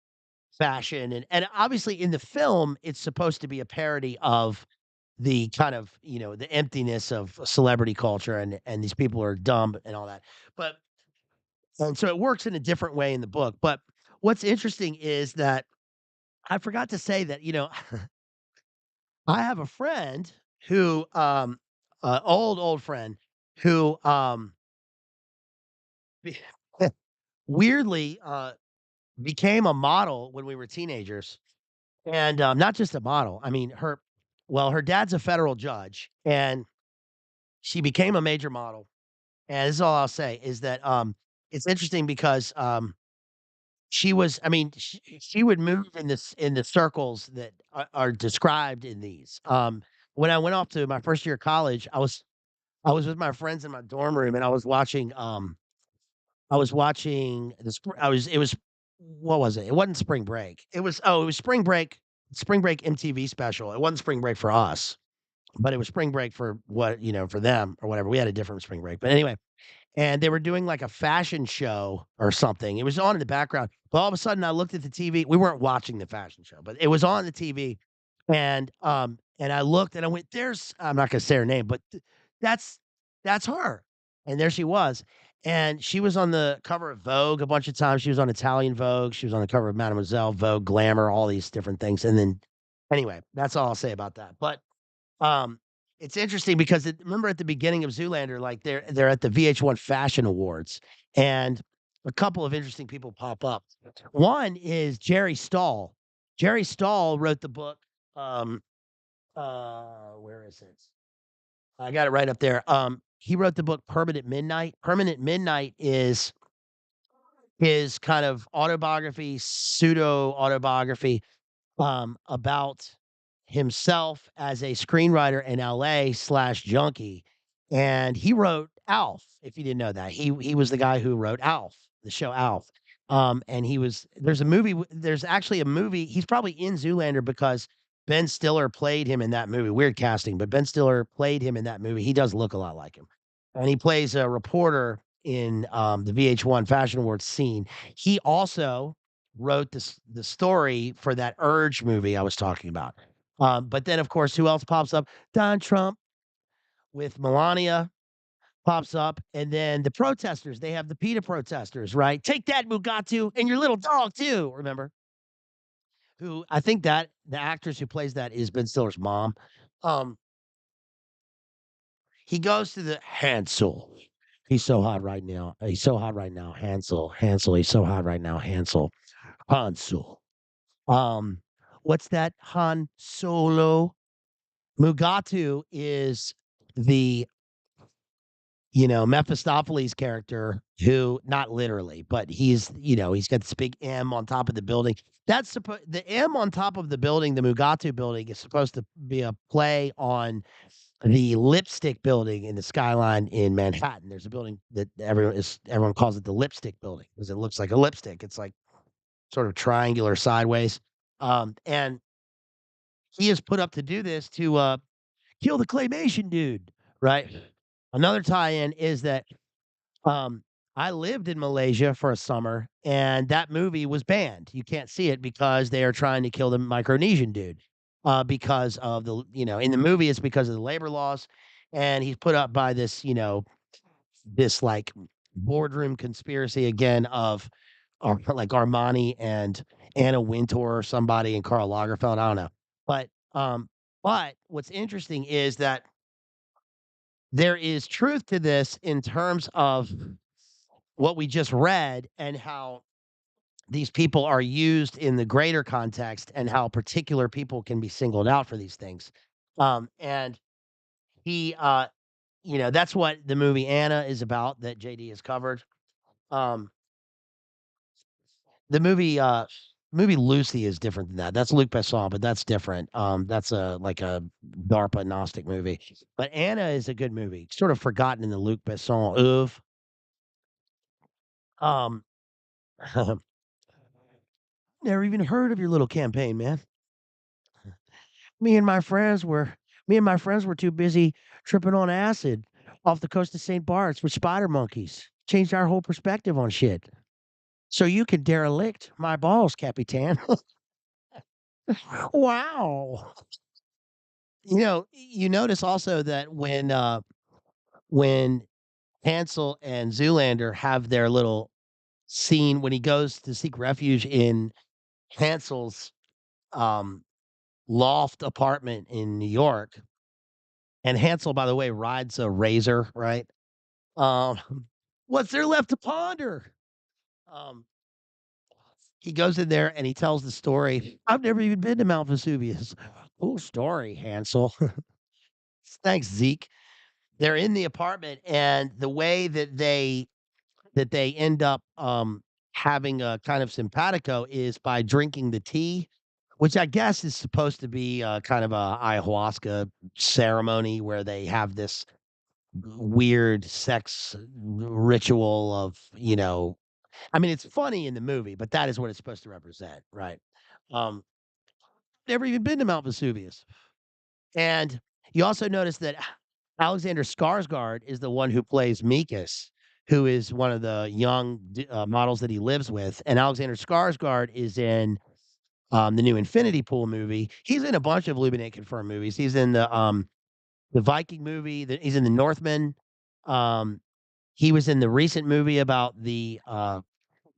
fashion, and obviously in the film it's supposed to be a parody of the kind of the emptiness of celebrity culture, and these people are dumb and all that. But and so it works in a different way in the book. But what's interesting is that I forgot to say that, I have a friend who, old friend who, be weirdly, became a model when we were teenagers, and, not just a model. I mean, her dad's a federal judge, and she became a major model, and this is all I'll say is that, it's interesting because, I mean, she would move in the circles that are described in these. When I went off to my first year of college, I was with my friends in my dorm room, and I was watching the spr I was it was what was it? It wasn't spring break. It was spring break MTV special. It wasn't spring break for us, but it was spring break for for them or whatever. We had a different spring break. But anyway, and they were doing like a fashion show or something. It was on in the background, but all of a sudden I looked at the TV. We weren't watching the fashion show, but it was on the TV, and I looked and I went, "There's," I'm not gonna say her name, but that's that's her. And there she was. And she was on the cover of Vogue a bunch of times. She was on Italian Vogue. She was on the cover of Mademoiselle, Vogue, Glamour, all these different things. And then anyway, that's all I'll say about that. But um, it's interesting because remember at the beginning of Zoolander, like they're at the VH1 Fashion Awards, and a couple of interesting people pop up. One is Jerry Stahl. Jerry Stahl wrote the book. Where is it? I got it right up there. he wrote the book Permanent Midnight. Permanent Midnight is his kind of autobiography, pseudo autobiography about himself as a screenwriter in LA slash junkie. And he wrote Alf, if you didn't know that. He was the guy who wrote Alf, the show Alf. And he was there's actually a movie, he's probably in Zoolander because Ben Stiller played him in that movie. Weird casting, but Ben Stiller played him in that movie. He does look a lot like him. And he plays a reporter in the VH1 Fashion Awards scene. He also wrote the story for that Urge movie I was talking about. But then, of course, who else pops up? Don Trump with Melania pops up, and then the protesters. They have the PETA protesters, right? Take that, Mugatu, and your little dog too. Remember? Who I think that the actress who plays that is Ben Stiller's mom. Um, he goes to the Hansel. He's so hot right now. He's so hot right now. Hansel. Hansel. He's so hot right now. Hansel. Hansel. Um, what's that? Han Solo. Mugatu is the, Mephistopheles character who, not literally, but he's got this big M on top of the building. The M on top of the building, the Mugatu building, is supposed to be a play on the Lipstick Building in the skyline in Manhattan. There's a building that everyone calls it the Lipstick Building because it looks like a lipstick. It's like sort of triangular sideways. And he is put up to do this to kill the claymation dude, right? Another tie-in is that um, I lived in Malaysia for a summer, and that movie was banned. You can't see it because they are trying to kill the Micronesian dude. Because of in the movie, it's because of the labor laws, and he's put up by this like boardroom conspiracy again of like Armani and Anna Wintour or somebody and Karl Lagerfeld. I don't know, but what's interesting is that there is truth to this in terms of what we just read and how these people are used in the greater context and how particular people can be singled out for these things. And he, that's what the movie Anna is about that JD has covered. Um, the movie Lucy is different than that. That's Luc Besson, but that's different. That's like a DARPA Gnostic movie. But Anna is a good movie, sort of forgotten in the Luc Besson oeuvre. Um, never even heard of your little campaign, man. Me and my friends were Me and my friends were too busy tripping on acid off the coast of St. Bart's with spider monkeys. Changed our whole perspective on shit. So you can derelict my balls, Capitan. Wow. You notice also that when Hansel and Zoolander have their little scene when he goes to seek refuge in Hansel's um loft apartment in New York, and Hansel, by the way, rides a razor, right? What's there left to ponder? Um, he goes in there and he tells the story. I've never even been to Mount Vesuvius. Cool story, Hansel. Thanks, Zeke. They're in the apartment, and the way that they end up having a kind of simpatico is by drinking the tea, which I guess is supposed to be kind of a ayahuasca ceremony where they have this weird sex ritual of, I mean, it's funny in the movie, but that is what it's supposed to represent, right? Um, never even been to Mount Vesuvius. And you also notice that Alexander Skarsgård is the one who plays Mikas, who is one of the young models that he lives with. And Alexander Skarsgård is in the new Infinity Pool movie. He's in a bunch of Illuminate confirmed movies. He's in the Viking movie. He's in the Northman. Um, he was in the recent movie about the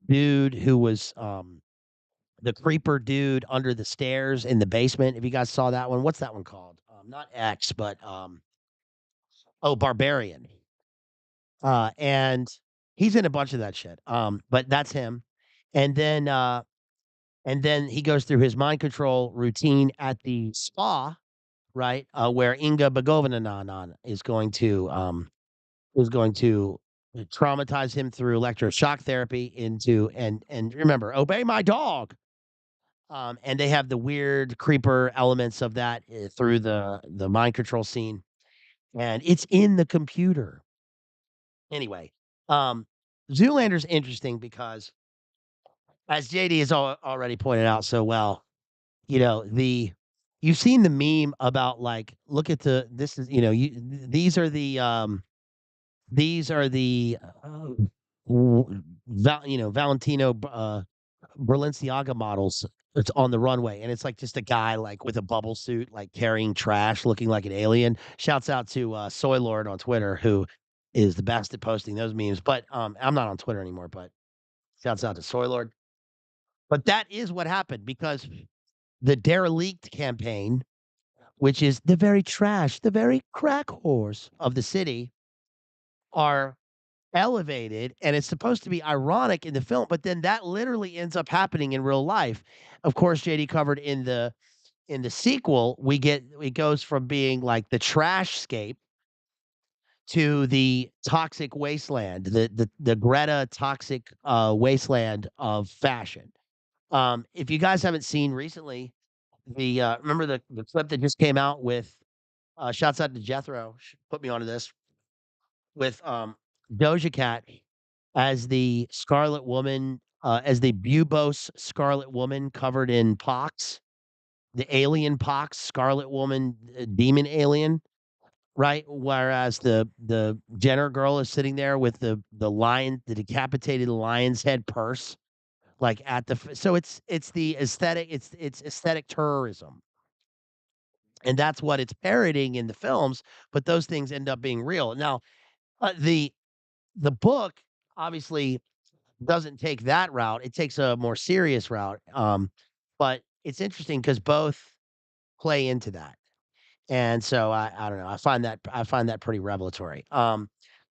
dude who was the creeper dude under the stairs in the basement. If you guys saw that one, what's that one called? Not X, but Barbarian. And he's in a bunch of that shit. But that's him. And then he goes through his mind control routine at the spa, right? Where Inga Bagovinanan is going to is going to traumatize him through electroshock therapy into and remember, obey my dog. And they have the weird creeper elements of that through the mind control scene, and it's in the computer. Anyway, um, Zoolander's interesting because, as JD has already pointed out so well, you know the you've seen the meme about like look at the this is these are the Valentino Balenciaga models. It's on the runway, and it's like just a guy like with a bubble suit, like carrying trash, looking like an alien. Shouts out to Soy Lord on Twitter, who is the best at posting those memes. But I'm not on Twitter anymore. But shouts out to Soy Lord. But that is what happened because the derelict campaign, which is the very trash, the very crack horse of the city, are elevated, and it's supposed to be ironic in the film, but then that literally ends up happening in real life. Of course, JD covered in the sequel, it goes from being like the trash scape to the toxic wasteland, the Greta toxic wasteland of fashion. If you guys haven't seen recently, remember the clip that just came out with shouts out to Jethro, put me onto this with Doja Cat as the Scarlet Woman, as the Bubos Scarlet Woman covered in pox, the alien pox, Scarlet Woman, demon alien, right? Whereas the Jenner girl is sitting there with the decapitated lion's head purse, like at so it's the aesthetic, it's aesthetic terrorism, and that's what it's parodying in the films. But those things end up being real. Now, the book obviously doesn't take that route. It takes a more serious route. But it's interesting because both play into that. And so I don't know. I find that pretty revelatory.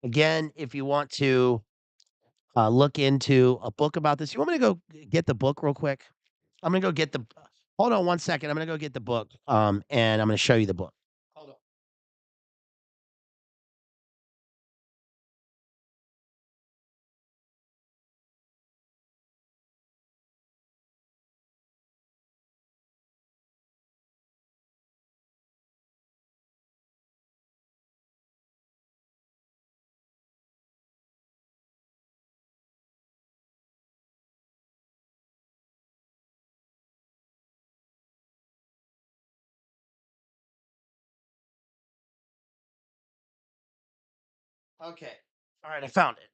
Again, if you want to look into a book about this, you want me to go get the book real quick? I'm gonna go get the. Hold on one second. I'm gonna go get the book. And I'm gonna show you the book. Hold on. Okay. All right. I found it.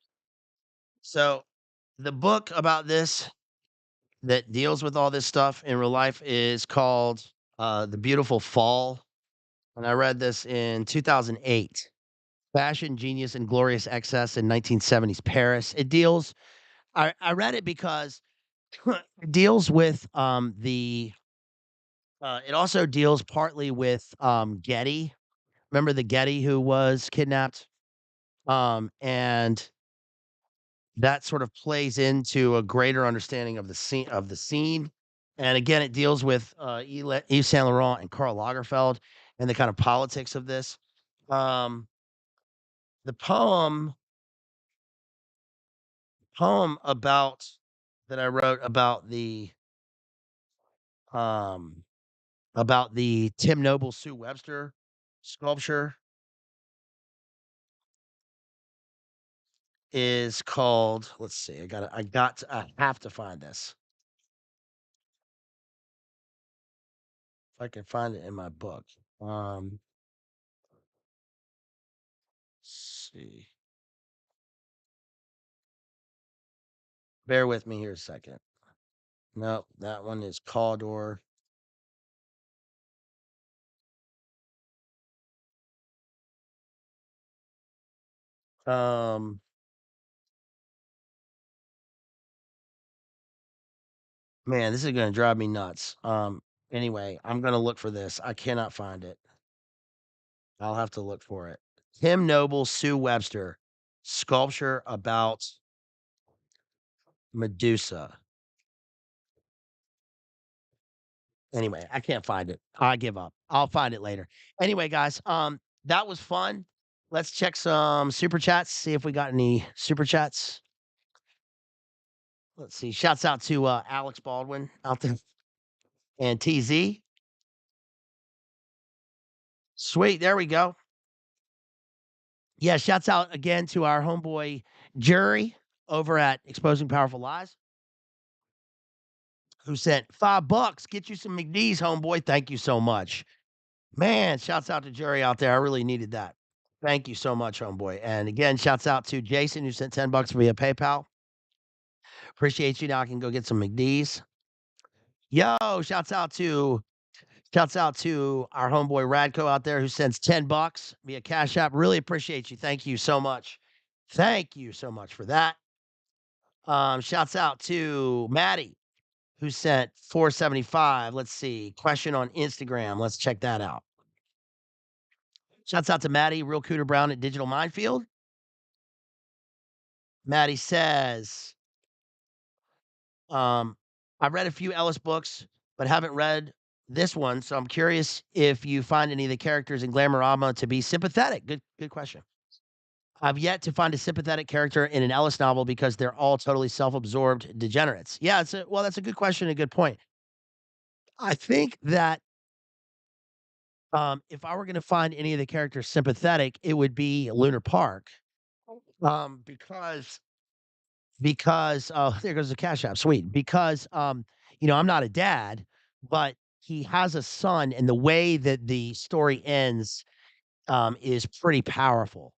So the book about this that deals with all this stuff in real life is called The Beautiful Fall. And I read this in 2008. Fashion Genius and Glorious Excess in 1970s Paris. I read it because it deals with it also deals partly with Getty. Remember the Getty who was kidnapped? And that sort of plays into a greater understanding of the scene. And again, it deals with Yves Saint Laurent and Karl Lagerfeld and the kind of politics of this. Um, the poem about that I wrote um about the Tim Noble Sue Webster sculpture is called, let's see, I have to find this. If I can find it in my book. Um let's see. Bear with me here a second. No, that one is Cawdor. Um Man, this is gonna drive me nuts. Anyway, I'm gonna look for this. I cannot find it. I'll have to look for it. Tim Noble, Sue Webster, sculpture about Medusa. Anyway, I can't find it. I give up. I'll find it later. Anyway, guys, that was fun. Let's check some super chats, see if we got any super chats. Let's see. Shouts out to Alex Baldwin out there and TZ. Sweet. There we go. Yeah. Shouts out again to our homeboy Jury over at Exposing Powerful Lies, who sent $5. Get you some McDee's, homeboy. Thank you so much. Man, shouts out to Jury out there. I really needed that. Thank you so much, homeboy. And again, shouts out to Jason who sent $10 via PayPal. Appreciate you. Now I can go get some McDee's. Yo, shouts out to our homeboy Radko out there who sends $10 via Cash App. Really appreciate you. Thank you so much. Thank you so much for that. Shouts out to Maddie who sent 475. Let's see. Question on Instagram. Let's check that out. Shouts out to Maddie, Real Cooter Brown at Digital Minefield. Maddie says, I've read a few Ellis books, but haven't read this one. So I'm curious if you find any of the characters in Glamorama to be sympathetic. Good question. I've yet to find a sympathetic character in an Ellis novel because they're all totally self-absorbed degenerates. Yeah, that's a good question, a good point. I think that if I were going to find any of the characters sympathetic, it would be Lunar Park. Because there goes the cash app, sweet. Because I'm not a dad, but he has a son, and the way that the story ends is pretty powerful.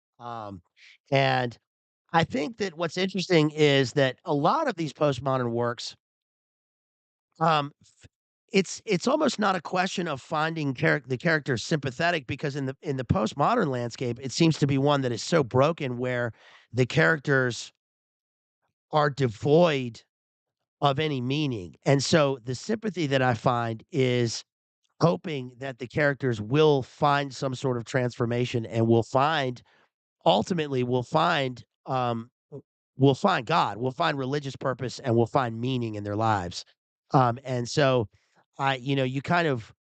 And I think that what's interesting is that a lot of these postmodern works, it's almost not a question of finding the characters sympathetic because in the postmodern landscape, it seems to be one that is so broken where the characters are devoid of any meaning. And so the sympathy that I find is hoping that the characters will find some sort of transformation and will find ultimately we'll find God, we'll find religious purpose and we'll find meaning in their lives. And so you kind of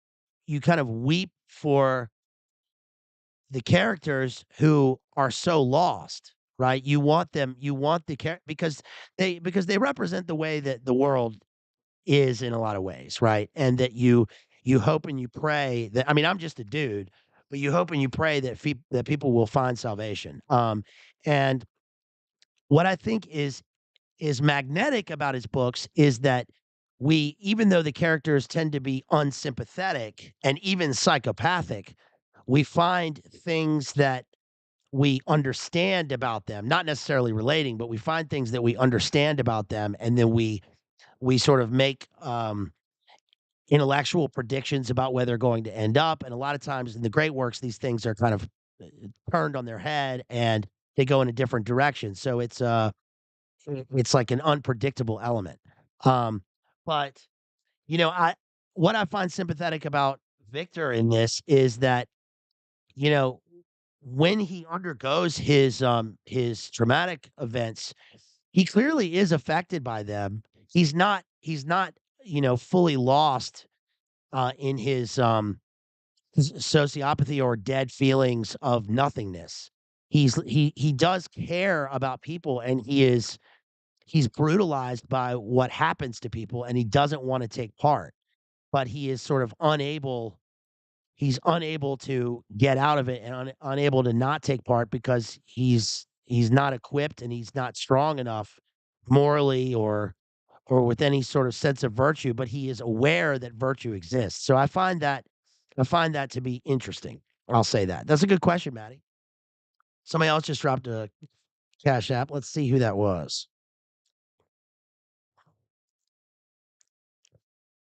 weep for the characters who are so lost, right? You want because they represent the way that the world is in a lot of ways, right? And that you hope and you pray that I'm just a dude, but you hope and you pray that people will find salvation. And what I think is magnetic about his books is that we even though the characters tend to be unsympathetic and even psychopathic, we find things that we understand about them, not necessarily relating, but we find things that we understand about them, and then we sort of make intellectual predictions about where they're going to end up. And a lot of times in the great works, these things are kind of turned on their head and they go in a different direction. So it's like an unpredictable element. Um, but I what I find sympathetic about Victor in this is that, you know, when he undergoes his traumatic events, he clearly is affected by them. He's not, fully lost in his sociopathy or dead feelings of nothingness. He does care about people, and he's brutalized by what happens to people, and he doesn't want to take part, but he is sort of unable. He's unable to get out of it and unable to not take part because he's not equipped and he's not strong enough morally or with any sort of sense of virtue, but he is aware that virtue exists. So I find that to be interesting. I'll say that. That's a good question, Maddie. Somebody else just dropped a cash app. Let's see who that was.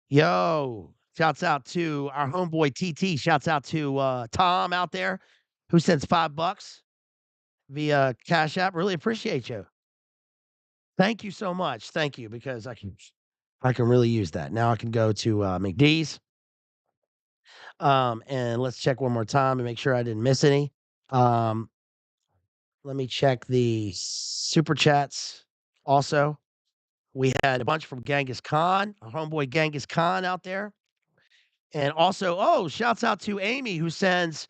Yo, shouts out to our homeboy TT. Shouts out to Tom out there who sends $5 via Cash App. Really appreciate you. Thank you so much. Thank you because I can really use that. Now I can go to McDee's. And let's check one more time and make sure I didn't miss any. Um, let me check the super chats also. We had a bunch from Genghis Khan, our homeboy Genghis Khan out there. And also, oh, shouts out to Amy who sends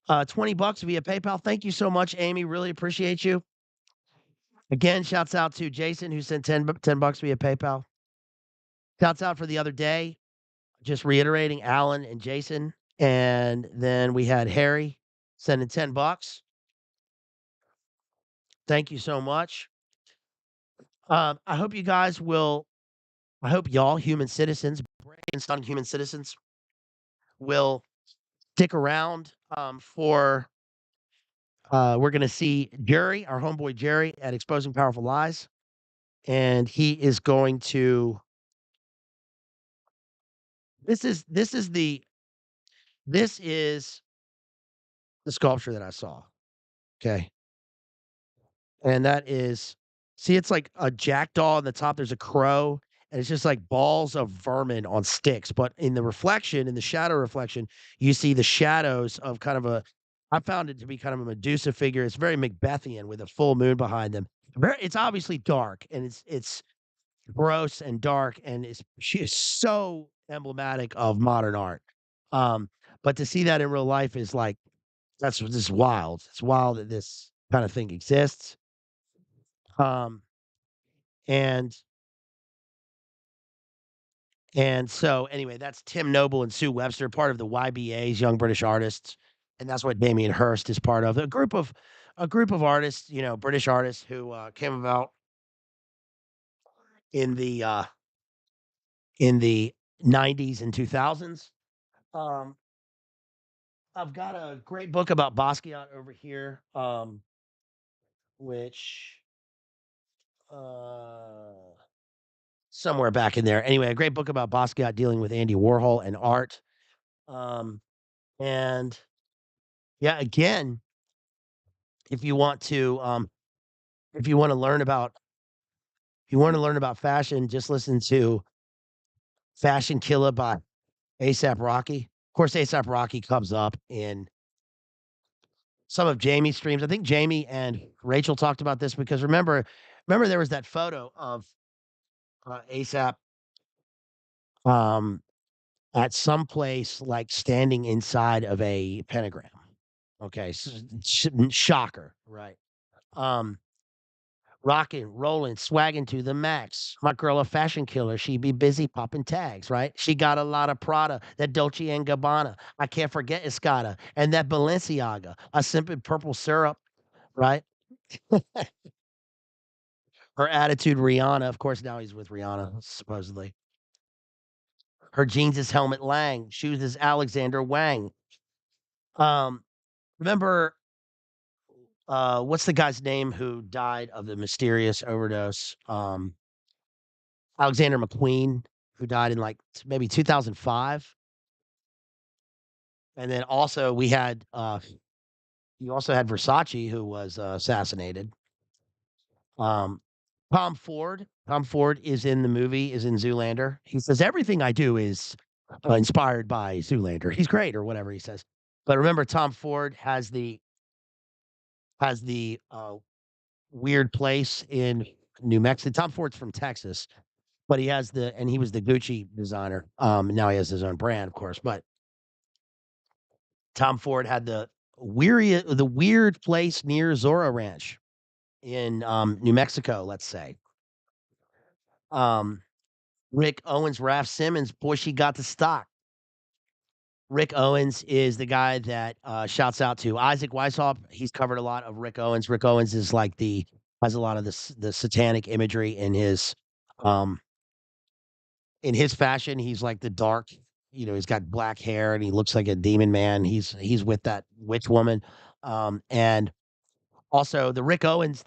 $20 via PayPal. Thank you so much, Amy. Really appreciate you. Again, shouts out to Jason who sent $10 via PayPal. Shouts out for the other day. Just reiterating, Alan and Jason. And then we had Harry sending $10. Thank you so much. I hope you guys will. I hope y'all, human citizens, brave and stunned human citizens, will stick around for. We're going to see Jerry, our homeboy Jerry, at Exposing Powerful Lies, and he is going to. This is the sculpture that I saw. Okay, and that is see, it's like a jackdaw on the top, there's a crow, and it's just like balls of vermin on sticks, but in the reflection, in the shadow reflection, you see the shadows of kind of a I found it to be kind of a Medusa figure. It's very Macbethian with a full moon behind them. It's obviously dark, and it's gross and dark, and she is so emblematic of modern art. Um, but to see that in real life is like that's just wild. It's wild that this kind of thing exists. Um, and so anyway, that's Tim Noble and Sue Webster, part of the YBA's Young British Artists, and that's what Damien Hirst is part of. A group of artists, British artists who came about in the 90s and 2000s. Um, I've got a great book about Basquiat over here, which uh somewhere back in there. Anyway, a great book about Basquiat dealing with Andy Warhol and art. Um, and yeah, again, if you want to, if you want to learn about, if you want to learn about fashion, just listen to "Fashion Killer" by ASAP Rocky. Of course, ASAP Rocky comes up in some of Jamie's streams. I think Jamie and Rachel talked about this because remember there was that photo of ASAP um, at some place like standing inside of a pentagram. Okay, shocker, right? Um, Rocking, rolling, swagging to the max. My girl a fashion killer. She be busy popping tags, right? She got a lot of Prada, that Dolce& and Gabbana. I can't forget Escada and that Balenciaga, a simple purple syrup, right? Her attitude, Rihanna. Of course, now he's with Rihanna, supposedly. Her jeans is Helmut Lang. Shoes is Alexander Wang. Um, remember, what's the guy's name who died of the mysterious overdose? Alexander McQueen, who died in like maybe 2005. And then also we had you also had Versace who was assassinated. Um, Tom Ford is in the movie, is in Zoolander. He says everything I do is inspired by Zoolander. He's great or whatever he says. But remember, Tom Ford has the weird place in New Mexico. Tom Ford's from Texas, but he was the Gucci designer. Now he has his own brand, of course. But Tom Ford had the weird place near Zorro Ranch in New Mexico, let's say. Um, Rick Owens, Raph Simmons, boy, she got the stock. Rick Owens is the guy that shouts out to Isaac Weishaupt. He's covered a lot of Rick Owens. Rick Owens is like has a lot of the satanic imagery um in his fashion. He's like the dark, he's got black hair and he looks like a demon man. He's with that witch woman. And also the Rick Owens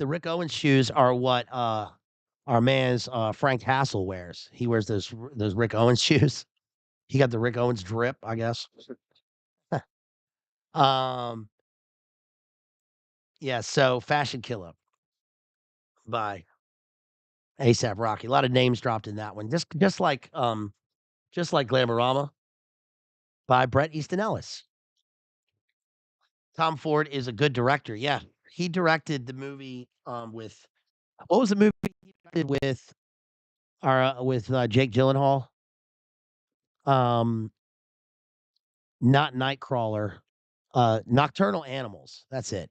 shoes are what our man's Frank Hassel wears. He wears those Rick Owens shoes. He got the Rick Owens drip, I guess. um yeah, so Fashion Killer by ASAP Rocky. A lot of names dropped in that one. Just like Glamorama by Bret Easton Ellis. Tom Ford is a good director. Yeah. He directed the movie with what was the movie he did with Jake Gyllenhaal? Um Not Nightcrawler. Nocturnal Animals. That's it.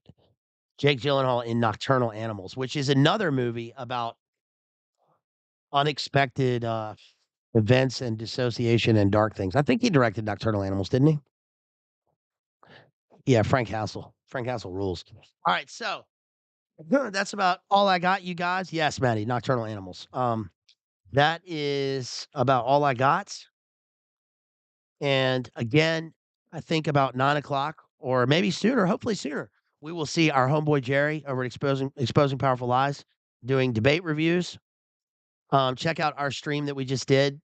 Jake Gyllenhaal in Nocturnal Animals, which is another movie about unexpected events and dissociation and dark things. I think he directed Nocturnal Animals, didn't he? Yeah, Frank Castle. Frank Castle rules. All right, so that's about all I got, you guys. Yes, Maddie, Nocturnal Animals. That is about all I got. And again, I think about 9 o'clock or maybe sooner, hopefully sooner, we will see our homeboy Jerry over at Exposing Powerful Lies doing debate reviews. Check out our stream that we just did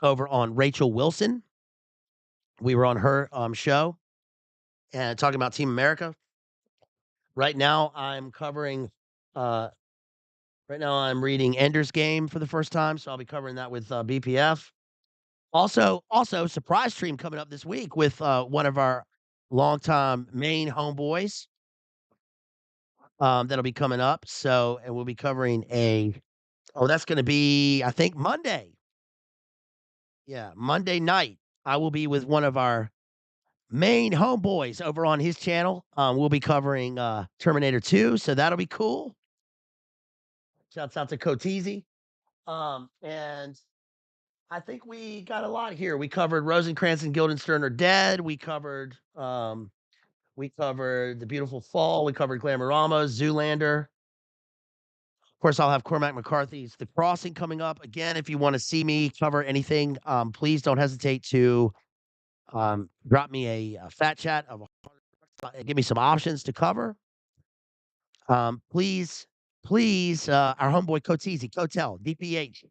over on Rachel Wilson. We were on her show and talking about Team America. Right now, I'm covering. Right now, I'm reading Ender's Game for the first time, so I'll be covering that with BPF. Also, surprise stream coming up this week with one of our longtime Maine homeboys. That'll be coming up. So, and we'll be covering a. Oh, that's going to be I think Monday. Yeah, Monday night. I will be with one of our main homeboys over on his channel. We'll be covering Terminator 2, so that'll be cool. Shouts out to Coteasy. And I think we got a lot here. We covered Rosencrantz and Guildenstern are dead. We covered The Beautiful Fall. We covered Glamorama, Zoolander. Of course, I'll have Cormac McCarthy's The Crossing coming up. Again, if you want to see me cover anything, please don't hesitate to drop me a fat chat of give me some options to cover. Please, our homeboy Coteasy, Cotel, DPH.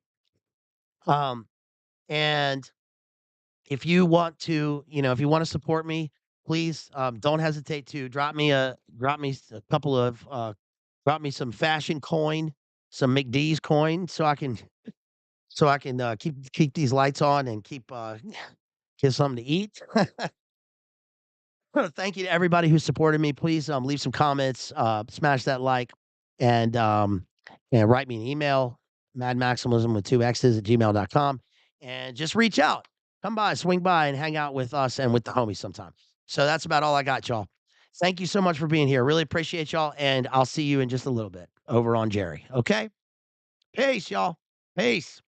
And if you want to, if you want to support me, please don't hesitate to drop me a couple of drop me some fashion coin, some McD's coin, so I can keep these lights on and keep get something to eat. Thank you to everybody who supported me. Please leave some comments, smash that like, and write me an email, madmaximalism with 2x's at gmail.com, and just reach out. Come by, swing by, and hang out with us and with the homies sometime. So that's about all I got, y'all. Thank you so much for being here. Really appreciate y'all, and I'll see you in just a little bit over on Jerry. Okay? Peace, y'all. Peace.